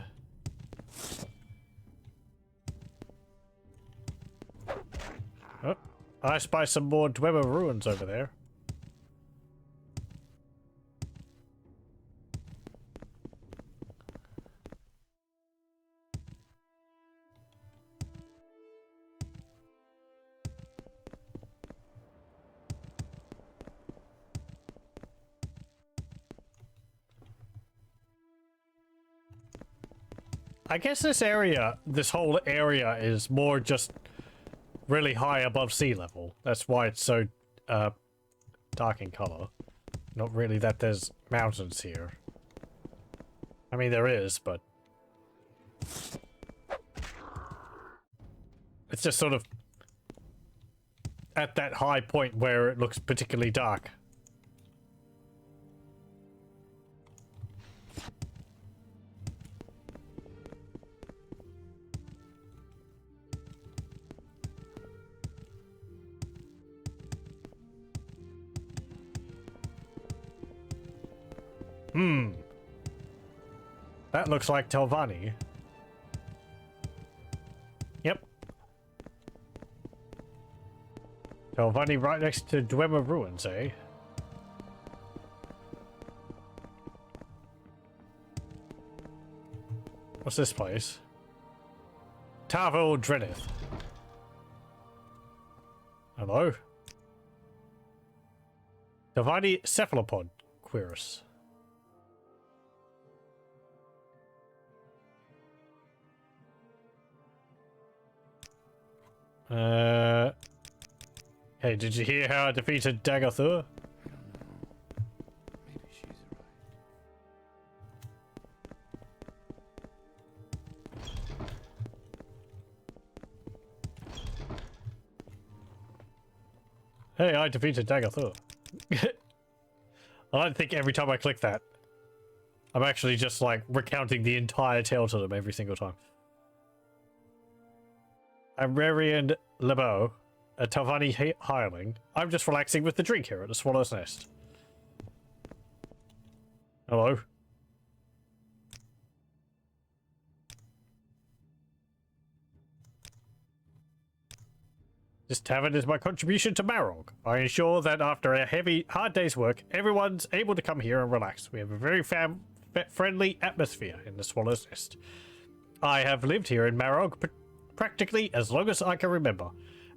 Oh, I spy some more Dwemer ruins over there. I guess this whole area is more just really high above sea level. That's why it's so dark in color. Not really that there's mountains here. I mean, there is, but it's just sort of at that high point where it looks particularly dark. That looks like Telvanni. Yep. Telvanni right next to Dwemer ruins, eh? What's this place? Tamriel Rebuilt. Hello? Telvanni cephalopod, Quirus. Hey, did you hear how I defeated Daggerthur? Maybe she's right. Hey, I defeated Daggerthur. I don't think every time I click that, I'm actually just like recounting the entire tale to them every single time. Tamriel Rebuilt, a Telvanni hireling. I'm just relaxing with the drink here at the Swallow's Nest. Hello? This tavern is my contribution to Marog. I ensure that after a hard day's work, everyone's able to come here and relax. We have a very friendly atmosphere in the Swallow's Nest. I have lived here in Marog practically as long as I can remember,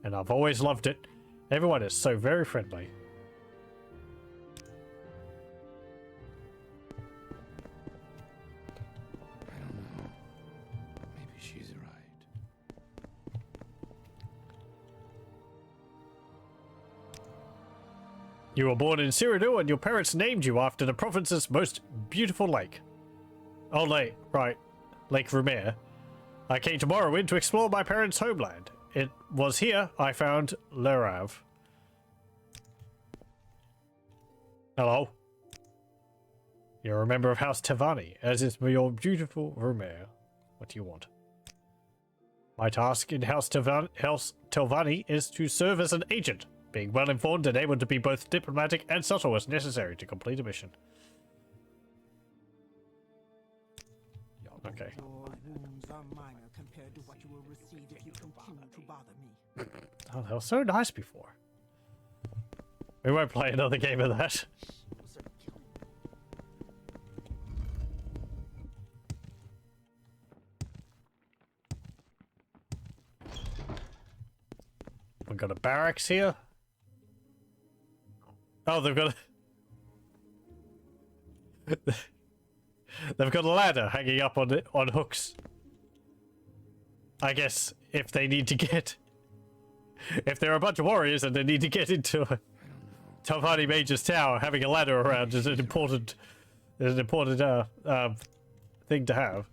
and I've always loved it. Everyone is so very friendly. You were born in Cyrodiil and your parents named you after the province's most beautiful lake. Oh, lake, right. Lake Rumere. I came to Morrowind to explore my parents' homeland. It was here I found Lerav. Hello. You're a member of House Tevani, as is your beautiful Rumere. What do you want? My task in House Telvanni is to serve as an agent, being well informed and able to be both diplomatic and subtle as necessary to complete a mission. Okay. Your wounds are minor compared to what you will receive if you continue to bother me. Oh, that was so nice before. We won't play another game of that. We've got a barracks here. Oh, they've got they've got a ladder hanging up on hooks. I guess if they need to get, if there are a bunch of warriors and they need to get into Telvanni Mage's tower, having a ladder around is an important thing to have.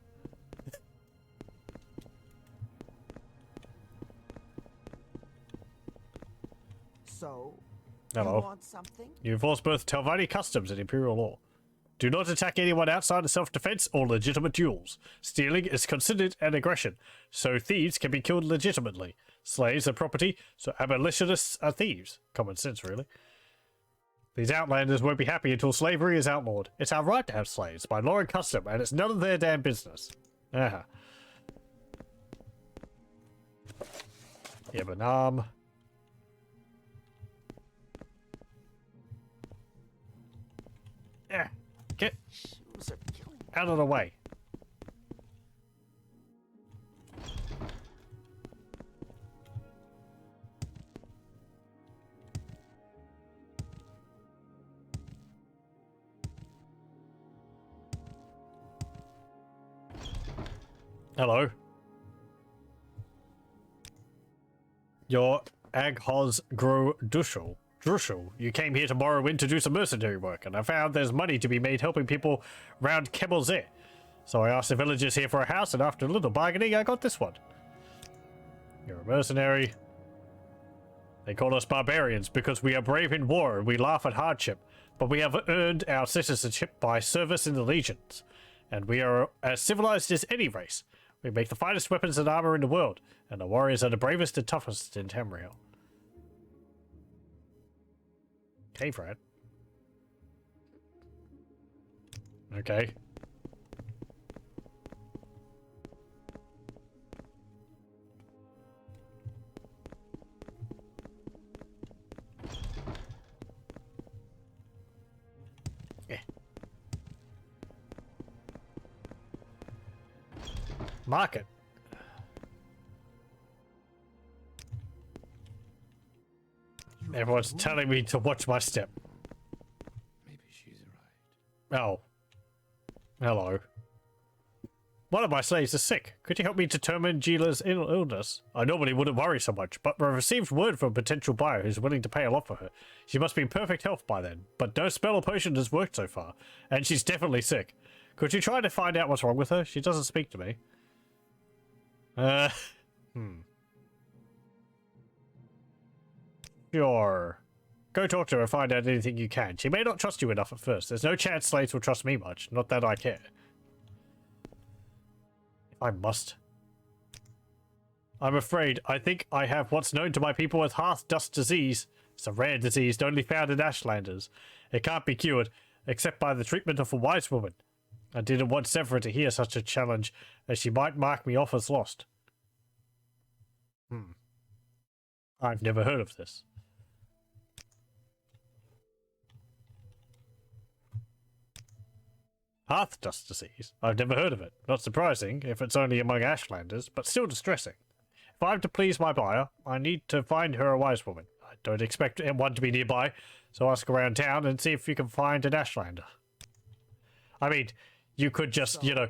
So, Hello. you want something? You enforce both Telvanni customs and Imperial law. Do not attack anyone outside of self-defense or legitimate duels. Stealing is considered an aggression, so thieves can be killed legitimately. Slaves are property, so abolitionists are thieves. Common sense, really. These outlanders won't be happy until slavery is outlawed. It's our right to have slaves, by law and custom, and it's none of their damn business. Yeah, but yeah, get out of the way. Hello. You're Aghoz Gro Dushel. Drushel, you came here to Morrowind to do some mercenary work, and I found there's money to be made helping people round Kebelzir. So I asked the villagers here for a house, and after a little bargaining, I got this one. You're a mercenary. They call us barbarians because we are brave in war and we laugh at hardship, but we have earned our citizenship by service in the legions, and we are as civilized as any race. We make the finest weapons and armor in the world, and our warriors are the bravest and toughest in Tamriel. Okay, Fred. Okay. Yeah. Market. Everyone's telling me to watch my step. Maybe she's right. Oh. Hello. One of my slaves is sick. Could you help me determine Gila's illness? I normally wouldn't worry so much, but I received word from a potential buyer who's willing to pay a lot for her. She must be in perfect health by then, but no spell or potion has worked so far, and she's definitely sick. Could you try to find out what's wrong with her? She doesn't speak to me. Sure. Go talk to her and find out anything you can. She may not trust you enough at first. There's no chance slaves will trust me much. Not that I care. If I must. I'm afraid. I think I have what's known to my people as hearth dust disease. It's a rare disease only found in Ashlanders. It can't be cured, except by the treatment of a wise woman. I didn't want Sephra to hear such a challenge, as she might mark me off as lost. I've never heard of this. Hearth dust disease? I've never heard of it. Not surprising, if it's only among Ashlanders, but still distressing. If I'm to please my buyer, I need to find her a wise woman. I don't expect one to be nearby, so ask around town and see if you can find an Ashlander. I mean, you could just, you know,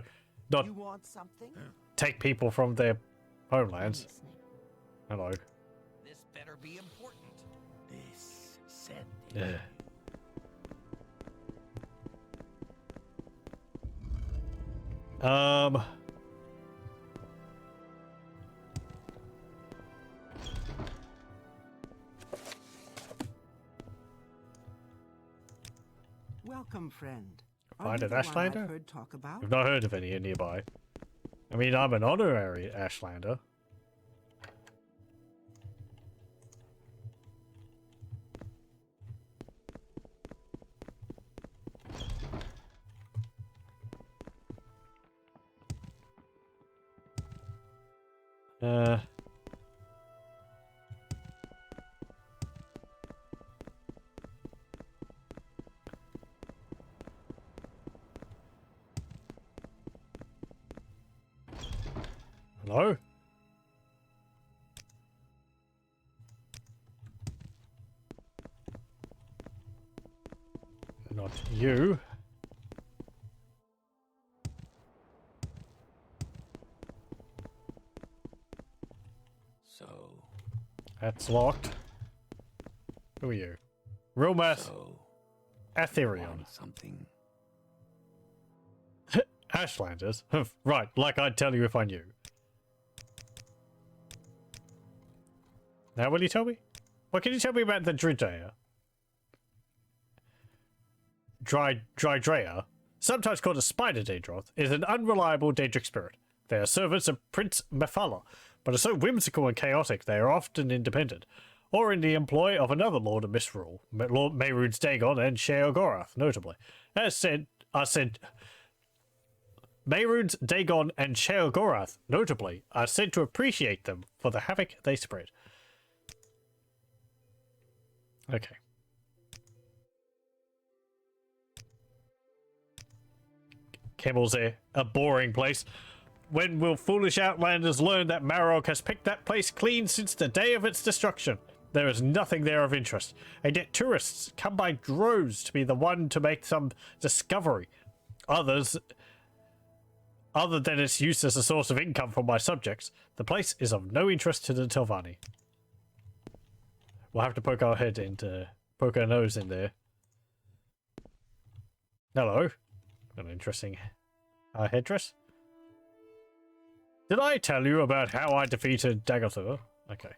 not You want something? take people from their homelands. Listening. Hello. This better be important. This said Yeah. Um. Welcome, friend. Are Find you an the one I've Ashlander? heard talk about? I've not heard of any here nearby. I mean, I'm an honorary Ashlander. Uh. Hello? Not you. So, That's locked. Who are you? Romas so Aetherion. want something. Ashlanders? Right, like I'd tell you if I knew. Now will you tell me? What can you tell me about the Dridrea? Dridrea, sometimes called a spider Daedroth, is an unreliable Daedric spirit. They are servants of Prince Mephala, but are so whimsical and chaotic they are often independent, or in the employ of another Lord of Misrule, Lord Mehrunes Dagon and Sheogorath, notably. Mehrunes Dagon and Sheogorath, notably, are said to appreciate them for the havoc they spread. Okay. Kemmel's a boring place. When will foolish outlanders learn that Marok has picked that place clean since the day of its destruction? There is nothing there of interest, and yet tourists come by droves to be the one to make some discovery. Other than its use as a source of income for my subjects, the place is of no interest to the Telvanni. We'll have to poke our head into, poke our nose in there. Hello. An interesting headdress. Did I tell you about how I defeated Dagothr? Okay.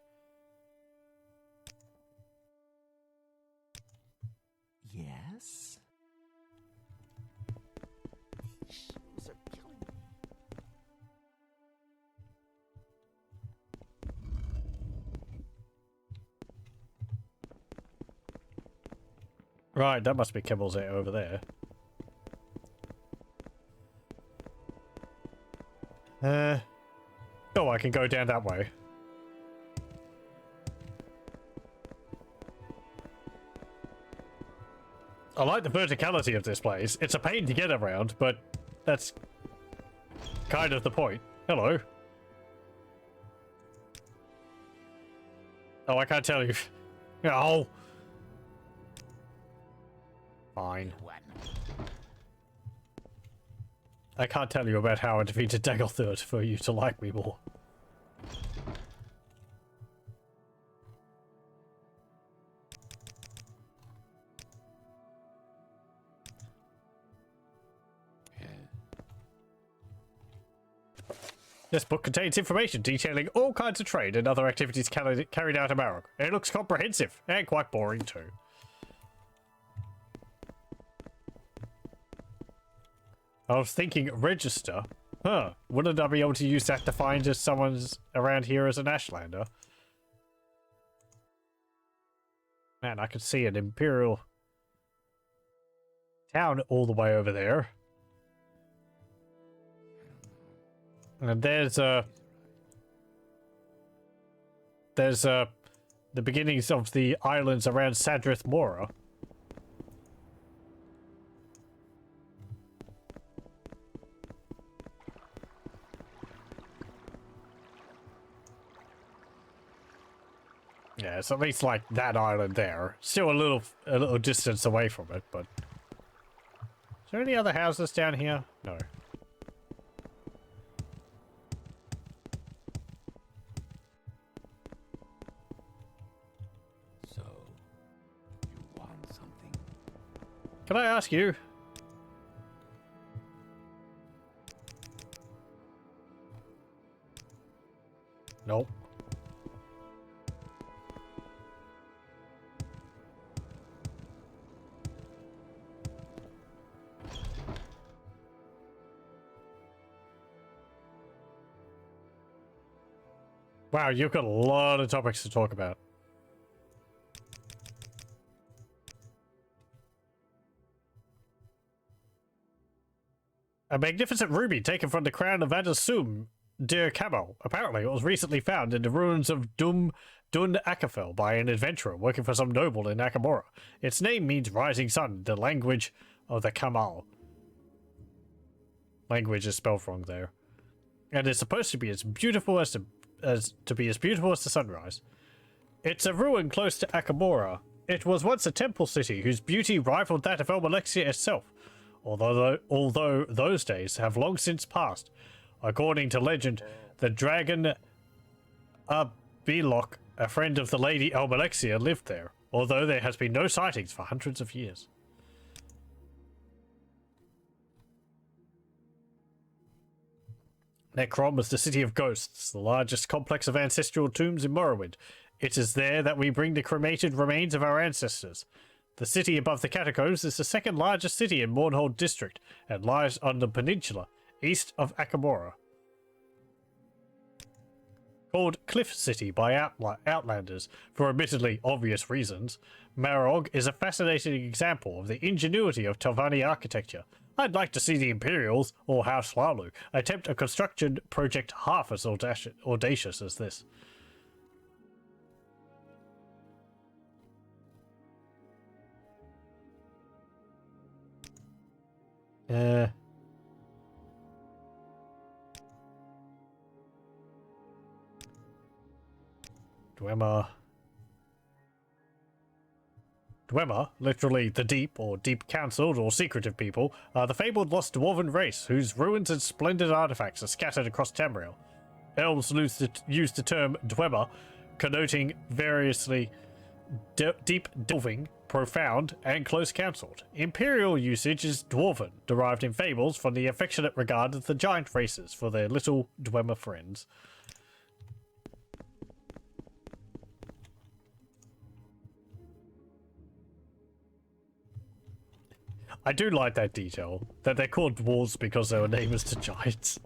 Yes? These shoes are killing me. Right, that must be Kibble's over there. Oh, I can go down that way. I like the verticality of this place. It's a pain to get around, but that's kind of the point. Hello. Oh, I can't tell you. Oh. Fine. I can't tell you about how I defeated Dagothr for you to like me more. Yeah. This book contains information detailing all kinds of trade and other activities carried out in Marok. It looks comprehensive and quite boring too. I was thinking register. Huh. Wouldn't I be able to use that to find if someone's around here as an Ashlander? Man, I could see an Imperial town all the way over there. And there's the beginnings of the islands around Sadrith Mora. Yeah, it's at least like that island there. Still a little distance away from it, but is there any other houses down here? No. So, you want something? Can I ask you? Nope. Wow, you've got a lot of topics to talk about. A magnificent ruby taken from the crown of Adasum de Camel. Apparently, it was recently found in the ruins of Dun Akafel by an adventurer working for some noble in Nakamura. Its name means rising sun in the language of the Kamal. Language is spelled wrong there. And it's supposed to be as beautiful as the sunrise. It's a ruin close to Akamura. It was once a temple city whose beauty rivaled that of Elmalexia itself. Although those days have long since passed. According to legend, the dragon Abilok, a friend of the Lady Elmalexia, lived there, although there has been no sightings for hundreds of years. Necrom is the city of ghosts, the largest complex of ancestral tombs in Morrowind. It is there that we bring the cremated remains of our ancestors. The city above the catacombs is the second largest city in Mournhold district and lies on the peninsula east of Akamura. Called Cliff City by Outlanders for admittedly obvious reasons, Marog is a fascinating example of the ingenuity of Telvanni architecture. I'd like to see the Imperials, or House Lalu, attempt a construction project half as audacious as this. Dwemer, literally the deep, or deep-counselled, or secretive people, are the fabled lost dwarven race, whose ruins and splendid artifacts are scattered across Tamriel. Elves use the term Dwemer, connoting variously deep delving, profound, and close-counselled. Imperial usage is dwarven, derived in fables from the affectionate regard of the giant races for their little Dwemer friends. I do like that detail, that they're called dwarves because they were neighbours to giants.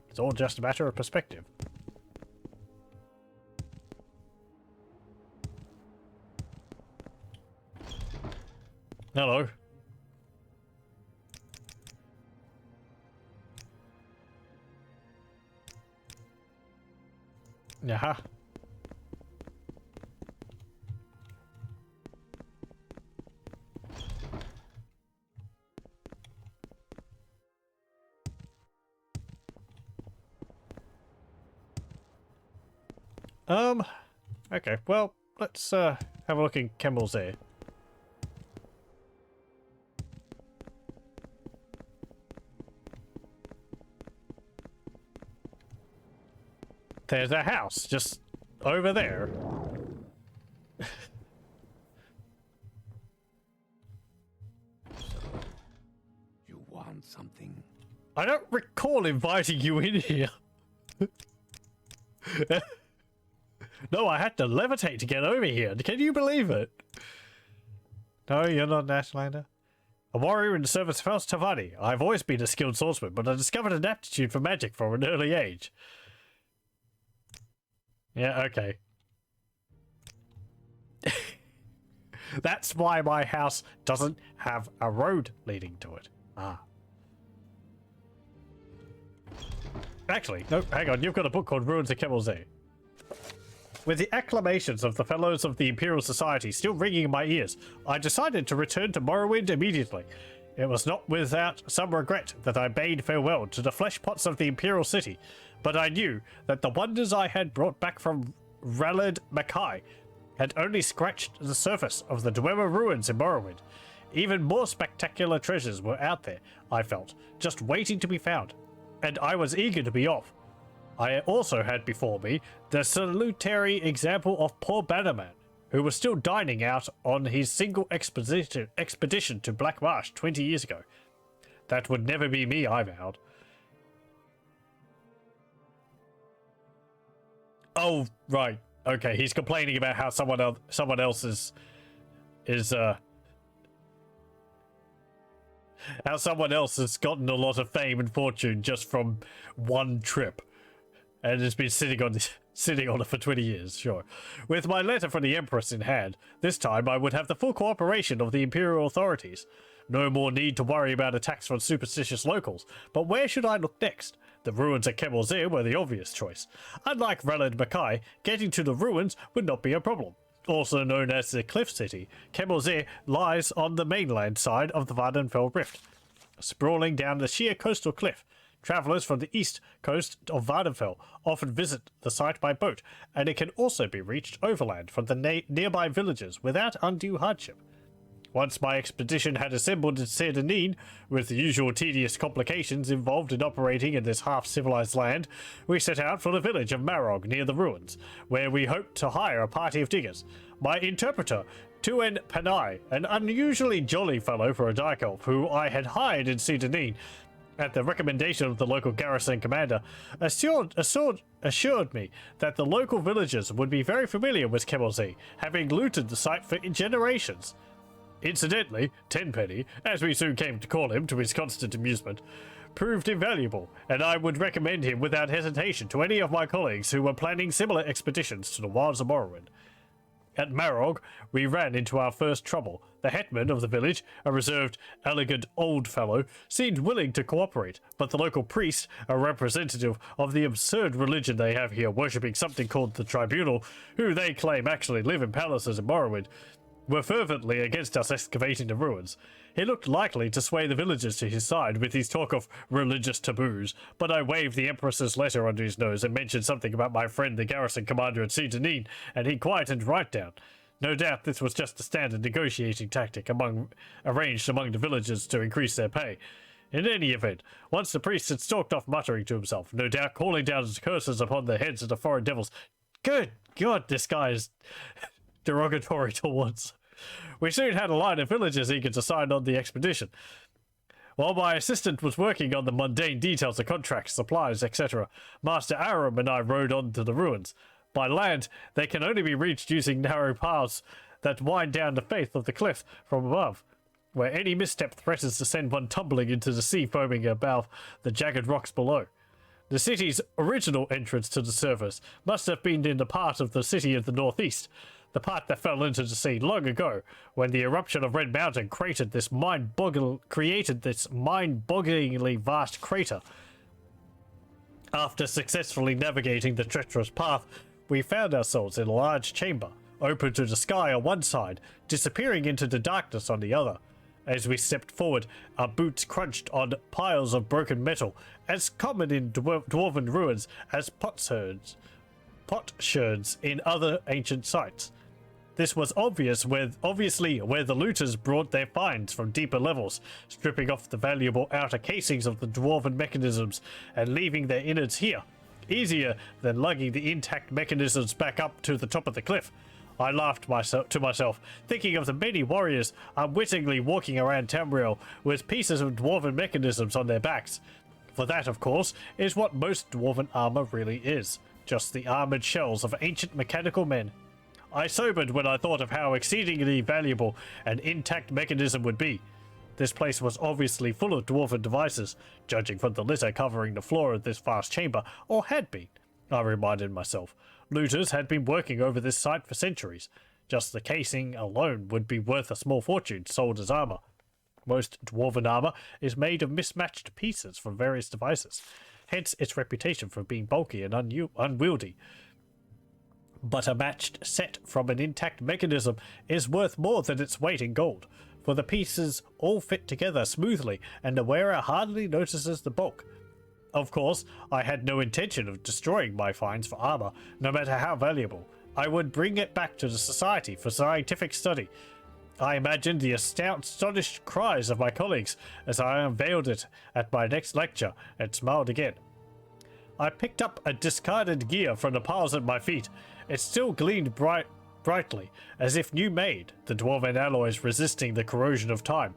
It's all just a matter of perspective. Hello. Yaha. Okay, well, let's have a look in Kemmel's ear. There's a house just over there. You want something? I don't recall inviting you in here. No, I had to levitate to get over here. Can you believe it? No, you're not an Ashlander. A warrior in the service of House Telvanni. I've always been a skilled swordsman, but I discovered an aptitude for magic from an early age. Yeah, okay. That's why my house doesn't have a road leading to it. Ah. Actually, no, hang on. You've got a book called Ruins of Kemelze. With the acclamations of the Fellows of the Imperial Society still ringing in my ears, I decided to return to Morrowind immediately. It was not without some regret that I bade farewell to the flesh pots of the Imperial City, but I knew that the wonders I had brought back from Raled Mackay had only scratched the surface of the Dwemer ruins in Morrowind. Even more spectacular treasures were out there, I felt, just waiting to be found, and I was eager to be off. I also had before me the salutary example of poor Bannerman, who was still dining out on his single expedition to Black Marsh 20 years ago. That would never be me, I vowed. Oh, right. Okay, he's complaining about how someone else how someone else has gotten a lot of fame and fortune just from one trip, and has been sitting on it for 20 years. Sure. With my letter from the Empress in hand, this time I would have the full cooperation of the Imperial authorities. No more need to worry about attacks from superstitious locals. But where should I look next? The ruins at Kemelzir were the obvious choice. Unlike Relad Mackay, getting to the ruins would not be a problem. Also known as the Cliff City, Kemelzir lies on the mainland side of the Vardenfell Rift, sprawling down the sheer coastal cliff. Travelers from the east coast of Vardenfell often visit the site by boat, and it can also be reached overland from the nearby villages without undue hardship. Once my expedition had assembled in Serdanin, with the usual tedious complications involved in operating in this half-civilized land, we set out for the village of Marog near the ruins, where we hoped to hire a party of diggers. My interpreter, Tuen Panai, an unusually jolly fellow for a Dyke Elf who I had hired in Serdanin, at the recommendation of the local garrison commander, assured me that the local villagers would be very familiar with Kemelzir, having looted the site for generations. Incidentally, Tenpenny, as we soon came to call him to his constant amusement, proved invaluable, and I would recommend him without hesitation to any of my colleagues who were planning similar expeditions to the wilds of Morrowind. At Marog, we ran into our first trouble. The hetman of the village, a reserved, elegant old fellow, seemed willing to cooperate, but the local priest, a representative of the absurd religion they have here, worshipping something called the Tribunal, who they claim actually live in palaces in Morrowind, were fervently against us excavating the ruins. He looked likely to sway the villagers to his side with his talk of religious taboos, but I waved the Empress's letter under his nose and mentioned something about my friend the garrison commander at Serdanin, and he quietened right down. No doubt this was just a standard negotiating tactic arranged among the villagers to increase their pay. In any event, once the priest had stalked off muttering to himself, no doubt calling down his curses upon the heads of the foreign devils. Good God, this guy is derogatory towards. We soon had a line of villagers eager to sign on the expedition. While my assistant was working on the mundane details of contracts, supplies, etc., Master Aram and I rode on to the ruins. By land, they can only be reached using narrow paths that wind down the face of the cliff from above, where any misstep threatens to send one tumbling into the sea foaming above the jagged rocks below. The city's original entrance to the surface must have been in the part of the city of the northeast, the part that fell into the sea long ago, when the eruption of Red Mountain created this mind-bogglingly vast crater. After successfully navigating the treacherous path, we found ourselves in a large chamber, open to the sky on one side, disappearing into the darkness on the other. As we stepped forward, our boots crunched on piles of broken metal, as common in dwarven ruins as potsherds in other ancient sites. This was obviously where the looters brought their finds from deeper levels, stripping off the valuable outer casings of the dwarven mechanisms and leaving their innards here. Easier than lugging the intact mechanisms back up to the top of the cliff. I laughed to myself, thinking of the many warriors unwittingly walking around Tamriel with pieces of dwarven mechanisms on their backs. For that, of course, is what most dwarven armor really is, just the armored shells of ancient mechanical men. I sobered when I thought of how exceedingly valuable an intact mechanism would be. This place was obviously full of dwarven devices, judging from the litter covering the floor of this vast chamber, or had been, I reminded myself. Looters had been working over this site for centuries. Just the casing alone would be worth a small fortune sold as armor. Most dwarven armor is made of mismatched pieces from various devices, hence its reputation for being bulky and unwieldy. But a matched set from an intact mechanism is worth more than its weight in gold, for the pieces all fit together smoothly and the wearer hardly notices the bulk. Of course, I had no intention of destroying my finds for armor, no matter how valuable. I would bring it back to the Society for scientific study. I imagined the astonished cries of my colleagues as I unveiled it at my next lecture and smiled again. I picked up a discarded gear from the piles at my feet. It still gleamed brightly, as if new made, the dwarven alloys resisting the corrosion of time.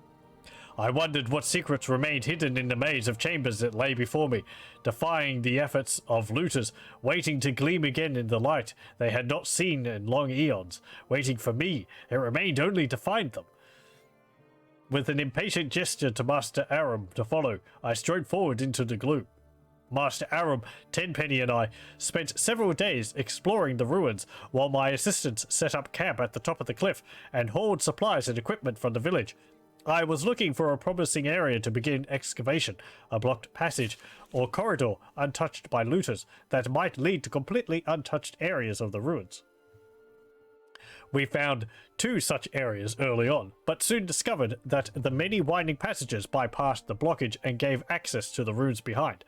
I wondered what secrets remained hidden in the maze of chambers that lay before me, defying the efforts of looters, waiting to gleam again in the light they had not seen in long eons, waiting for me. It remained only to find them. With an impatient gesture to Master Aram to follow, I strode forward into the gloom. Master Aram, Tenpenny and I spent several days exploring the ruins, while my assistants set up camp at the top of the cliff and hauled supplies and equipment from the village. I was looking for a promising area to begin excavation, a blocked passage or corridor untouched by looters that might lead to completely untouched areas of the ruins. We found 2 such areas early on, but soon discovered that the many winding passages bypassed the blockage and gave access to the ruins behind.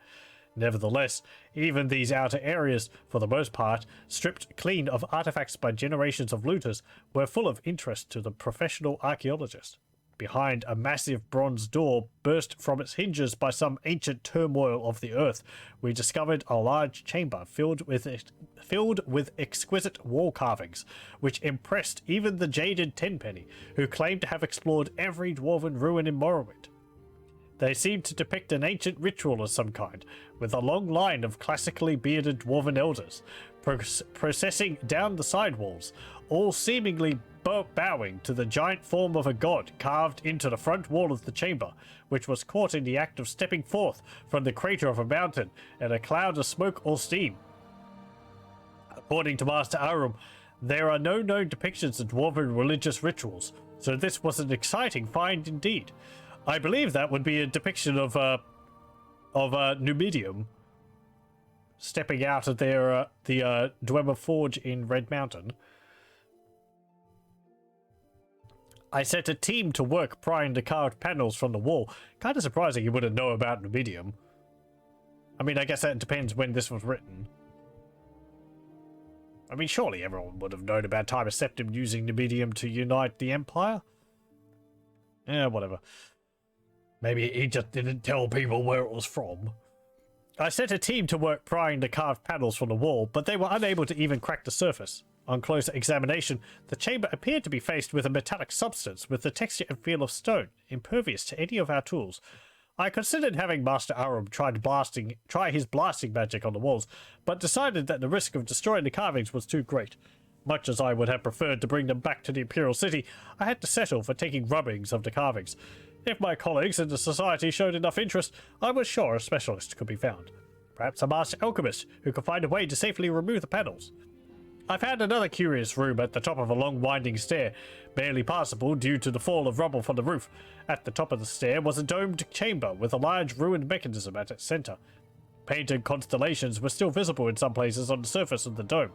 Nevertheless, even these outer areas, for the most part, stripped clean of artifacts by generations of looters, were full of interest to the professional archaeologist. Behind a massive bronze door burst from its hinges by some ancient turmoil of the earth, we discovered a large chamber filled with exquisite wall carvings, which impressed even the jaded Tenpenny, who claimed to have explored every dwarven ruin in Morrowind. They seemed to depict an ancient ritual of some kind, with a long line of classically bearded dwarven elders processing down the side walls, all seemingly bowing to the giant form of a god carved into the front wall of the chamber, which was caught in the act of stepping forth from the crater of a mountain in a cloud of smoke or steam. According to Master Arum, there are no known depictions of dwarven religious rituals, so this was an exciting find indeed. I believe that would be a depiction of Numidium stepping out of the Dwemer Forge in Red Mountain. I set a team to work prying the carved panels from the wall. Kind of surprising you wouldn't know about Numidium. I mean, I guess that depends when this was written. I mean, surely everyone would have known about Tiber Septim using Numidium to unite the Empire? Yeah, whatever. Maybe he just didn't tell people where it was from. I set a team to work prying the carved panels from the wall, but they were unable to even crack the surface. On closer examination, the chamber appeared to be faced with a metallic substance with the texture and feel of stone, impervious to any of our tools. I considered having Master Arum try his blasting magic on the walls, but decided that the risk of destroying the carvings was too great. Much as I would have preferred to bring them back to the Imperial City, I had to settle for taking rubbings of the carvings. If my colleagues in the society showed enough interest, I was sure a specialist could be found. Perhaps a master alchemist who could find a way to safely remove the panels. I found another curious room at the top of a long winding stair, barely passable due to the fall of rubble from the roof. At the top of the stair was a domed chamber with a large ruined mechanism at its center. Painted constellations were still visible in some places on the surface of the dome.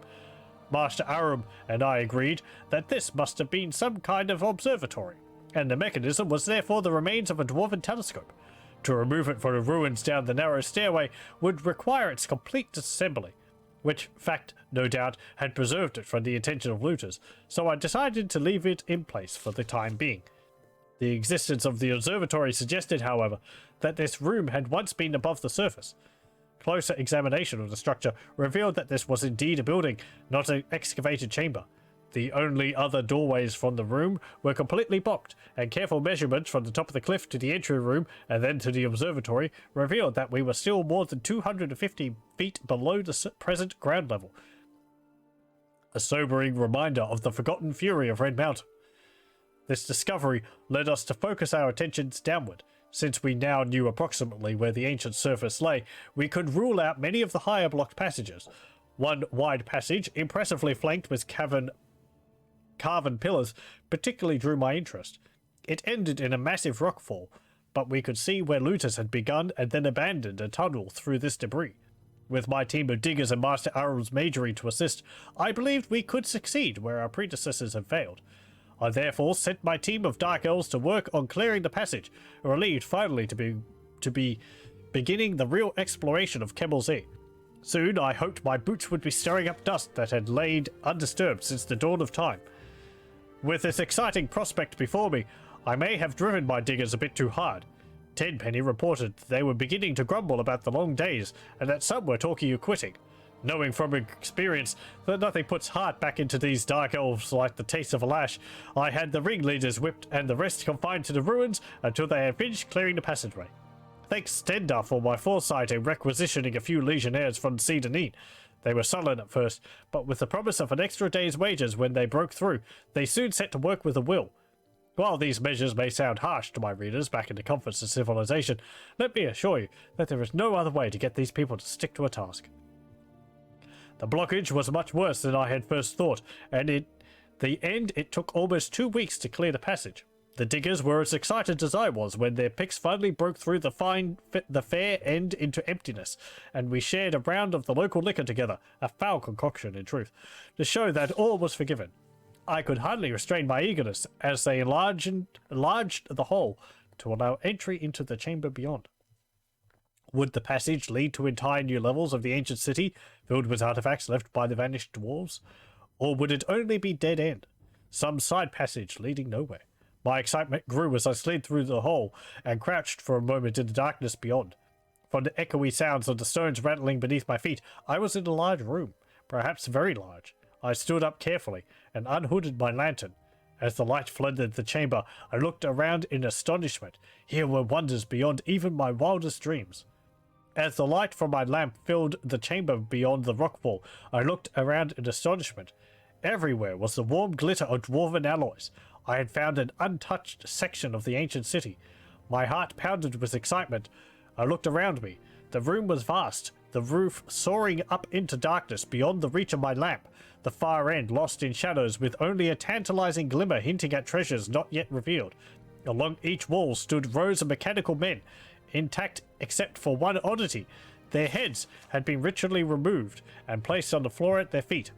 Master Arum and I agreed that this must have been some kind of observatory, and the mechanism was therefore the remains of a dwarven telescope. To remove it from the ruins down the narrow stairway would require its complete disassembly, which fact, no doubt, had preserved it from the attention of looters, so I decided to leave it in place for the time being. The existence of the observatory suggested, however, that this room had once been above the surface. Closer examination of the structure revealed that this was indeed a building, not an excavated chamber. The only other doorways from the room were completely blocked, and careful measurements from the top of the cliff to the entry room and then to the observatory revealed that we were still more than 250 feet below the present ground level. A sobering reminder of the forgotten fury of Red Mountain. This discovery led us to focus our attentions downward. Since we now knew approximately where the ancient surface lay, we could rule out many of the higher blocked passages. One wide passage, impressively flanked with carven pillars, particularly drew my interest. It ended in a massive rockfall, but we could see where looters had begun and then abandoned a tunnel through this debris. With my team of diggers and Master Arum's magery to assist, I believed we could succeed where our predecessors had failed. I therefore sent my team of Dark Elves to work on clearing the passage, relieved finally to be beginning the real exploration of Kemmel's Inn. Soon I hoped my boots would be stirring up dust that had laid undisturbed since the dawn of time. With this exciting prospect before me, I may have driven my diggers a bit too hard. Tenpenny reported they were beginning to grumble about the long days, and that some were talking of quitting. Knowing from experience that nothing puts heart back into these dark elves like the taste of a lash, I had the ringleaders whipped and the rest confined to the ruins until they had finished clearing the passageway. Thanks Stendar for my foresight in requisitioning a few legionnaires from Sedanine. They were sullen at first, but with the promise of an extra day's wages when they broke through, they soon set to work with a will. While these measures may sound harsh to my readers back in the comforts of civilization, let me assure you that there is no other way to get these people to stick to a task. The blockage was much worse than I had first thought, and in the end it took almost 2 weeks to clear the passage. The diggers were as excited as I was when their picks finally broke through the fair end into emptiness, and we shared a round of the local liquor together, a foul concoction in truth, to show that all was forgiven. I could hardly restrain my eagerness as they enlarged the hole to allow entry into the chamber beyond. Would the passage lead to entire new levels of the ancient city, filled with artifacts left by the vanished dwarves? Or would it only be dead end? Some side passage leading nowhere? My excitement grew as I slid through the hole and crouched for a moment in the darkness beyond. From the echoey sounds of the stones rattling beneath my feet, I was in a large room, perhaps very large. I stood up carefully and unhooded my lantern. As the light flooded the chamber, I looked around in astonishment. Here were wonders beyond even my wildest dreams. As the light from my lamp filled the chamber beyond the rock wall, I looked around in astonishment. Everywhere was the warm glitter of dwarven alloys. I had found an untouched section of the ancient city. My heart pounded with excitement. I looked around me. The room was vast, the roof soaring up into darkness beyond the reach of my lamp, the far end lost in shadows with only a tantalizing glimmer hinting at treasures not yet revealed. Along each wall stood rows of mechanical men, intact except for one oddity. Their heads had been ritually removed and placed on the floor at their feet.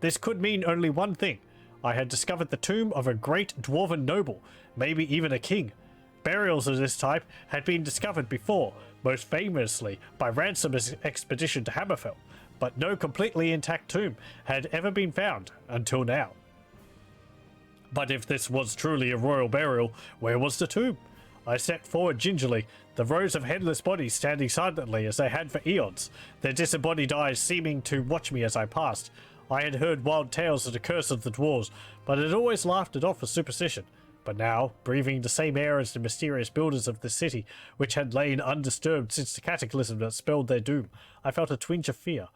This could mean only one thing. I had discovered the tomb of a great dwarven noble, maybe even a king. Burials of this type had been discovered before, most famously by Ransom's expedition to Hammerfell, but no completely intact tomb had ever been found until now. But if this was truly a royal burial, where was the tomb? I stepped forward gingerly, the rows of headless bodies standing silently as they had for eons, their disembodied eyes seeming to watch me as I passed. I had heard wild tales of the curse of the dwarves, but had always laughed it off as superstition. But now, breathing the same air as the mysterious builders of the city, which had lain undisturbed since the cataclysm that spelled their doom, I felt a twinge of fear.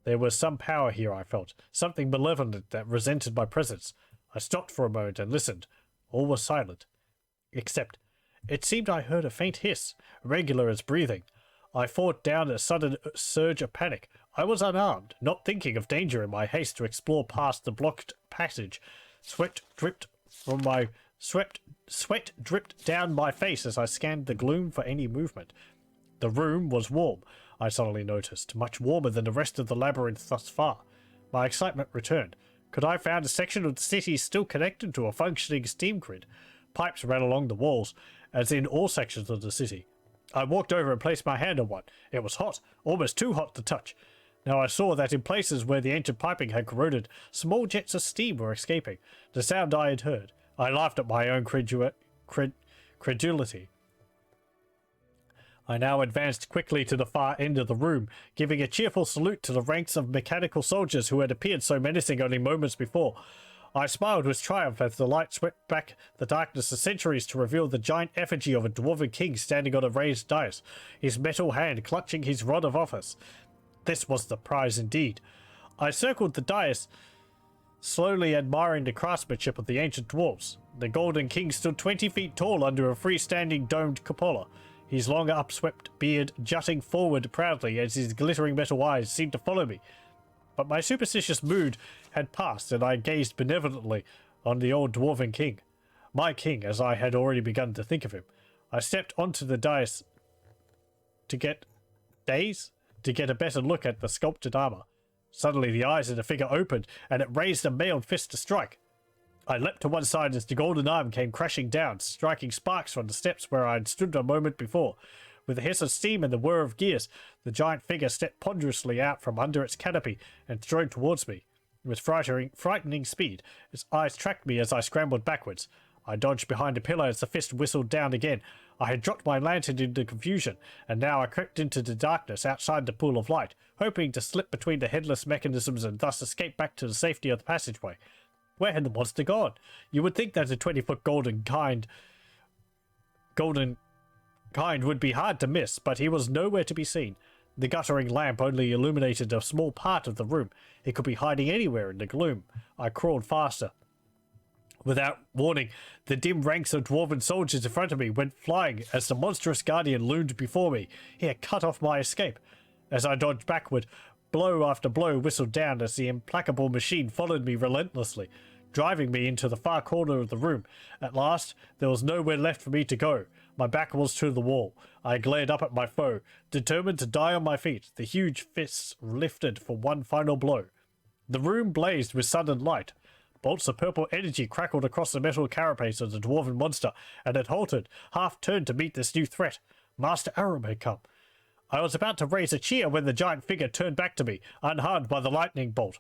There was some power here, I felt, something malevolent that resented my presence. I stopped for a moment and listened. All was silent. Except, it seemed I heard a faint hiss, regular as breathing. I fought down a sudden surge of panic. I was unarmed, not thinking of danger in my haste to explore past the blocked passage. Sweat dripped down my face as I scanned the gloom for any movement. The room was warm, I suddenly noticed, much warmer than the rest of the labyrinth thus far. My excitement returned. Could I find a section of the city still connected to a functioning steam grid? Pipes ran along the walls, as in all sections of the city. I walked over and placed my hand on one. It was hot, almost too hot to touch. Now I saw that in places where the ancient piping had corroded, small jets of steam were escaping, the sound I had heard. I laughed at my own credulity. I now advanced quickly to the far end of the room, giving a cheerful salute to the ranks of mechanical soldiers who had appeared so menacing only moments before. I smiled with triumph as the light swept back the darkness of centuries to reveal the giant effigy of a dwarven king standing on a raised dais, his metal hand clutching his rod of office. This was the prize indeed. I circled the dais, slowly admiring the craftsmanship of the ancient dwarves. The golden king stood 20 feet tall under a freestanding domed cupola, his long upswept beard jutting forward proudly as his glittering metal eyes seemed to follow me. But my superstitious mood had passed, and I gazed benevolently on the old dwarven king. My king, as I had already begun to think of him. I stepped onto the dais to get a better look at the sculpted armor. Suddenly the eyes of the figure opened, and it raised a mailed fist to strike. I leapt to one side as the golden arm came crashing down, striking sparks from the steps where I had stood a moment before. With a hiss of steam and the whir of gears, the giant figure stepped ponderously out from under its canopy and strode towards me. With frightening speed, its eyes tracked me as I scrambled backwards. I dodged behind a pillar as the fist whistled down again. I had dropped my lantern into confusion, and now I crept into the darkness outside the pool of light, hoping to slip between the headless mechanisms and thus escape back to the safety of the passageway. Where had the monster gone? You would think that a 20-foot golden kind would be hard to miss, but he was nowhere to be seen. The guttering lamp only illuminated a small part of the room. It could be hiding anywhere in the gloom. I crawled faster. Without warning, the dim ranks of dwarven soldiers in front of me went flying as the monstrous guardian loomed before me. He had cut off my escape. As I dodged backward, blow after blow whistled down as the implacable machine followed me relentlessly, driving me into the far corner of the room. At last, there was nowhere left for me to go. My back was to the wall. I glared up at my foe, determined to die on my feet, the huge fists lifted for one final blow. The room blazed with sudden light. Bolts of purple energy crackled across the metal carapace of the dwarven monster, and it halted, half-turned to meet this new threat. Master Aram had come. I was about to raise a cheer when the giant figure turned back to me, unharmed by the lightning bolt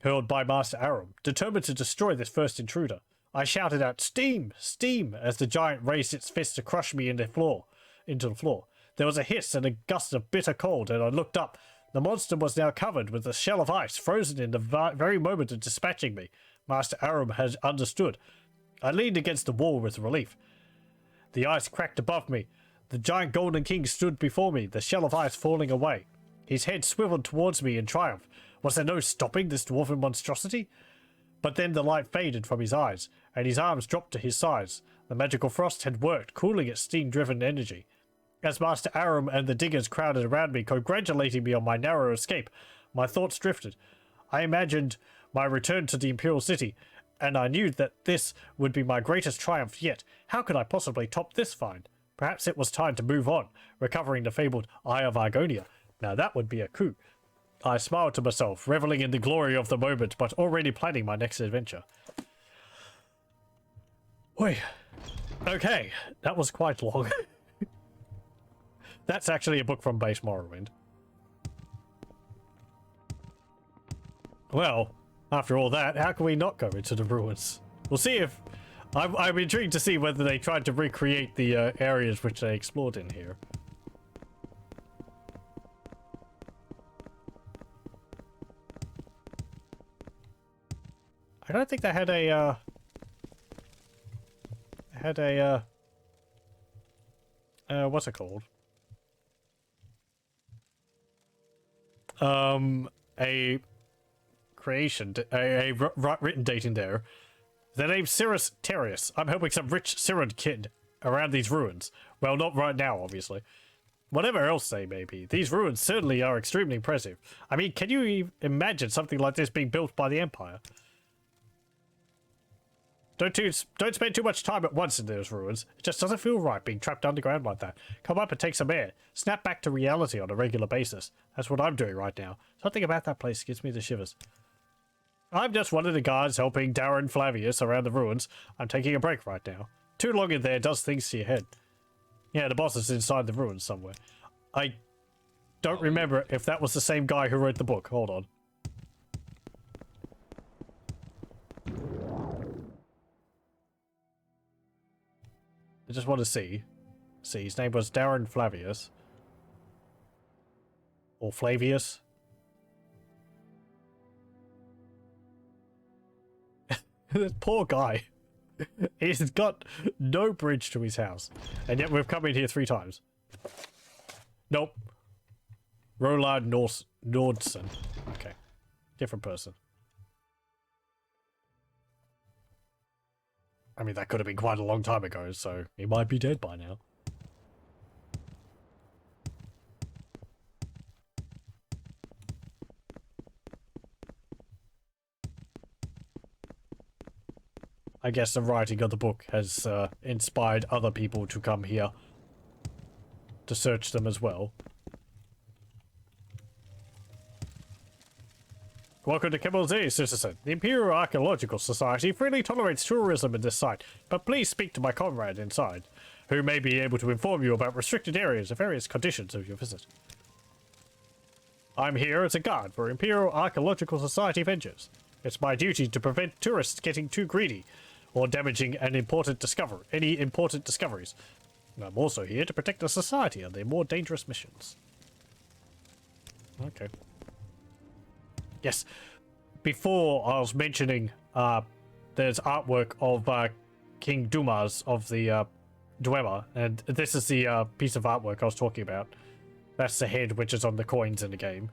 hurled by Master Aram, determined to destroy this first intruder. I shouted out, "Steam! Steam!" as the giant raised its fist to crush me into the floor. There was a hiss and a gust of bitter cold, and I looked up. The monster was now covered with a shell of ice, frozen in the very moment of dispatching me. Master Aram had understood. I leaned against the wall with relief. The ice cracked above me. The giant golden king stood before me, the shell of ice falling away. His head swiveled towards me in triumph. Was there no stopping this dwarven monstrosity? But then the light faded from his eyes, and his arms dropped to his sides. The magical frost had worked, cooling its steam-driven energy. As Master Aram and the diggers crowded around me, congratulating me on my narrow escape, my thoughts drifted. I imagined my return to the Imperial City, and I knew that this would be my greatest triumph yet. How could I possibly top this find? Perhaps it was time to move on, recovering the fabled Eye of Argonia. Now that would be a coup. I smiled to myself, reveling in the glory of the moment, but already planning my next adventure. Oi. Okay, that was quite long. That's actually a book from base Morrowind. Well, after all that, how can we not go into the ruins? We'll see if... I'm intrigued to see whether they tried to recreate the areas which they explored in here. I don't think they had a, what's it called? A creation, a written date in there. The name Cirrus Terrius. I'm hoping some rich Cyrod kid around these ruins. Well, not right now, obviously. Whatever else they may be, these ruins certainly are extremely impressive. I mean, can you imagine something like this being built by the Empire? Don't spend too much time at once in those ruins. It just doesn't feel right being trapped underground like that. Come up and take some air. Snap back to reality on a regular basis. That's what I'm doing right now. Something about that place gives me the shivers. I'm just one of the guards helping Darren Flavius around the ruins. I'm taking a break right now. Too long in there does things to your head. Yeah, the boss is inside the ruins somewhere. I don't remember if that was the same guy who wrote the book. Hold on. I just want to see. His name was Darren Flavius. Or Flavius. This poor guy. He's got no bridge to his house. And yet we've come in here 3 times. Nope. Roland Nordson. Okay. Different person. I mean, that could have been quite a long time ago, so he might be dead by now. I guess the writing of the book has inspired other people to come here to search them as well. Welcome to Kemmel Z, citizen. The Imperial Archaeological Society freely tolerates tourism in this site, but please speak to my comrade inside, who may be able to inform you about restricted areas and various conditions of your visit. I'm here as a guard for Imperial Archaeological Society ventures. It's my duty to prevent tourists getting too greedy or damaging any important discoveries. I'm also here to protect the society on their more dangerous missions. Okay. Yes. Before I was mentioning, there's artwork of King Dumas of the Dwemer, and this is the piece of artwork I was talking about. That's the head which is on the coins in the game.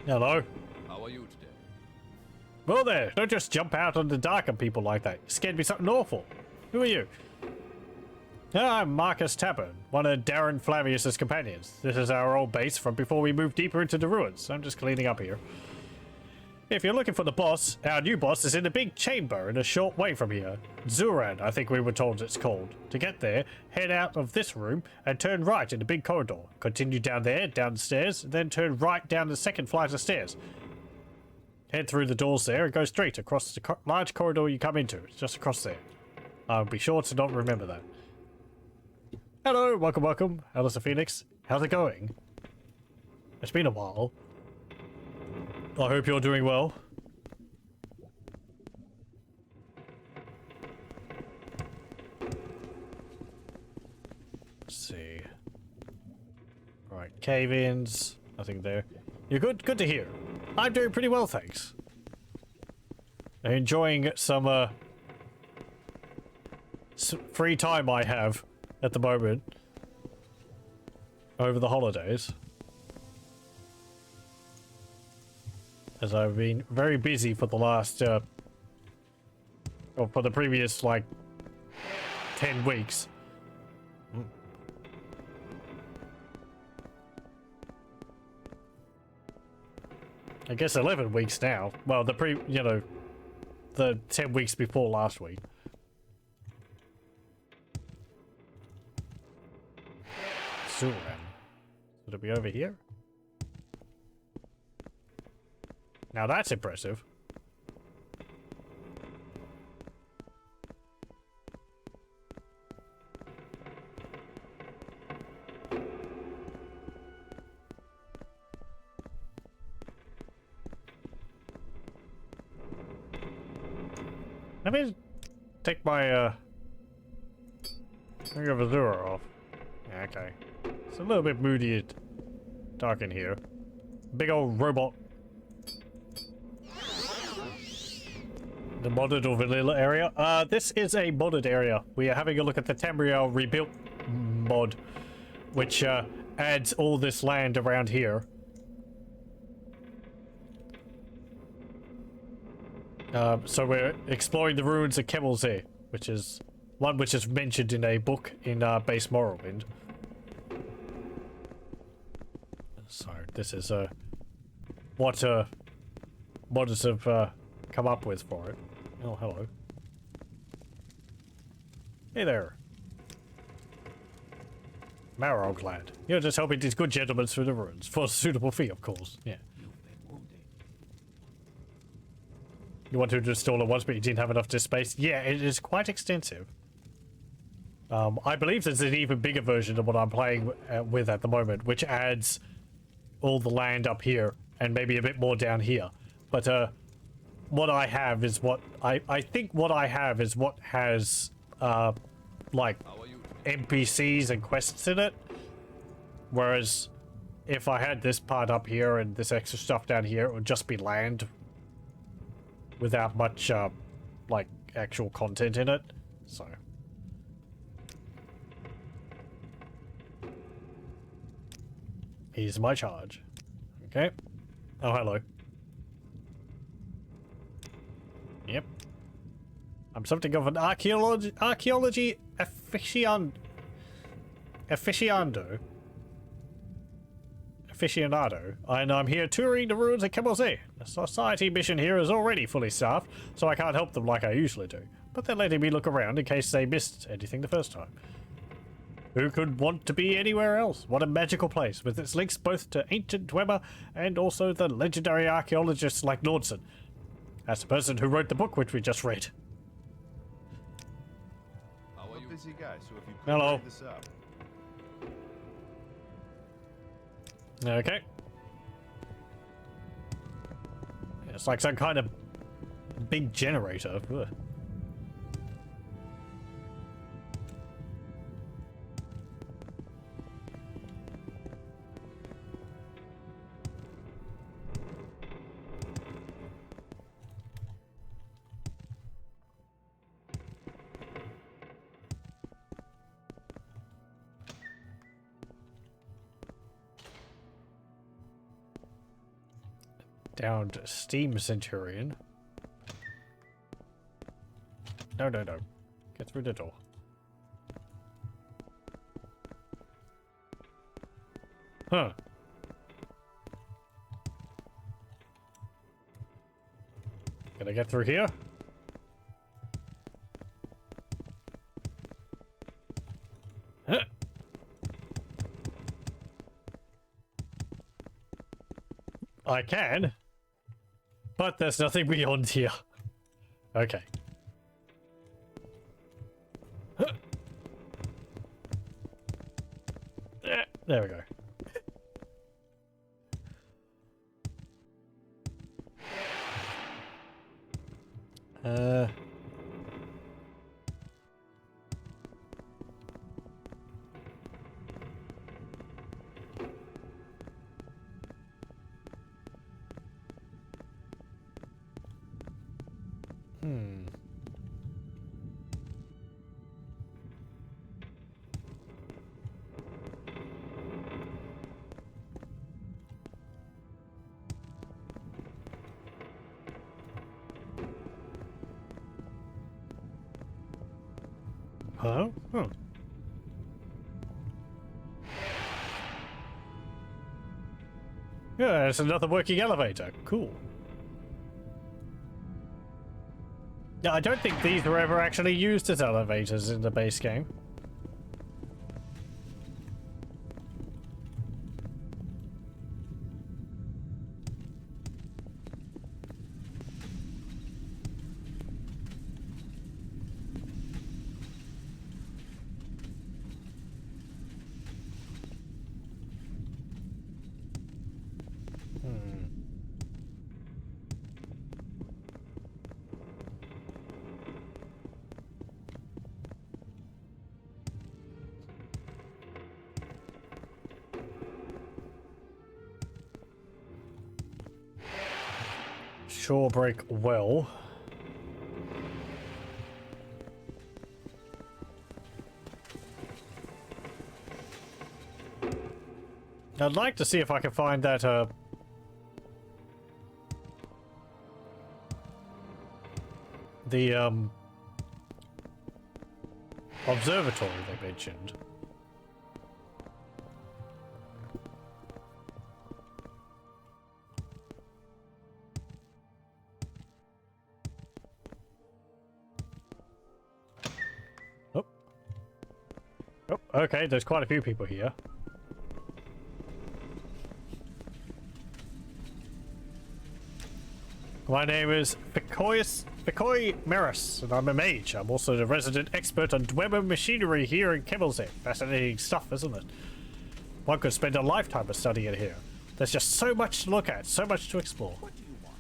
Hello. How are you today? Well there, don't just jump out on the dark on people like that. You scared me something awful. Who are you? I'm Marcus Tappern, one of Darren Flavius's companions. This is our old base from before we moved deeper into the ruins. I'm just cleaning up here. If you're looking for the boss, our new boss is in a big chamber in a short way from here. Zuran, I think we were told it's called. To get there, head out of this room and turn right in the big corridor. Continue down there, down the stairs, then turn right down the second flight of stairs. Head through the doors there and go straight across the large corridor you come into. It's just across there. I'll be sure to not remember that. Hello, welcome, Alistair Phoenix. How's it going? It's been a while. I hope you're doing well. Let's see. Right, cave-ins. Nothing there. You're good? Good to hear. I'm doing pretty well, thanks. Enjoying some free time I have at the moment over the holidays, as I've been very busy for the last or for the previous like 10 weeks. I guess 11 weeks now. Well, the 10 weeks before last week. Suran. Would it be over here? Now that's impressive. Let me take my Ring of Azura off. Yeah, okay. It's a little bit moody and dark in here. Big old robot. The modded or vanilla area? This is a modded area. We are having a look at the Tamriel Rebuilt mod, which adds all this land around here. So we're exploring the ruins of Kemmelzee, which is one which is mentioned in a book in base Morrowind. So this is what modders have come up with for it. Oh, hello. Hey there. Marog lad. You're just helping these good gentlemen through the ruins. For a suitable fee, of course. Yeah. You want to install it once, but you didn't have enough disk space? Yeah, it is quite extensive. I believe there's an even bigger version of what I'm playing with at the moment, which adds all the land up here and maybe a bit more down here. But what I have is what I think what I have is what has like NPCs and quests in it, whereas if I had this part up here and this extra stuff down here, it would just be land without much like actual content in it. So here's my charge. Okay. Oh, hello. Yep. I'm something of an archaeology aficionado. And I'm here touring the ruins of Kemmelzee. The society mission here is already fully staffed, so I can't help them like I usually do. But they're letting me look around in case they missed anything the first time. Who could want to be anywhere else? What a magical place, with its links both to ancient Dwemer and also the legendary archaeologists like Nordson. That's the person who wrote the book which we just read. busy guy, so if you could Hello. hurry this up. Okay. It's like some kind of big generator. Ugh. Downed Steam Centurion. No, no, no. Get through the door. Huh. Can I get through here? Huh. I can. But there's nothing beyond here. Okay. There we go. Hello? Oh. Yeah, it's another working elevator. Cool. Yeah, I don't think these were ever actually used as elevators in the base game. Shorebreak well. I'd like to see if I can find that the observatory they mentioned. Oh, okay, there's quite a few people here. My name is Fikoi Maris, and I'm a mage. I'm also the resident expert on Dwemer machinery here in Kemmelzeb. Fascinating stuff, isn't it? One could spend a lifetime of studying it here. There's just so much to look at, so much to explore. What do you want?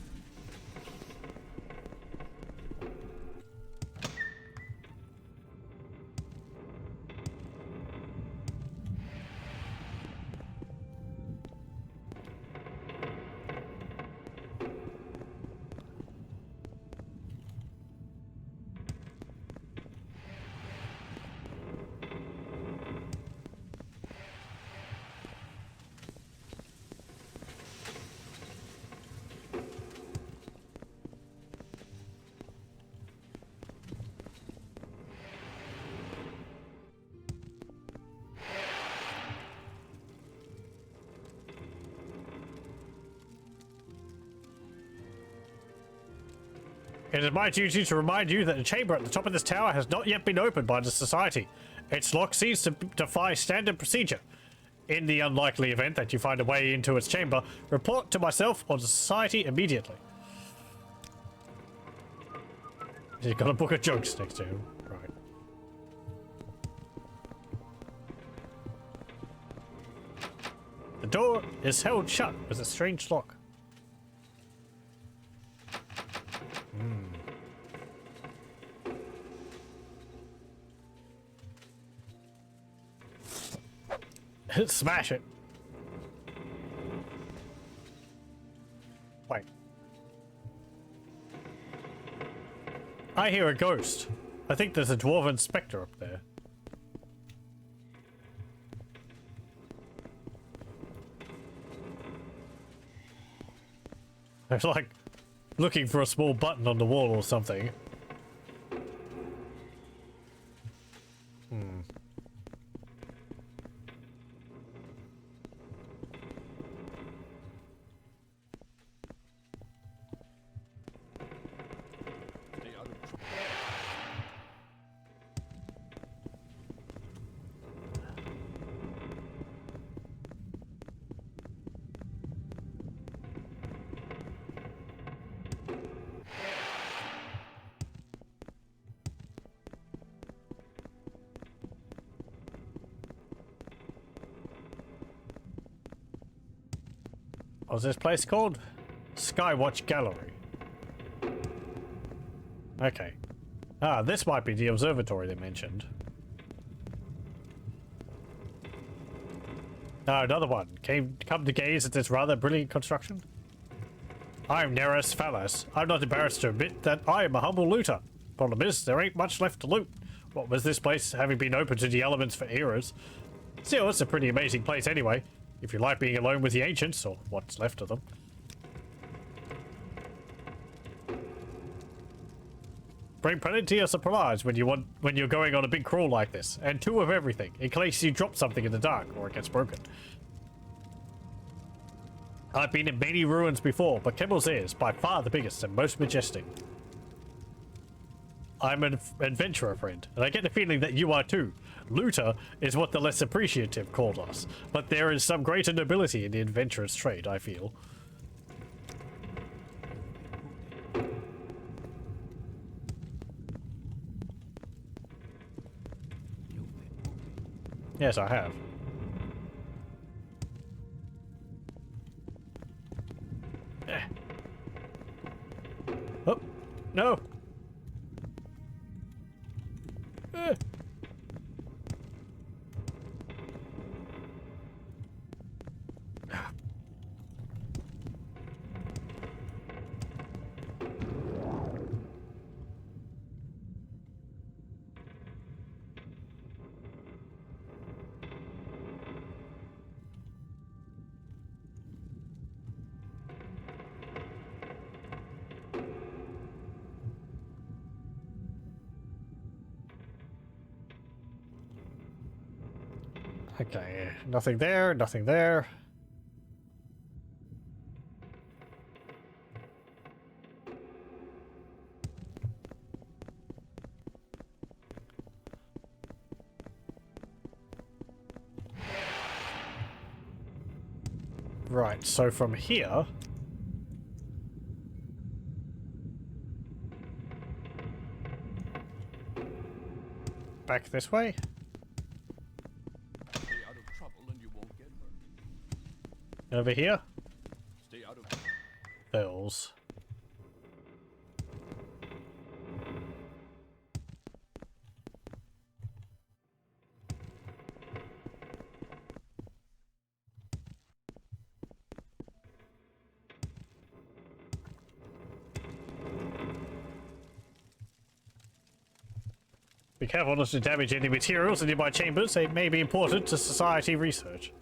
It is my duty to remind you that the chamber at the top of this tower has not yet been opened by the Society. Its lock seems to defy standard procedure. In the unlikely event that you find a way into its chamber, report to myself or the Society immediately. He's got a book of jokes next to him. Right. The door is held shut with a strange lock. Smash it. Wait. I hear a ghost. I think there's a dwarven spectre up there. It's like looking for a small button on the wall or something. What's this place called? Skywatch Gallery. Okay. Ah, this might be the observatory they mentioned. Ah, another one. Come to gaze at this rather brilliant construction? I'm Neris Phalas. I'm not embarrassed to admit that I am a humble looter. Problem is, there ain't much left to loot. What was this place having been open to the elements for eras? Still, it's a pretty amazing place anyway. If you like being alone with the ancients, or what's left of them. Bring plenty of supplies when you're going on a big crawl like this, and 2 of everything, in case you drop something in the dark or it gets broken. I've been in many ruins before, but Kemmel's is by far the biggest and most majestic. I'm an adventurer friend, and I get the feeling that you are too. Looter is what the less appreciative called us, but there is some greater nobility in the adventurer's trade, I feel. Yes, I have. Oh, no! Okay, nothing there, nothing there. Right, so from here... back this way? Over here? Stay out of Bells. Be careful not to damage any materials in nearby chambers. They may be important to society research.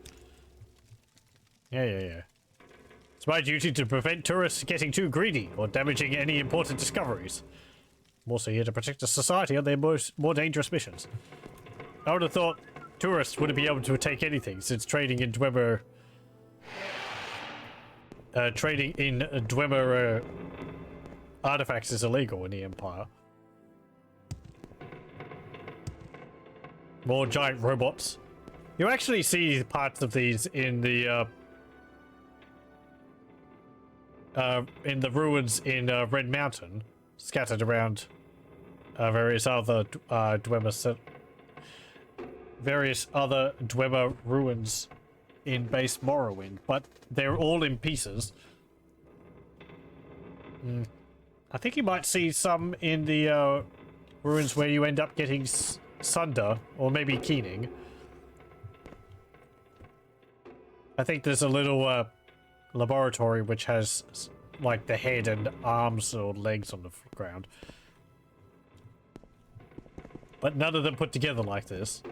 Yeah. It's my duty to prevent tourists getting too greedy or damaging any important discoveries. I'm also here to protect the society on their more dangerous missions. I would have thought tourists wouldn't be able to take anything, since trading in Dwemer artifacts is illegal in the Empire. More giant robots. You actually see parts of these in the ruins in Red Mountain, scattered around various other Dwemer ruins in base Morrowind, but they're all in pieces. I think you might see some in the ruins where you end up getting Sunder, or maybe Keening. I think there's a little laboratory which has like the head and arms or legs on the ground. But none of them put together like this.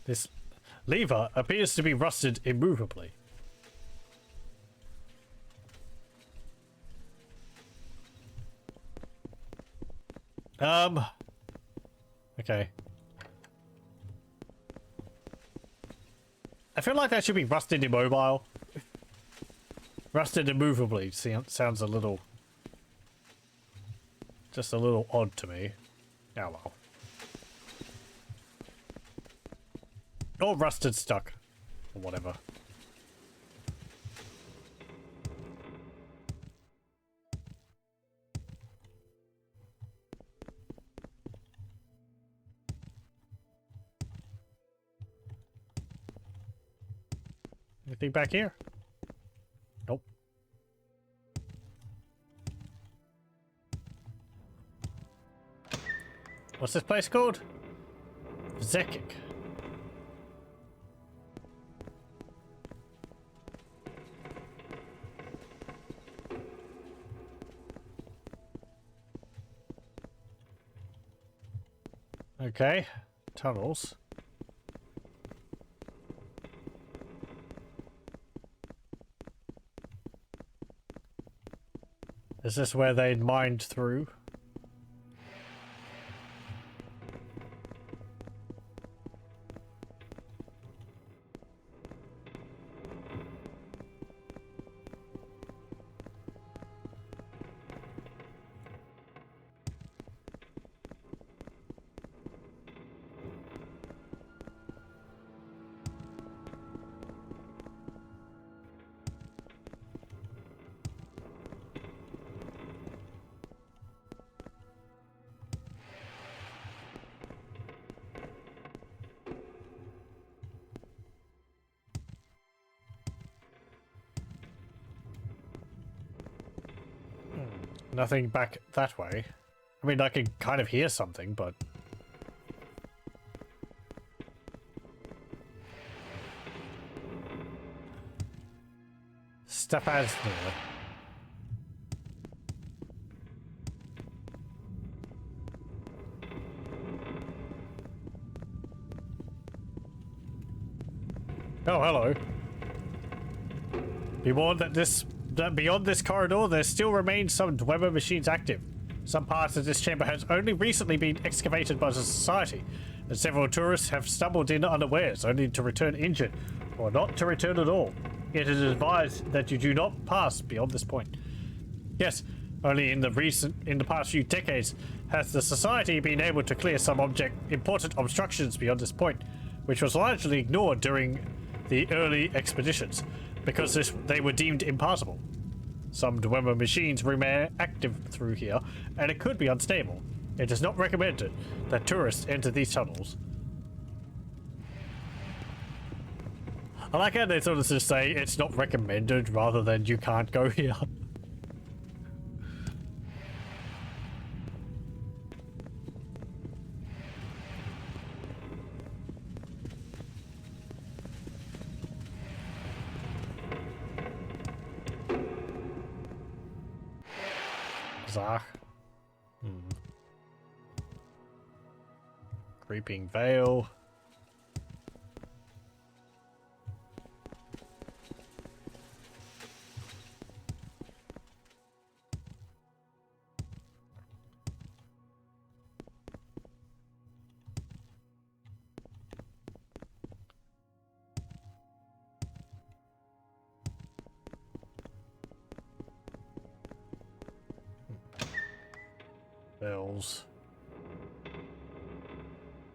This lever appears to be rusted immovably. Okay. I feel like that should be rusted immobile. Rusted immovably sounds a little... just a little odd to me. Oh well. Or rusted stuck. Or whatever. Anything back here? Nope. What's this place called? Zekik. Okay. Tunnels. Is this where they mined through? Nothing back that way. I mean, I can kind of hear something, but... Step out there. Oh, hello. Be warned that beyond this corridor, there still remains some Dwemer machines active. Some parts of this chamber has only recently been excavated by the Society, and several tourists have stumbled in unawares, only to return injured, or not to return at all. It is advised that you do not pass beyond this point. Yes, only in the past few decades has the Society been able to clear some important obstructions beyond this point, which was largely ignored during the early expeditions, because they were deemed impassable. Some Dwemer machines remain active through here, and it could be unstable. It is not recommended that tourists enter these tunnels. I like how they sort of just say it's not recommended rather than you can't go here. Zach. Creeping Veil. Bells.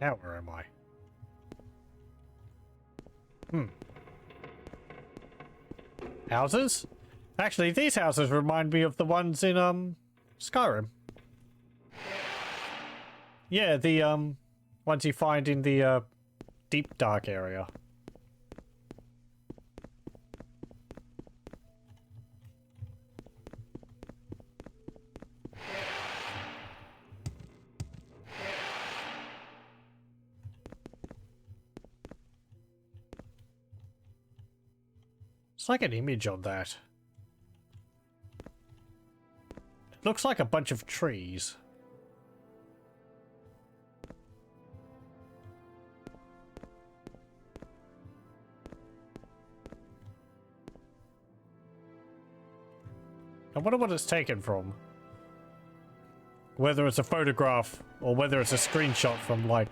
Now where am I? Hmm. Houses? Actually, these houses remind me of the ones in, Skyrim. Yeah, the, ones you find in the, deep dark area. It's like an image of that. It looks like a bunch of trees. I wonder what it's taken from. Whether it's a photograph or whether it's a screenshot from, like,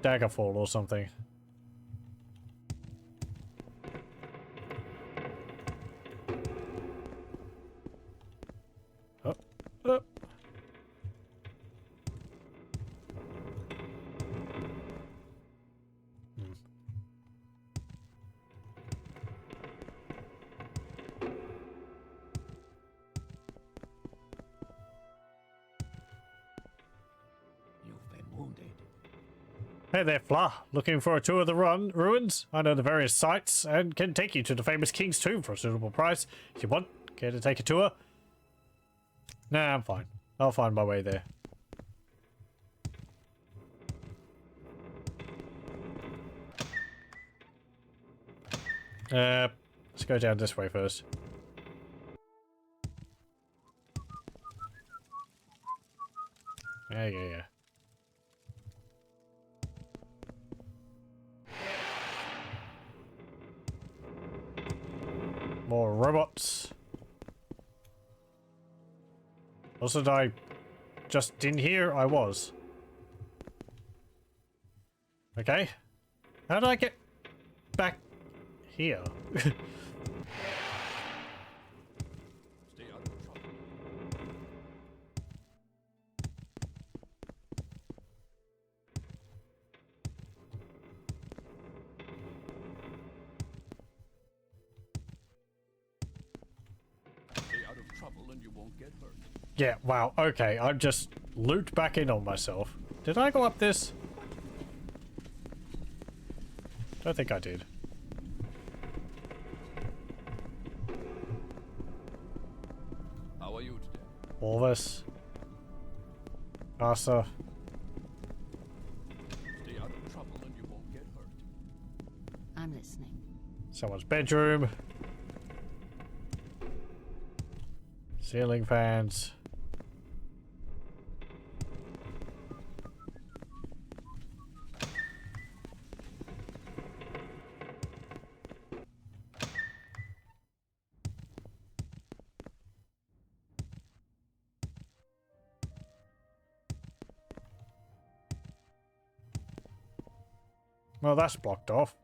Daggerfall or something. Oh. Oh. You've been wounded. Hey there, Fla. Looking for a tour of the ruins? I know the various sites and can take you to the famous King's Tomb for a suitable price. If you want, care to take a tour? Nah, I'm fine. I'll find my way there. Let's go down this way first. Yeah. More robots. Wasn't I just in here? I was. Okay. How did I get back here? Stay out of trouble. Stay out of trouble and you won't get hurt. Yeah, wow, okay, I just looped back in on myself. Did I go up this? Don't think I did. How are you today? Orvis. Asa. Stay out of trouble and you won't get hurt. I'm listening. Someone's bedroom. Ceiling fans. Well, that's blocked off.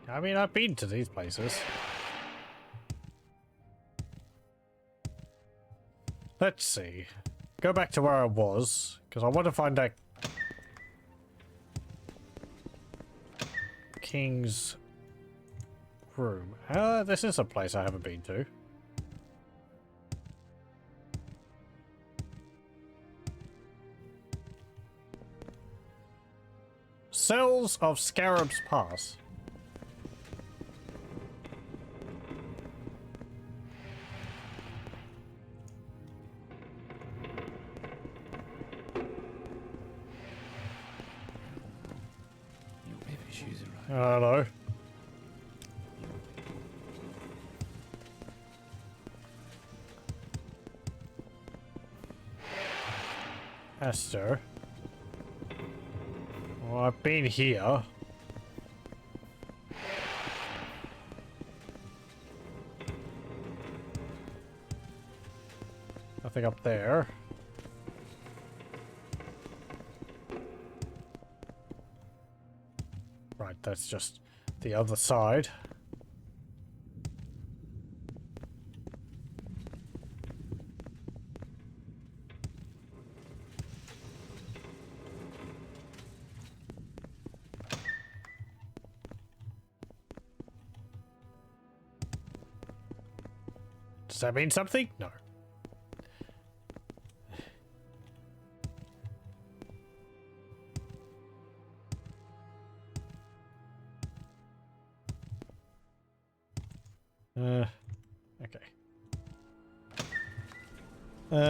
I mean, I've been to these places. Let's see. Go back to where I was, because I want to find that King's room. This is a place I haven't been to. Cells of Scarab's Pass. Maybe she's right. Hello. Esther. Well, I've been here. Nothing up there. Right, that's just the other side. Does that mean something? No. Okay.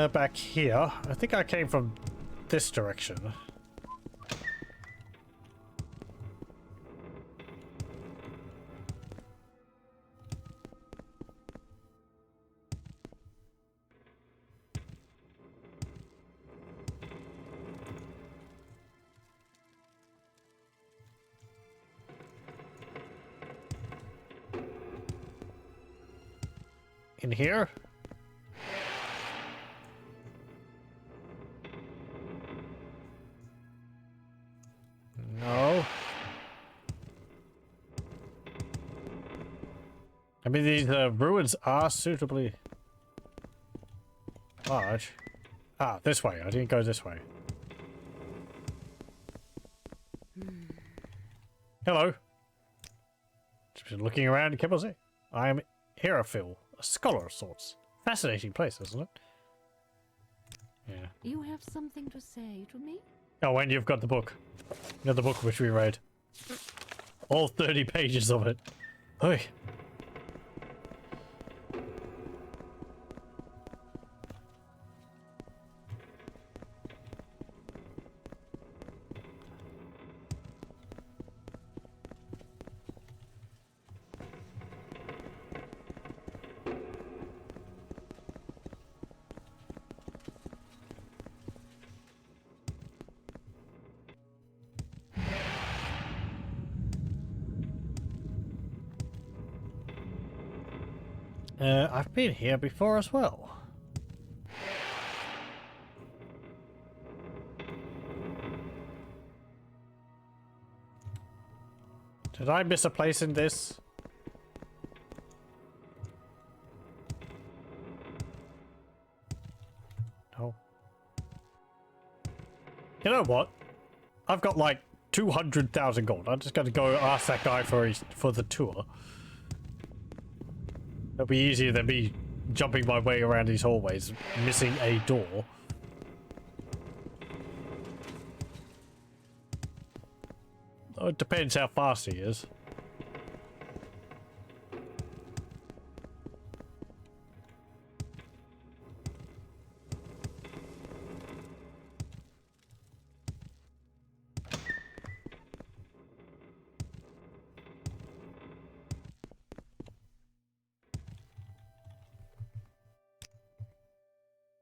Back here. I think I came from this direction. In here? No. I mean, these ruins are suitably large. Ah, this way. I didn't go this way. Hello. Just been looking around in Kibblesy. I am Hierophil, a scholar of sorts. Fascinating place, isn't it? Yeah. You have something to say to me? Oh, and you've got the book. You know the book which we read. All 30 pages of it. Oi. I've been here before as well. Did I miss a place in this? No. You know what? I've got like 200,000 gold. I'm just going to go ask that guy for the tour. It'll be easier than me jumping my way around these hallways, missing a door. Oh, it depends how fast he is.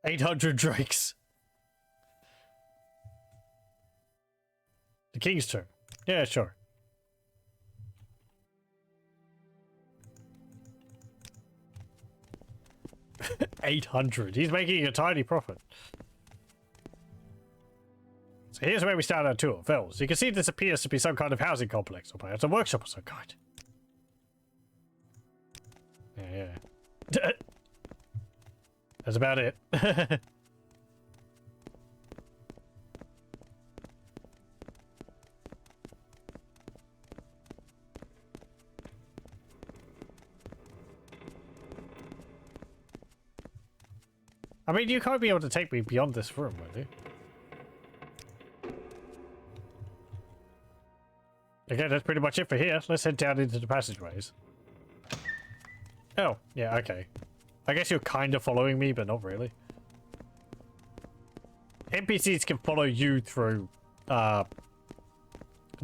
$800 drakes. The king's turn. Yeah, sure. $800. He's making a tiny profit. So here's where we start our tour. Fells, you can see this appears to be some kind of housing complex, or perhaps a workshop of some kind. Yeah. That's about it. I mean, you can't be able to take me beyond this room, will you? Okay, that's pretty much it for here. Let's head down into the passageways. Oh, yeah, okay. I guess you're kind of following me, but not really. NPCs can follow you through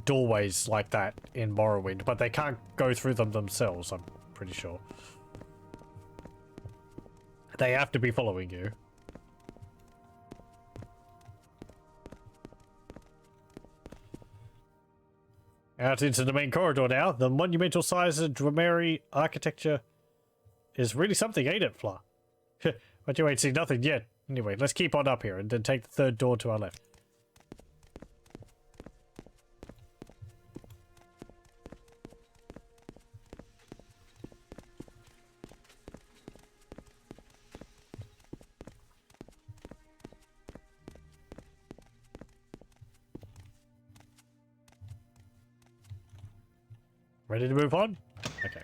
doorways like that in Morrowind, but they can't go through them themselves, I'm pretty sure. They have to be following you. Out into the main corridor now. The monumental size of Drameri architecture is really something, ain't it, Fla? But you ain't seen nothing yet. Anyway, let's keep on up here and then take the third door to our left. Ready to move on? Okay.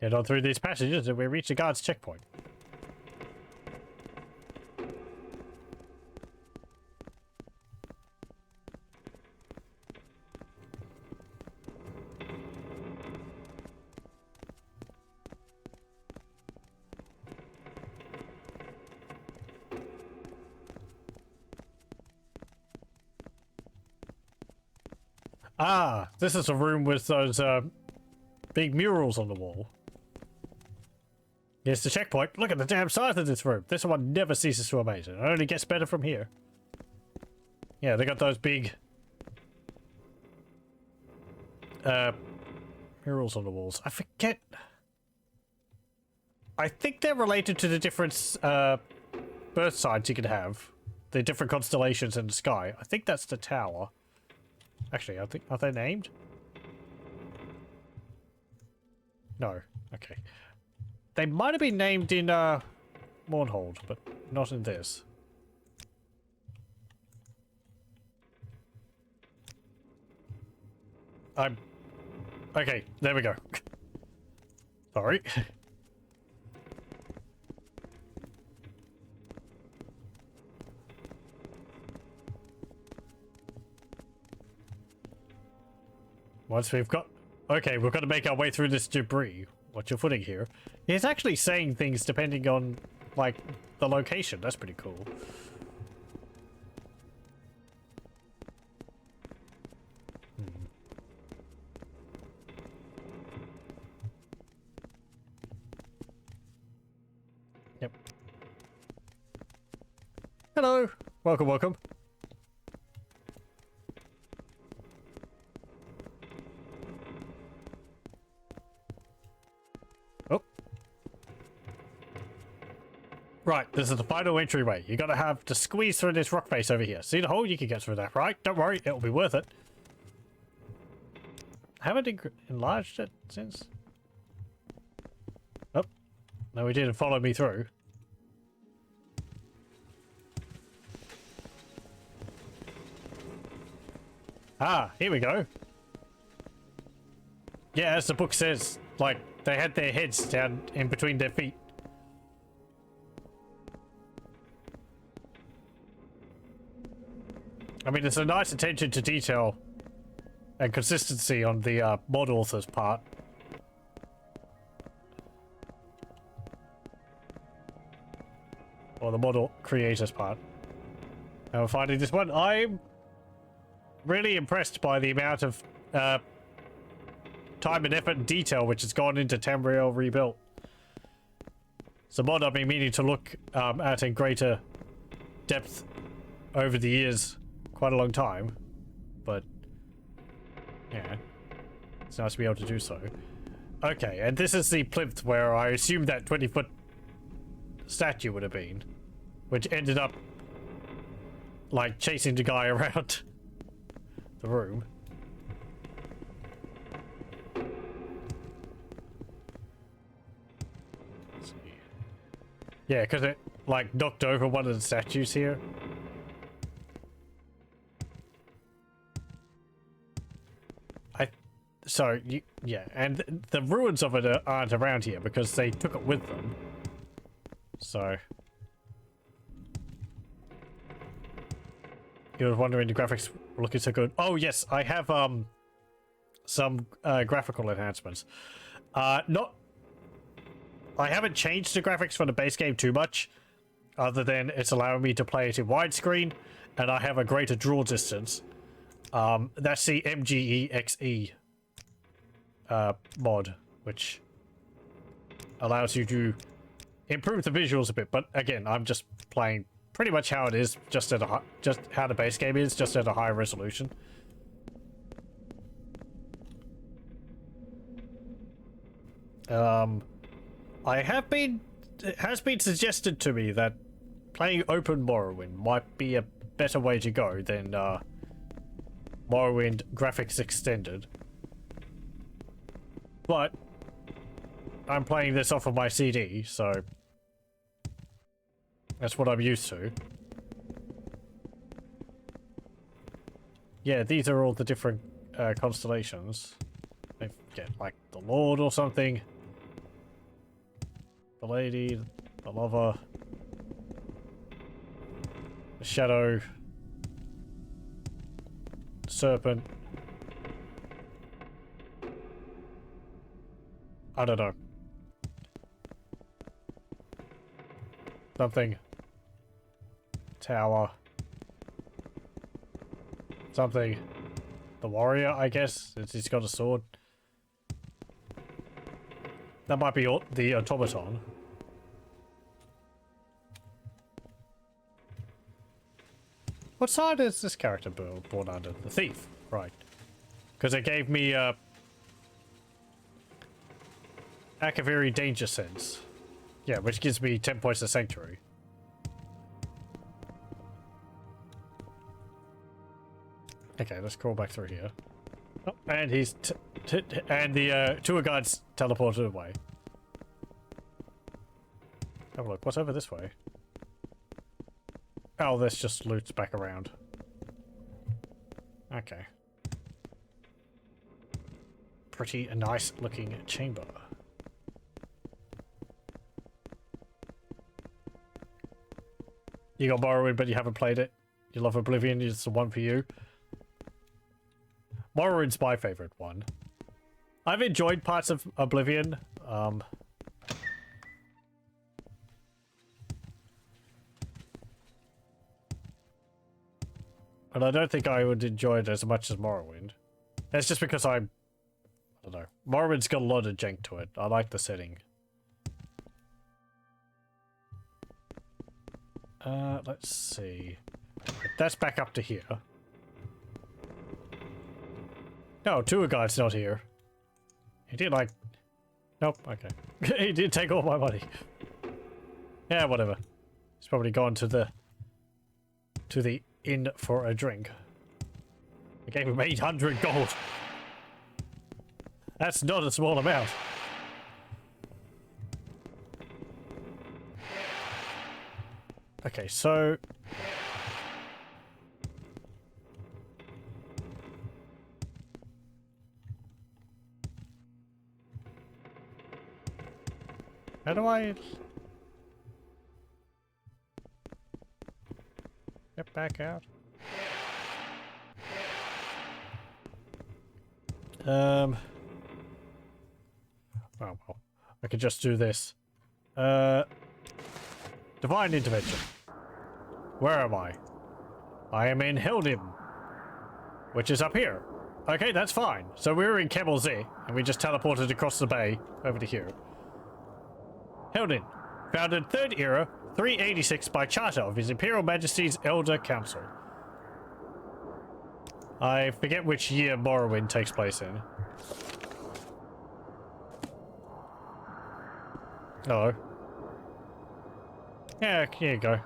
Head on through these passages and we reach the guard's checkpoint. Ah, this is a room with those big murals on the wall. Here's the checkpoint. Look at the damn size of this room. This one never ceases to amaze. It only gets better from here. Yeah, they got those big murals on the walls. I forget. I think they're related to the different birth signs you can have. The different constellations in the sky. I think that's the tower. Actually, I think, are they named? No. Okay. They might have been named in Mournhold, but not in this. Okay, there we go. Sorry. Once we've got... Okay, we've got to make our way through this debris. What's your footing here? He's actually saying things depending on, like, the location. That's pretty cool. Yep. Hello! Welcome, welcome. Right, this is the final entryway. You gotta have to squeeze through this rock face over here. See the hole? You can get through that, right? Don't worry, it'll be worth it. Haven't enlarged it since? Oh, no, we didn't follow me through. Ah, here we go. Yeah, as the book says, like, they had their heads down in between their feet. I mean, it's a nice attention to detail and consistency on the mod author's part. Or the mod creator's part. And we're finding this one. I'm really impressed by the amount of time and effort and detail which has gone into Tamriel Rebuilt. It's a mod I've been meaning to look at in greater depth over the years. Quite a long time, but yeah, it's nice to be able to do so. Okay, and this is the plinth where I assume that 20-foot statue would have been, which ended up like chasing the guy around the room. Let's see. Yeah, because it like knocked over one of the statues here. So, yeah, and the ruins of it aren't around here because they took it with them. So... You were wondering the graphics were looking so good. Oh, yes, I have, some, graphical enhancements. I haven't changed the graphics for the base game too much, other than it's allowing me to play it in widescreen, and I have a greater draw distance. That's the MGEXE mod, which allows you to improve the visuals a bit. But again, I'm just playing pretty much how it is, just at a just how the base game is, just at a high resolution. It has been suggested to me that playing open Morrowind might be a better way to go than Morrowind graphics extended. But I'm playing this off of my CD, so that's what I'm used to. Yeah, these are all the different constellations. I get like the Lord or something. The Lady, the Lover, the Shadow, the Serpent. I don't know. Something. Tower. Something. The warrior, I guess, since he's got a sword. That might be the automaton. What side is this character born under? The thief, right. Because it gave me Akaviri danger sense. Yeah, which gives me 10 points of sanctuary. Okay, let's crawl back through here. Oh, and he's and the tour guide's teleported away. Have a look. What's over this way? Oh, this just loots back around. Okay. Pretty nice looking chamber. You got Morrowind, but you haven't played it. You love Oblivion, it's the one for you. Morrowind's my favorite one. I've enjoyed parts of Oblivion. And I don't think I would enjoy it as much as Morrowind. That's just because I don't know. Morrowind's got a lot of jank to it. I like the setting. Let's see. That's back up to here. No, tour guide's not here. He did like... Nope, okay. He did take all my money. Yeah, whatever. He's probably gone to the inn for a drink. I gave him 800 gold. That's not a small amount. Okay, so... How do I... get back out? Oh, well. I could just do this. Divine intervention. Where am I? I am in Heldim, which is up here. Okay, that's fine. So we're in Kemelze, and we just teleported across the bay over to here. Heldim, founded 3rd era, 386 by charter of His Imperial Majesty's Elder Council. I forget which year Morrowind takes place in. Hello. Yeah, here you go.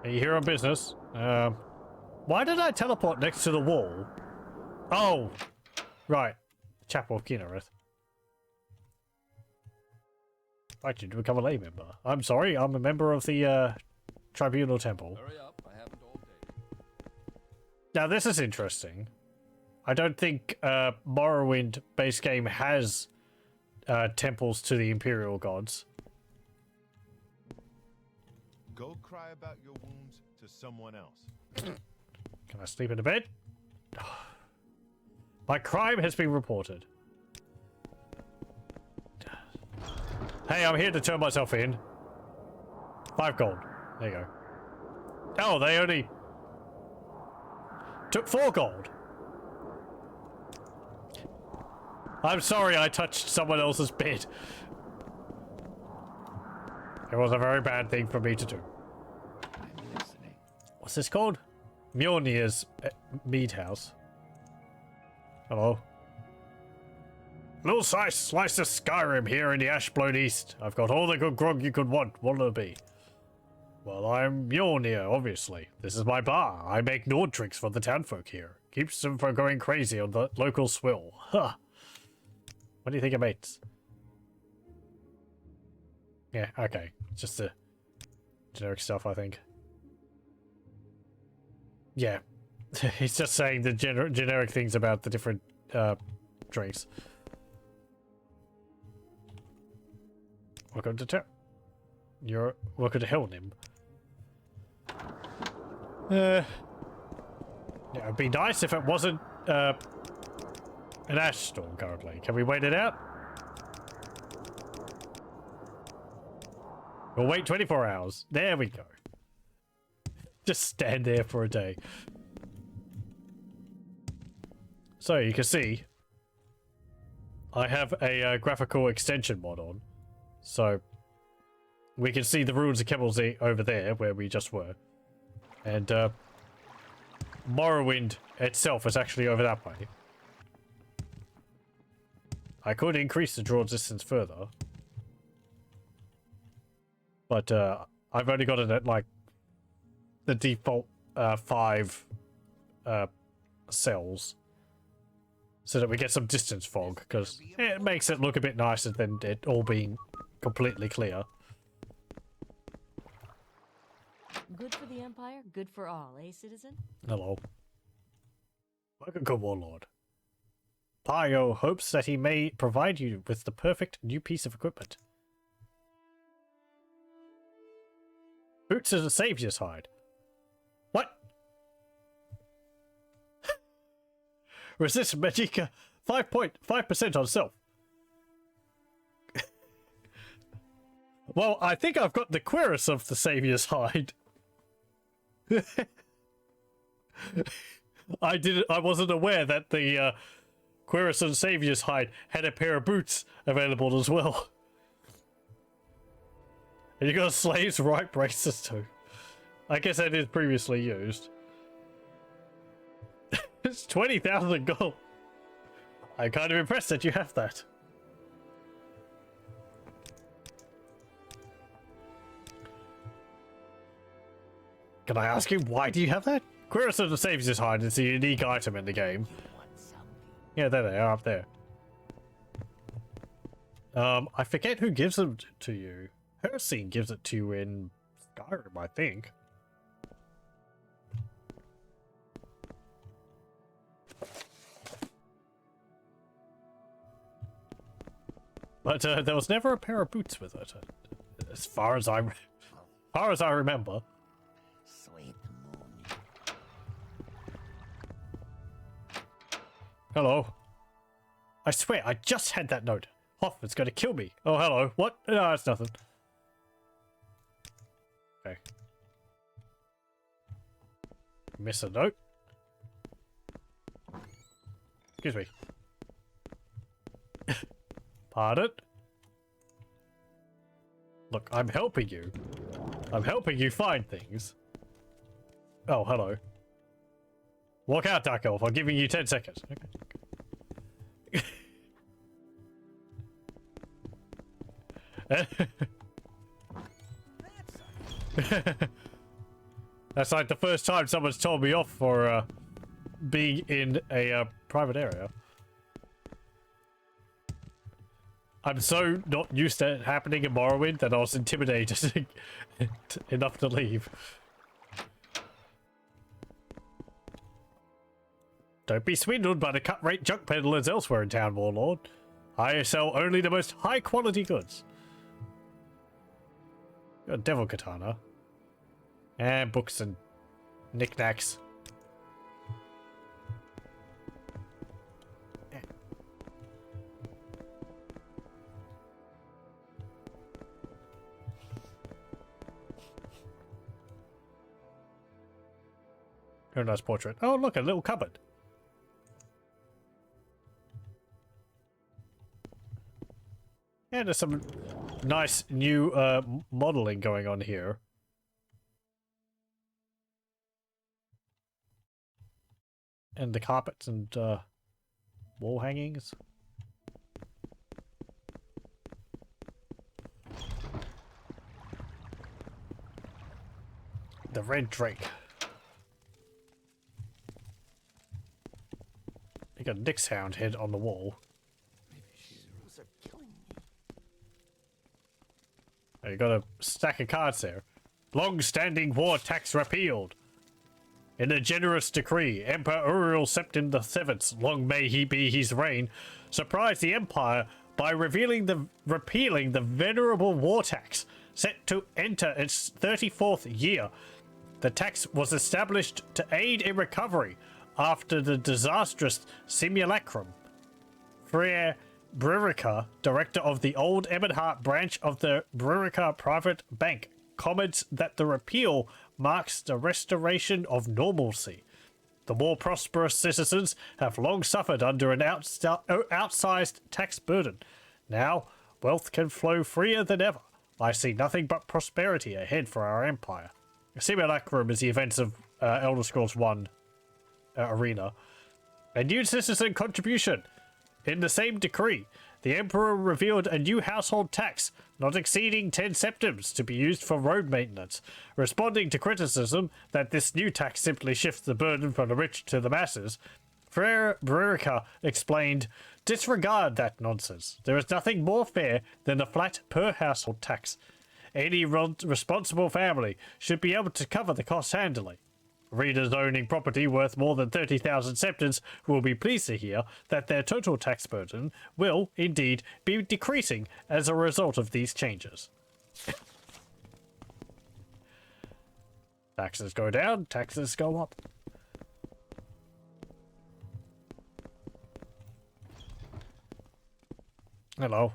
Are you here on business? Why did I teleport next to the wall? Oh, right. Chapel of Kinnereth. I did become a lay member. I'm sorry, I'm a member of the Tribunal Temple. Hurry up, I haven't all day. Now this is interesting. I don't think Morrowind base game has temples to the Imperial gods. Go cry about your wounds to someone else. Can I sleep in a bed? My crime has been reported. Hey, I'm here to turn myself in. 5 gold. There you go. Oh, they only took 4 gold. I'm sorry I touched someone else's bed. It was a very bad thing for me to do. I'm listening. What's this called? Mjolnir's mead house. Hello. Little slice of Skyrim here in the Ashblown East. I've got all the good grog you could want. What'll it be? Well, I'm Mjolnir, obviously. This is my bar. I make Nord drinks for the townfolk here. Keeps them from going crazy on the local swill. Huh. What do you think of mates? Yeah, okay. Just a Generic stuff, I think. Yeah. He's just saying the generic things about the different drinks. Welcome to town. You're welcome to hell, Nim. Yeah, it'd be nice if it wasn't an ash storm currently. Can we wait it out? We'll wait 24 hours. There we go. Just stand there for a day. So you can see I have a graphical extension mod on, so we can see the ruins of Kebblesy over there where we just were, and Morrowind itself is actually over that way. I could increase the draw distance further, but I've only got it at like the default 5 cells, so that we get some distance fog, because it makes it look a bit nicer than it all being completely clear. Good for the Empire, good for all, eh, citizen? Hello. Welcome, good warlord. Pio hopes that he may provide you with the perfect new piece of equipment. Boots is a savior's hide. What? Resist Magicka 5.5% on self. Well, I think I've got the cuirass of the savior's hide. I wasn't aware that the cuirass and savior's hide had a pair of boots available as well. And you got a slave's right braces too. I guess that is previously used. It's 20,000 gold. I'm kind of impressed that you have that. Can I ask you, why do you have that? Cuirass of the Savior's Hide is a unique item in the game. Yeah, there they are, up there. I forget who gives them to you. Hercene gives it to you in Skyrim, I think. But there was never a pair of boots with it, as far as I remember. Sweet moon. Hello. I swear, I just had that note. Hoffman's gonna kill me. Oh, hello. What? No, it's nothing. Okay. Miss a note. Excuse me. Pardon? Look, I'm helping you. I'm helping you find things. Oh, hello. Walk out, Dark Elf. I'm giving you 10 seconds. Okay. That's like the first time someone's told me off for being in a private area. I'm so not used to it happening in Morrowind that I was intimidated enough to leave. Don't be swindled by the cut-rate junk peddlers elsewhere in town, Warlord. I sell only the most high-quality goods. Got a devil katana. And books and knickknacks. Very nice portrait. Oh, look, a little cupboard. Yeah, there's some nice new modeling going on here. And the carpets and wall hangings. The red drake. You got Nick's hound head on the wall. Are killing me. Oh, you got a stack of cards there. long-standing war tax repealed. In a generous decree, Emperor Uriel Septim VII, long may he be his reign, surprised the Empire by repealing the venerable war tax, set to enter its 34th year. The tax was established to aid in recovery after the disastrous simulacrum. Freer Brurica, director of the Old Ebonheart branch of the Brurica Private Bank, comments that the repeal marks the restoration of normalcy. The more prosperous citizens have long suffered under an outsized tax burden. Now, wealth can flow freer than ever. I see nothing but prosperity ahead for our empire. Simulacrum is the events of Elder Scrolls 1 Arena. A new citizen contribution. In the same decree, the Emperor revealed a new household tax, not exceeding 10 septims, to be used for road maintenance. Responding to criticism that this new tax simply shifts the burden from the rich to the masses, Freer Brurica explained, "Disregard that nonsense. There is nothing more fair than a flat per-household tax. Any responsible family should be able to cover the costs handily. Readers owning property worth more than 30,000 septims will be pleased to hear that their total tax burden will, indeed, be decreasing as a result of these changes." Taxes go down, taxes go up. Hello.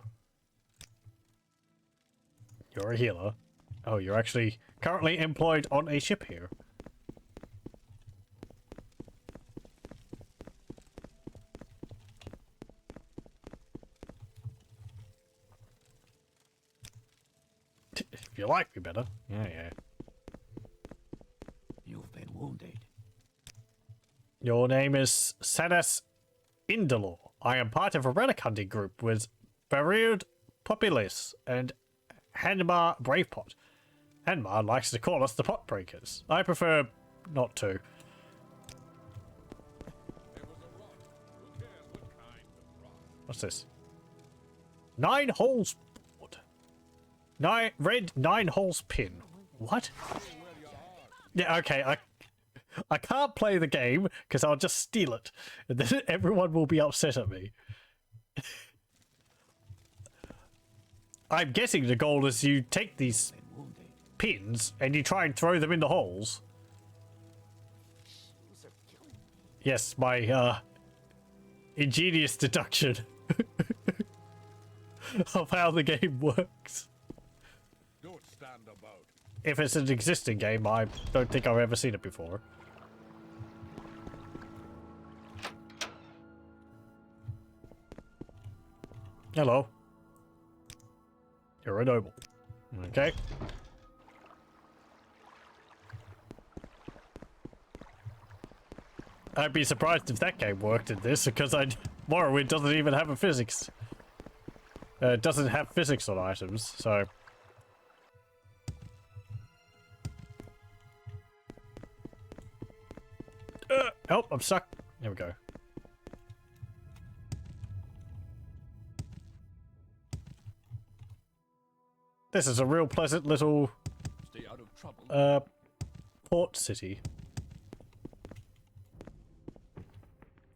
You're a healer. Oh, you're actually currently employed on a ship here. If you like me better. Yeah. You've been wounded. Your name is Sadas Indolor. I am part of a relic hunting group with Buried Populace and Hanmar Bravepot. Hanmar likes to call us the pot breakers. I prefer not to. What's this? 9 holes board. 9 holes pin. What? Yeah, okay, I can't play the game because I'll just steal it. And then everyone will be upset at me. I'm guessing the goal is you take these pins and you try and throw them in the holes. Yes, my ingenious deduction of how the game works. Don't stand about. If it's an existing game, I don't think I've ever seen it before. Hello. You're a noble. Okay. I'd be surprised if that game worked in this, because Morrowind doesn't even have a physics. It doesn't have physics on items, so... Help, I'm stuck. There we go. This is a real pleasant little Stay out of trouble. port city.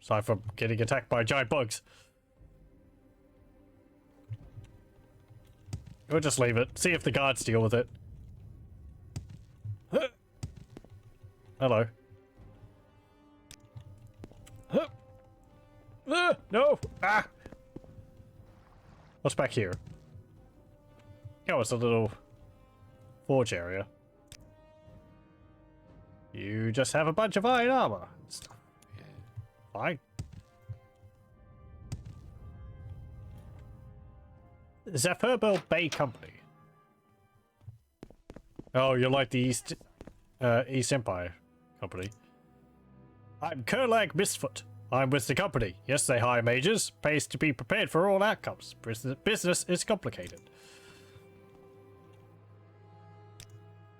Aside from getting attacked by giant bugs. We'll just leave it. See if the guards deal with it. Hello. No! Ah! What's back here? Oh, it's a little forge area. You just have a bunch of iron armor. Fine. Zephyrbel Bay Company. Oh, you're like the East Empire Company. I'm Kurlag Mistfoot. I'm with the company. Yes, they hire mages. Pays to be prepared for all outcomes. Business is complicated.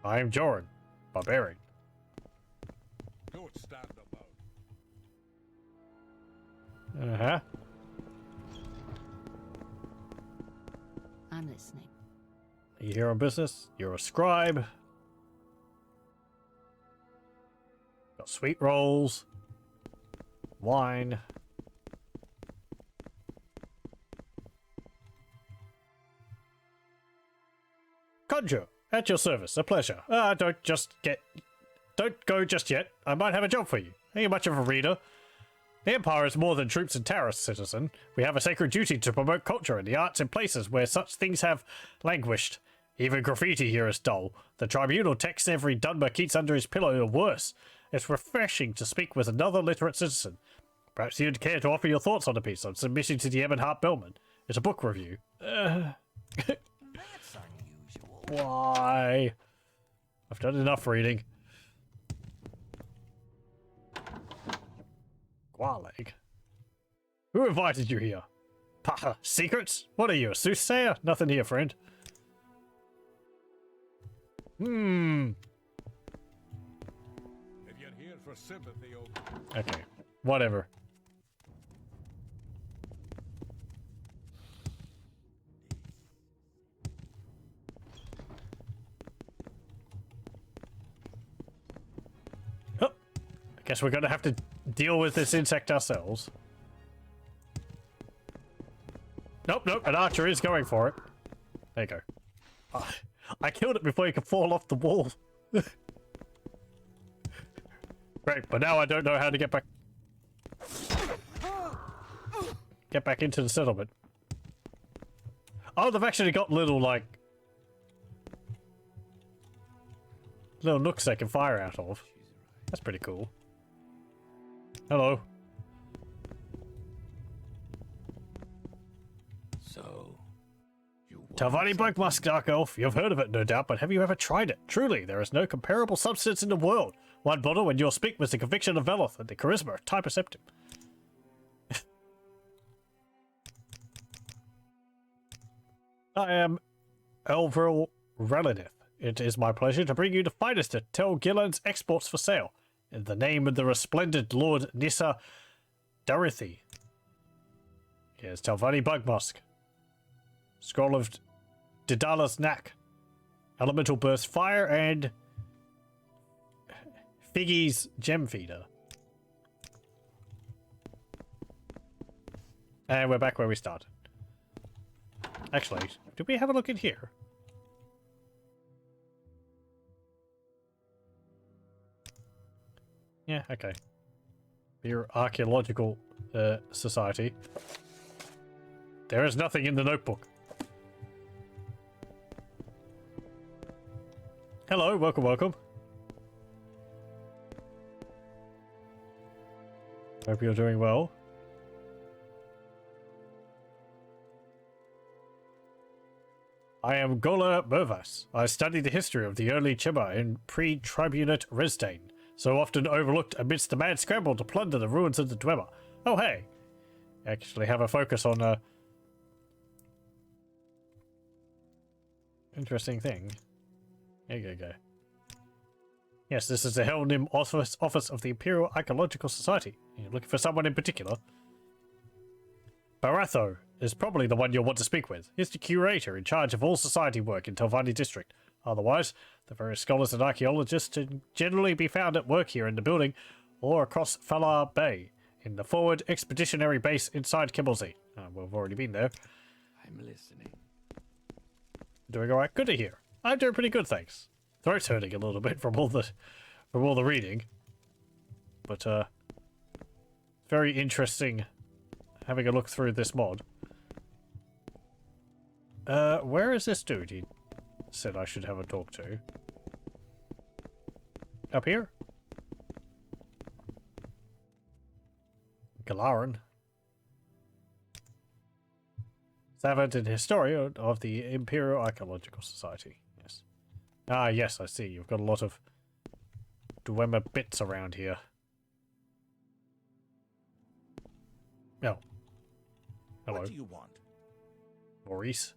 I'm Joran, barbarian. Don't stand about. Uh-huh. I'm listening. Are you here on business? You're a scribe. Got sweet rolls. Wine. Conjure, at your service. A pleasure. Don't go just yet. I might have a job for you. Are you much of a reader? The Empire is more than troops and terrorists, citizen. We have a sacred duty to promote culture and the arts in places where such things have languished. Even graffiti here is dull. The tribunal texts every Dunmer keeps under his pillow or worse. It's refreshing to speak with another literate citizen. Perhaps you'd care to offer your thoughts on the piece I'm submitting to the Ebonheart Bellman. It's a book review. That's unusual. Why? I've done enough reading. Gualeg. Who invited you here? Paha, secrets? What are you, a soothsayer? Nothing here, friend. If you're here for sympathy, Okay, whatever. Oh, I guess we're gonna have to deal with this insect ourselves. Nope, an archer is going for it. There you go. Ah, I killed it before you could fall off the wall. Great, but now I don't know how to get back into the settlement. Oh, they've actually got little, like, little nooks they can fire out of. That's pretty cool. Hello. So, you want Talvani Black Musk, Dark Elf. You've heard of it, no doubt, but have you ever tried it? Truly, there is no comparable substance in the world. One bottle when you'll speak with the conviction of Veloth and the charisma of Type Septim. I am Elvril Relinith. It is my pleasure to bring you the finest of Tel Gillen's exports for sale, in the name of the resplendent Lord Nissa Darithi. Here's Talvani Bugmusk. Scroll of Didala's Knack. Elemental Burst Fire and Figgy's Gem Feeder. And we're back where we started. Actually, did we have a look in here? Yeah, okay. Your archaeological society. There is nothing in the notebook. Hello, welcome. Hope you're doing well. I am Gola Mervas. I study the history of the early Chimma in pre-tribunate Resdane, so often overlooked amidst the mad scramble to plunder the ruins of the Dwemer. Oh hey! Actually have a focus on interesting thing. There you go. Yes, this is the Helnim office of the Imperial Archaeological Society. You're looking for someone in particular? Baratho is probably the one you'll want to speak with. He's the curator in charge of all society work in Telvanni district. Otherwise, the various scholars and archaeologists can generally be found at work here in the building or across Falar Bay in the forward expeditionary base inside Kimblesy. We've already been there. I'm listening. Doing alright? Good to hear. I'm doing pretty good, thanks. Throat's hurting a little bit from all the reading. But very interesting having a look through this mod. Where is this dude he said I should have a talk to? Up here? Galaran. Savant and historian of the Imperial Archaeological Society. Yes. Ah, yes, I see. You've got a lot of Dwemer bits around here. Oh. Hello. What do you want? Maurice.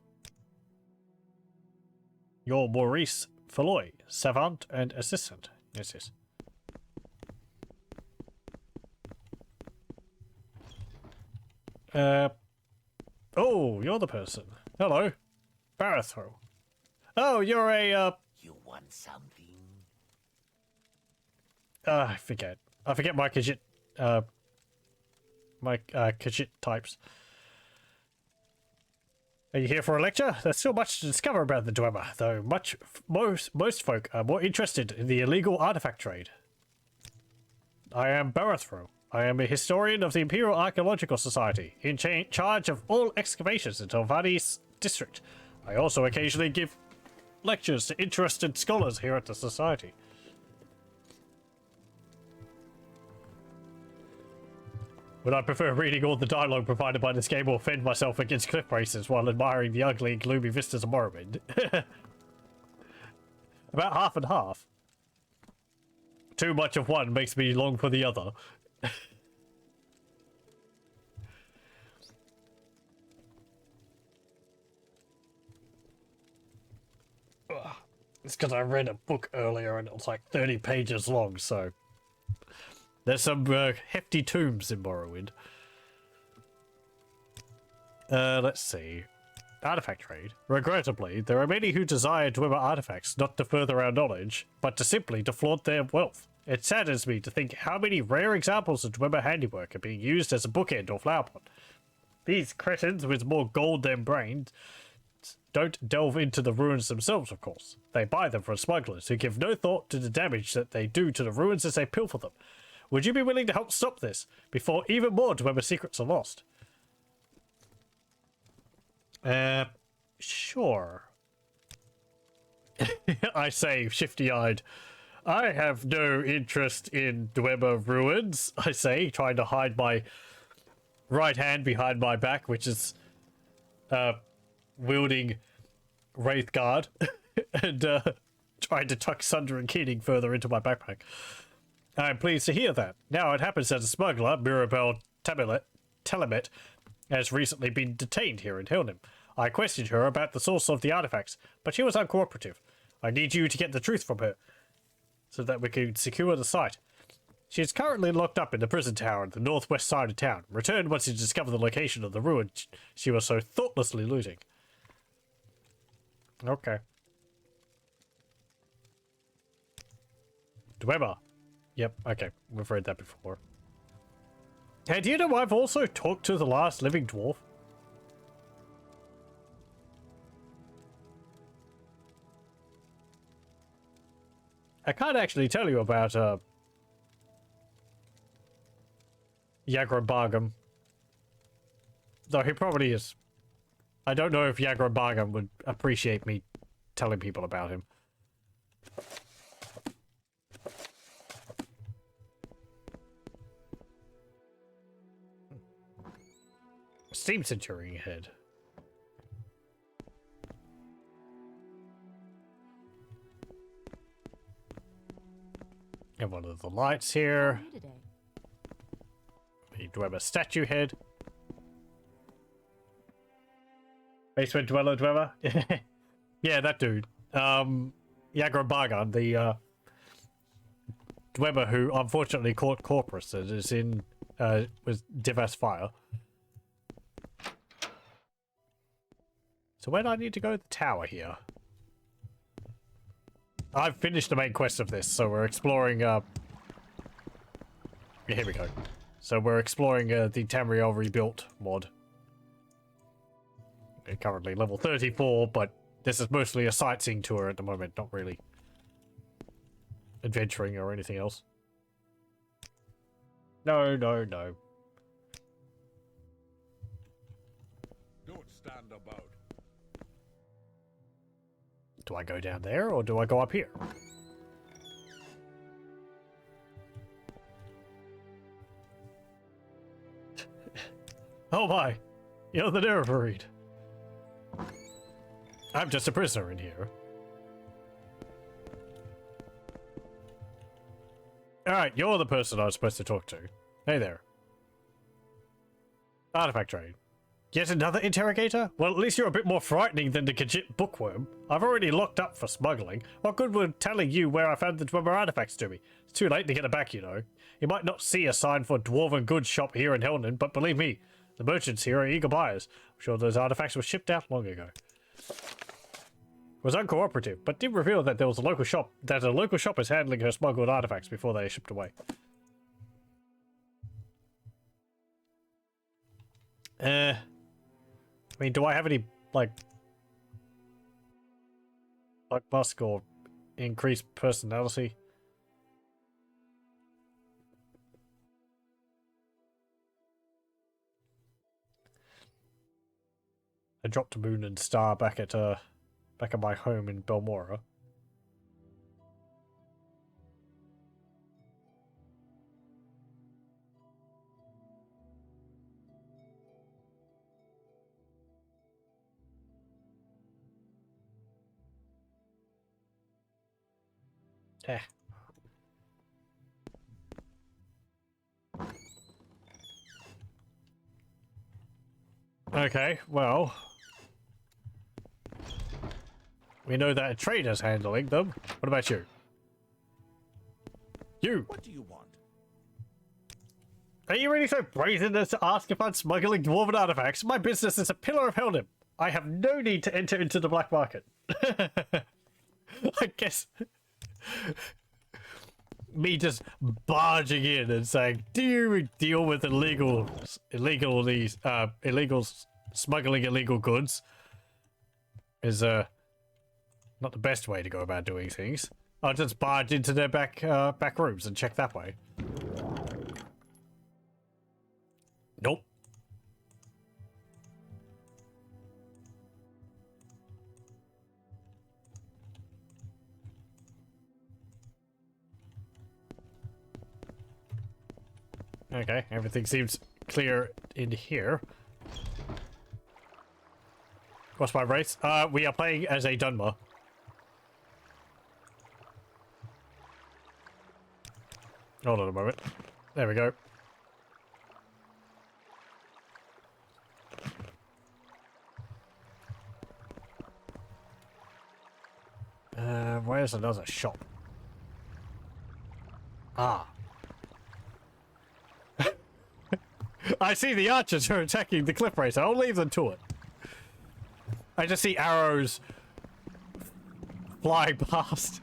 You're Maurice Falloy, savant and assistant. Yes. Oh, you're the person. Hello. Baratho. Oh, you're a, You want something? I forget. I forget my Khajiit, Khajiit types. Are you here for a lecture? There's still much to discover about the Dwemer, though most folk are more interested in the illegal artifact trade. I am Barathro. I am a historian of the Imperial Archaeological Society, in charge of all excavations in Telvanni's district. I also occasionally give lectures to interested scholars here at the Society. Would I prefer reading all the dialogue provided by this game or fend myself against cliff races while admiring the ugly and gloomy vistas of Morrowind? About half and half. Too much of one makes me long for the other. It's because I read a book earlier and it was like 30 pages long, so... There's some hefty tombs in Morrowind. Let's see. Artifact trade. Regrettably, there are many who desire Dwemer artifacts not to further our knowledge, but to simply to flaunt their wealth. It saddens me to think how many rare examples of Dwemer handiwork are being used as a bookend or flower pot. These cretins with more gold than brains don't delve into the ruins themselves, of course. They buy them from smugglers who give no thought to the damage that they do to the ruins as they pilfer them. Would you be willing to help stop this before even more Dwemer secrets are lost? Sure. I say, shifty-eyed. I have no interest in Dwemer ruins, I say, trying to hide my right hand behind my back, which is, wielding Wraithguard, and, trying to tuck Sunder and Keating further into my backpack. I'm pleased to hear that. Now, it happens that a smuggler, Mirabelle Telemet, has recently been detained here in Helnim. I questioned her about the source of the artifacts, but she was uncooperative. I need you to get the truth from her, so that we can secure the site. She is currently locked up in the prison tower at the northwest side of town. Return once you discover the location of the ruin she was so thoughtlessly looting. Okay. Dwemer. Yep, okay. We've read that before. Hey, do you know I've also talked to the last living dwarf? I can't actually tell you about, Yagron Bargam. Though he probably is. I don't know if Yagron Bargam would appreciate me telling people about him. Steam Centurion head. And one of the lights here. The Dwemer statue head. Basement Dweller Dwemer. Yeah, that dude. Yagron Bargan, the Dwemer who unfortunately caught Corpus and is in with Divas Fire. So where do I need to go to the tower here? I've finished the main quest of this, so we're exploring, here we go. So we're exploring, the Tamriel Rebuilt mod. We're currently level 34, but this is mostly a sightseeing tour at the moment, not really adventuring or anything else. No, no, no. Don't stand about. Do I go down there, or do I go up here? Oh my! You're the Nervareed. I'm just a prisoner in here. Alright, you're the person I was supposed to talk to. Hey there. Artifact trade. Yet another interrogator? Well, at least you're a bit more frightening than the Khajiit bookworm. I've already locked up for smuggling. What good would telling you where I found the Dwemer artifacts to me? It's too late to get it back, you know. You might not see a sign for Dwarven goods shop here in Helnan, but believe me, the merchants here are eager buyers. I'm sure those artifacts were shipped out long ago. was uncooperative, but did reveal that there was a local shop is handling her smuggled artifacts before they are shipped away. I mean, do I have any like musk or increased personality? I dropped Moon and Star back at my home in Belmora. Eh. Okay, well, we know that a trader's handling them. What about you? You! What do you want? Are you really so brazen as to ask if I'm smuggling dwarven artifacts? My business is a pillar of Helldom. I have no need to enter into the black market. I guess me just barging in and saying, "Do you deal with illegal smuggling illegal goods?" is not the best way to go about doing things. I'll just barge into their back rooms and check that way. Nope. Okay, everything seems clear in here. What's my race? We are playing as a Dunmer. Hold on a moment. There we go. Where's another shop? Ah. I see the archers are attacking the cliff racer. I'll leave them to it. I just see arrows flying past.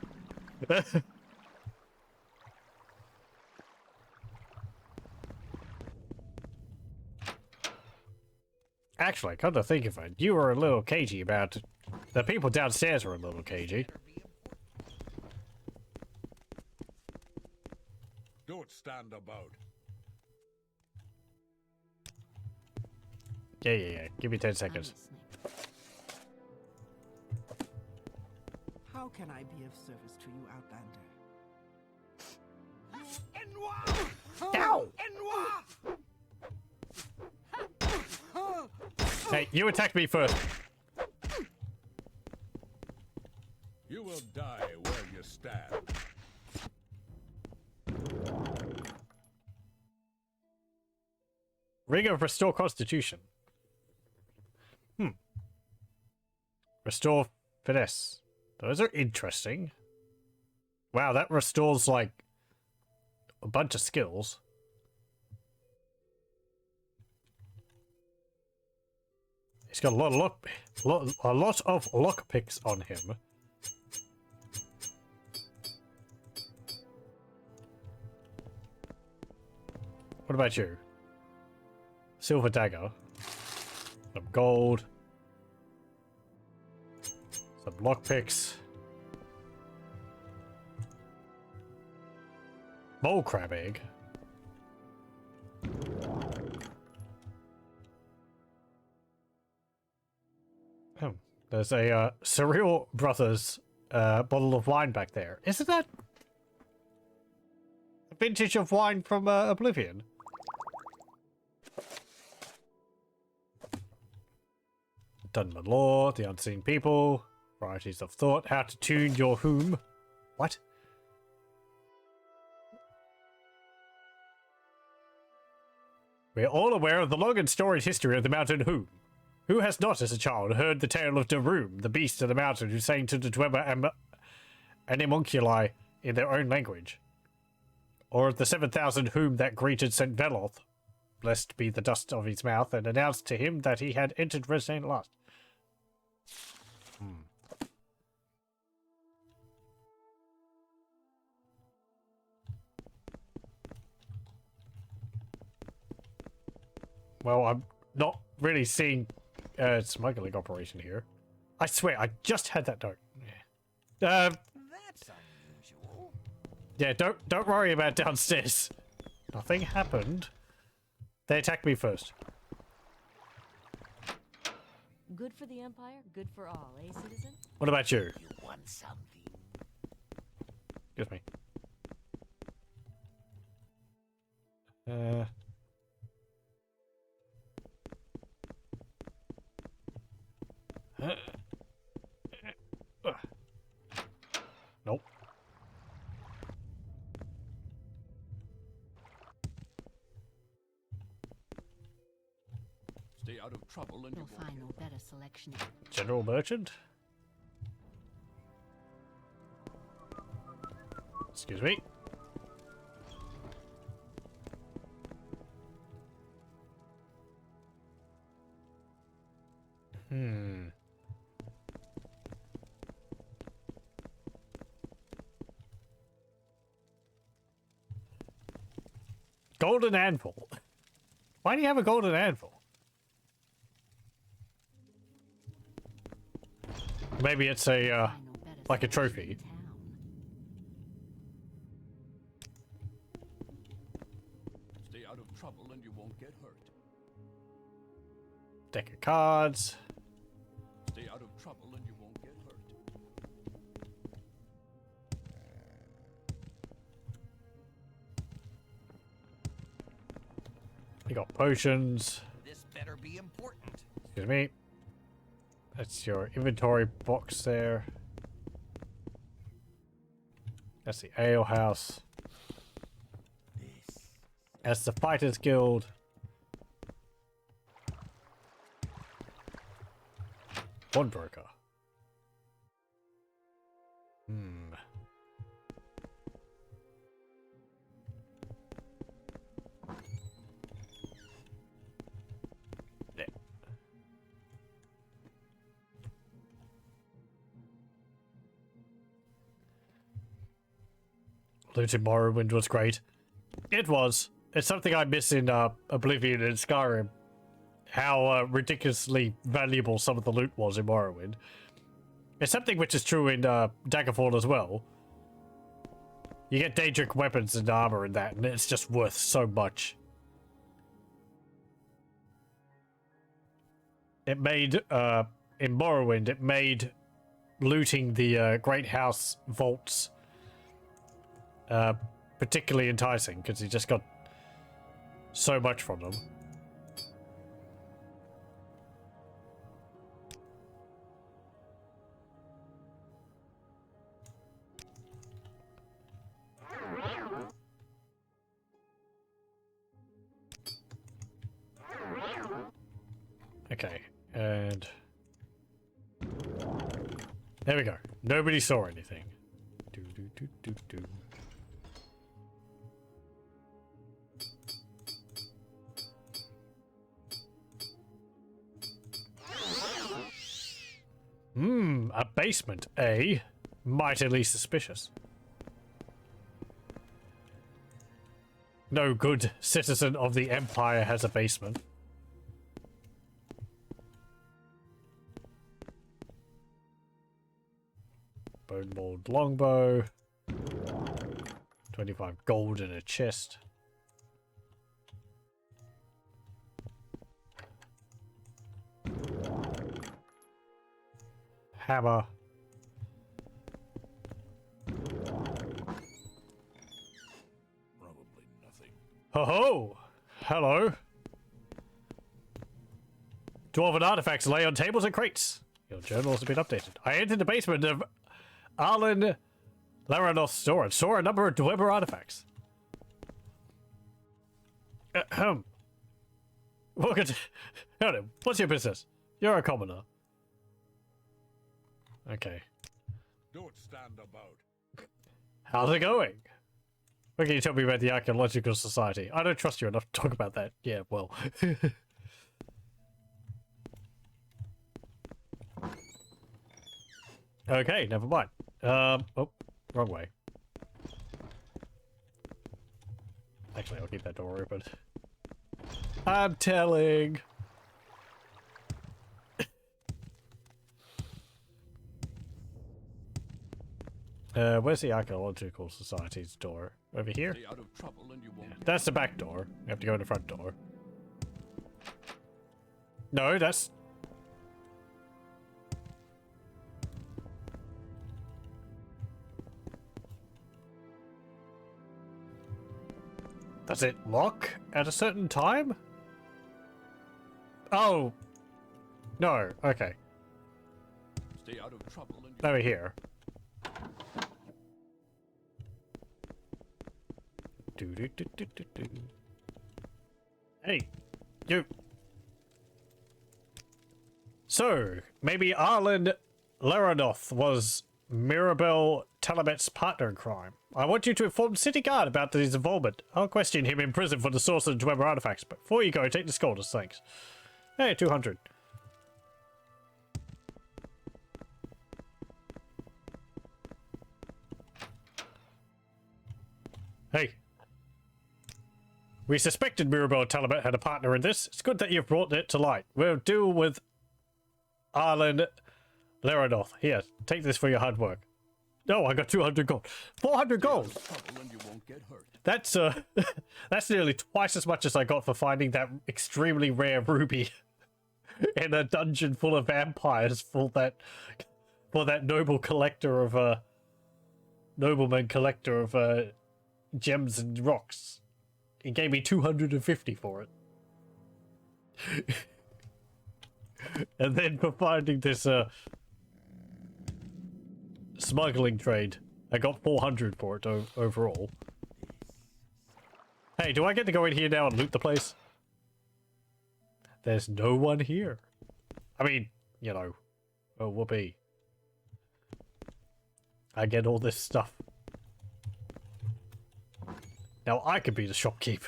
Actually, come to think of it, you were a little cagey about it. The people downstairs were a little cagey. Don't stand about. Yeah. Give me 10 seconds. How can I be of service to you, Outlander? Ow! Hey, you attacked me first. You will die where you stand. Ring of Restore Constitution. Restore Finesse. Those are interesting. Wow, that restores, like, a bunch of skills. He's got a lot of lockpicks on him. What about you? Silver dagger. Some gold. Some lockpicks. Mole crab egg. There's a Surreal Brothers bottle of wine back there. Isn't that a vintage of wine from Oblivion? Dunman Law, The Unseen People, Varieties of Thought, How to Tune Your Whom. What? We are all aware of the long and storied history of the mountain Whom. Who has not, as a child, heard the tale of Daroom, the beast of the mountain who sang to the Dwemer and Homunculi in their own language? Or of the 7,000 whom that greeted St. Veloth, blessed be the dust of his mouth, and announced to him that he had entered Resnane last? Well, I'm not really seeing smuggling operation here. I swear, I just had that note. That's unusual. Yeah, don't worry about downstairs. Nothing happened. They attacked me first. Good for the Empire, good for all, eh, citizen? What about you? You want something? Excuse me. Nope. Stay out of trouble and you You'll won't find get no better selection. General Merchant? Excuse me. Golden anvil. Why do you have a golden anvil? Maybe it's a Find no better like a selection trophy. in town. Stay out of trouble and you won't get hurt. Deck of cards. Stay out of trouble and you won't get hurt. You got potions. This better be important. Excuse me. That's your inventory box there. That's the ale house. This. That's the Fighters Guild. Pawnbroker. Yeah. Looting Morrowind was great. It was. It's something I miss in Oblivion and Skyrim. How ridiculously valuable some of the loot was in Morrowind. It's something which is true in Daggerfall as well. You get Daedric weapons and armor in that, and it's just worth so much. It made, in Morrowind, it made looting the Great House vaults particularly enticing, because you just got so much from them. Okay, and there we go. Nobody saw anything. Do, do, do, do, do. A basement, eh? Mightily suspicious. No good citizen of the Empire has a basement. Bone mold longbow. 25 gold in a chest. Hammer. Probably nothing. Ho ho! Hello. Dwarven artifacts lay on tables and crates. Your journal has been updated. I entered the basement of Arlen Laranoth's store and saw a number of Dwemer artifacts. Ahem. Welcome to... Hello, what's your business? You're a commoner. Okay. Don't stand about. How's it going? What can you tell me about the Archaeological Society? I don't trust you enough to talk about that. Yeah, well. Okay, never mind. Oh, wrong way. Actually, I'll keep that door open. I'm telling. Where's the Archaeological Society's door? Over here? Stay out of trouble and you won't. That's the back door. You have to go in the front door. No, that's... Does it lock at a certain time? Oh. No, okay. Stay out of trouble and you Over here. Do. Hey, you. So, maybe Arlen Laradoth was Mirabelle Talabet's partner in crime. I want you to inform the city guard about his involvement. I'll question him in prison for the source of the Dwemer artifacts, but before you go, take this gold as thanks. Hey, 200. Hey. We suspected Mirabelle Talabet had a partner in this. It's good that you've brought it to light. We'll deal with Arlen Laradoth. Here, take this for your hard work. Oh, I got 200 gold. 400 gold! trouble and you won't get hurt. That's, that's nearly twice as much as I got for finding that extremely rare ruby in a dungeon full of vampires for that nobleman collector of gems and rocks. He gave me 250 for it. And then for finding this smuggling trade, I got 400 for it overall. Hey, do I get to go in here now and loot the place? There's no one here. I mean, you know, oh whoopee. I get all this stuff. Now I could be the shopkeep.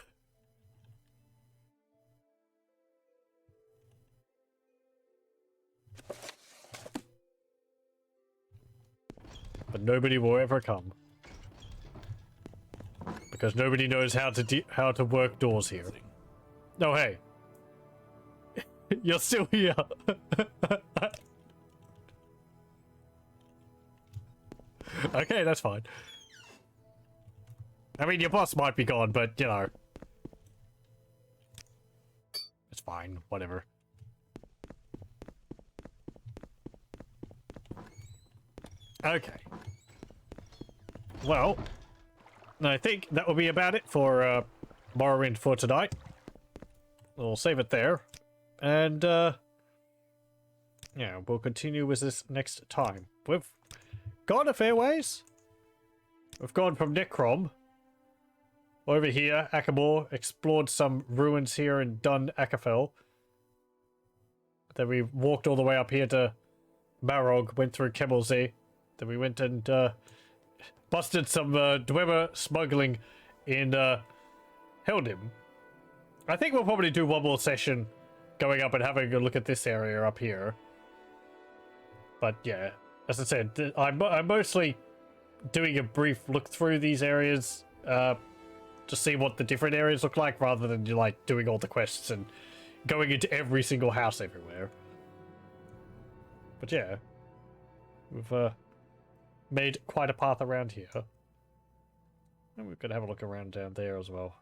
But nobody will ever come. Because nobody knows how to work doors here. No, hey. You're still here. Okay, that's fine. I mean, your boss might be gone, but, you know. It's fine, whatever. Okay. Well, I think that will be about it for Morrowind for tonight. We'll save it there. And, yeah, we'll continue with this next time. We've gone a fair ways. We've gone from Necrom over here, Akamor, explored some ruins here in Dun Akafel. Then we walked all the way up here to Marog, went through Kemelze. Then we went and busted some Dwemer smuggling in Heldim. I think we'll probably do one more session going up and having a look at this area up here. But yeah, as I said, I'm mostly doing a brief look through these areas to see what the different areas look like, rather than like doing all the quests and going into every single house everywhere. But yeah, we've made quite a path around here. And we're going to have a look around down there as well.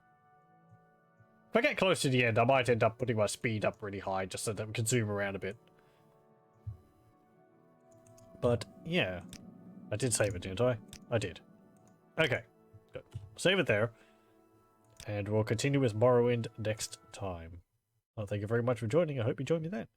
If I get close to the end, I might end up putting my speed up really high just so that we can zoom around a bit. But yeah, I did save it, didn't I? I did. Okay, good. Save it there. And we'll continue with Morrowind next time. Well, thank you very much for joining. I hope you join me then.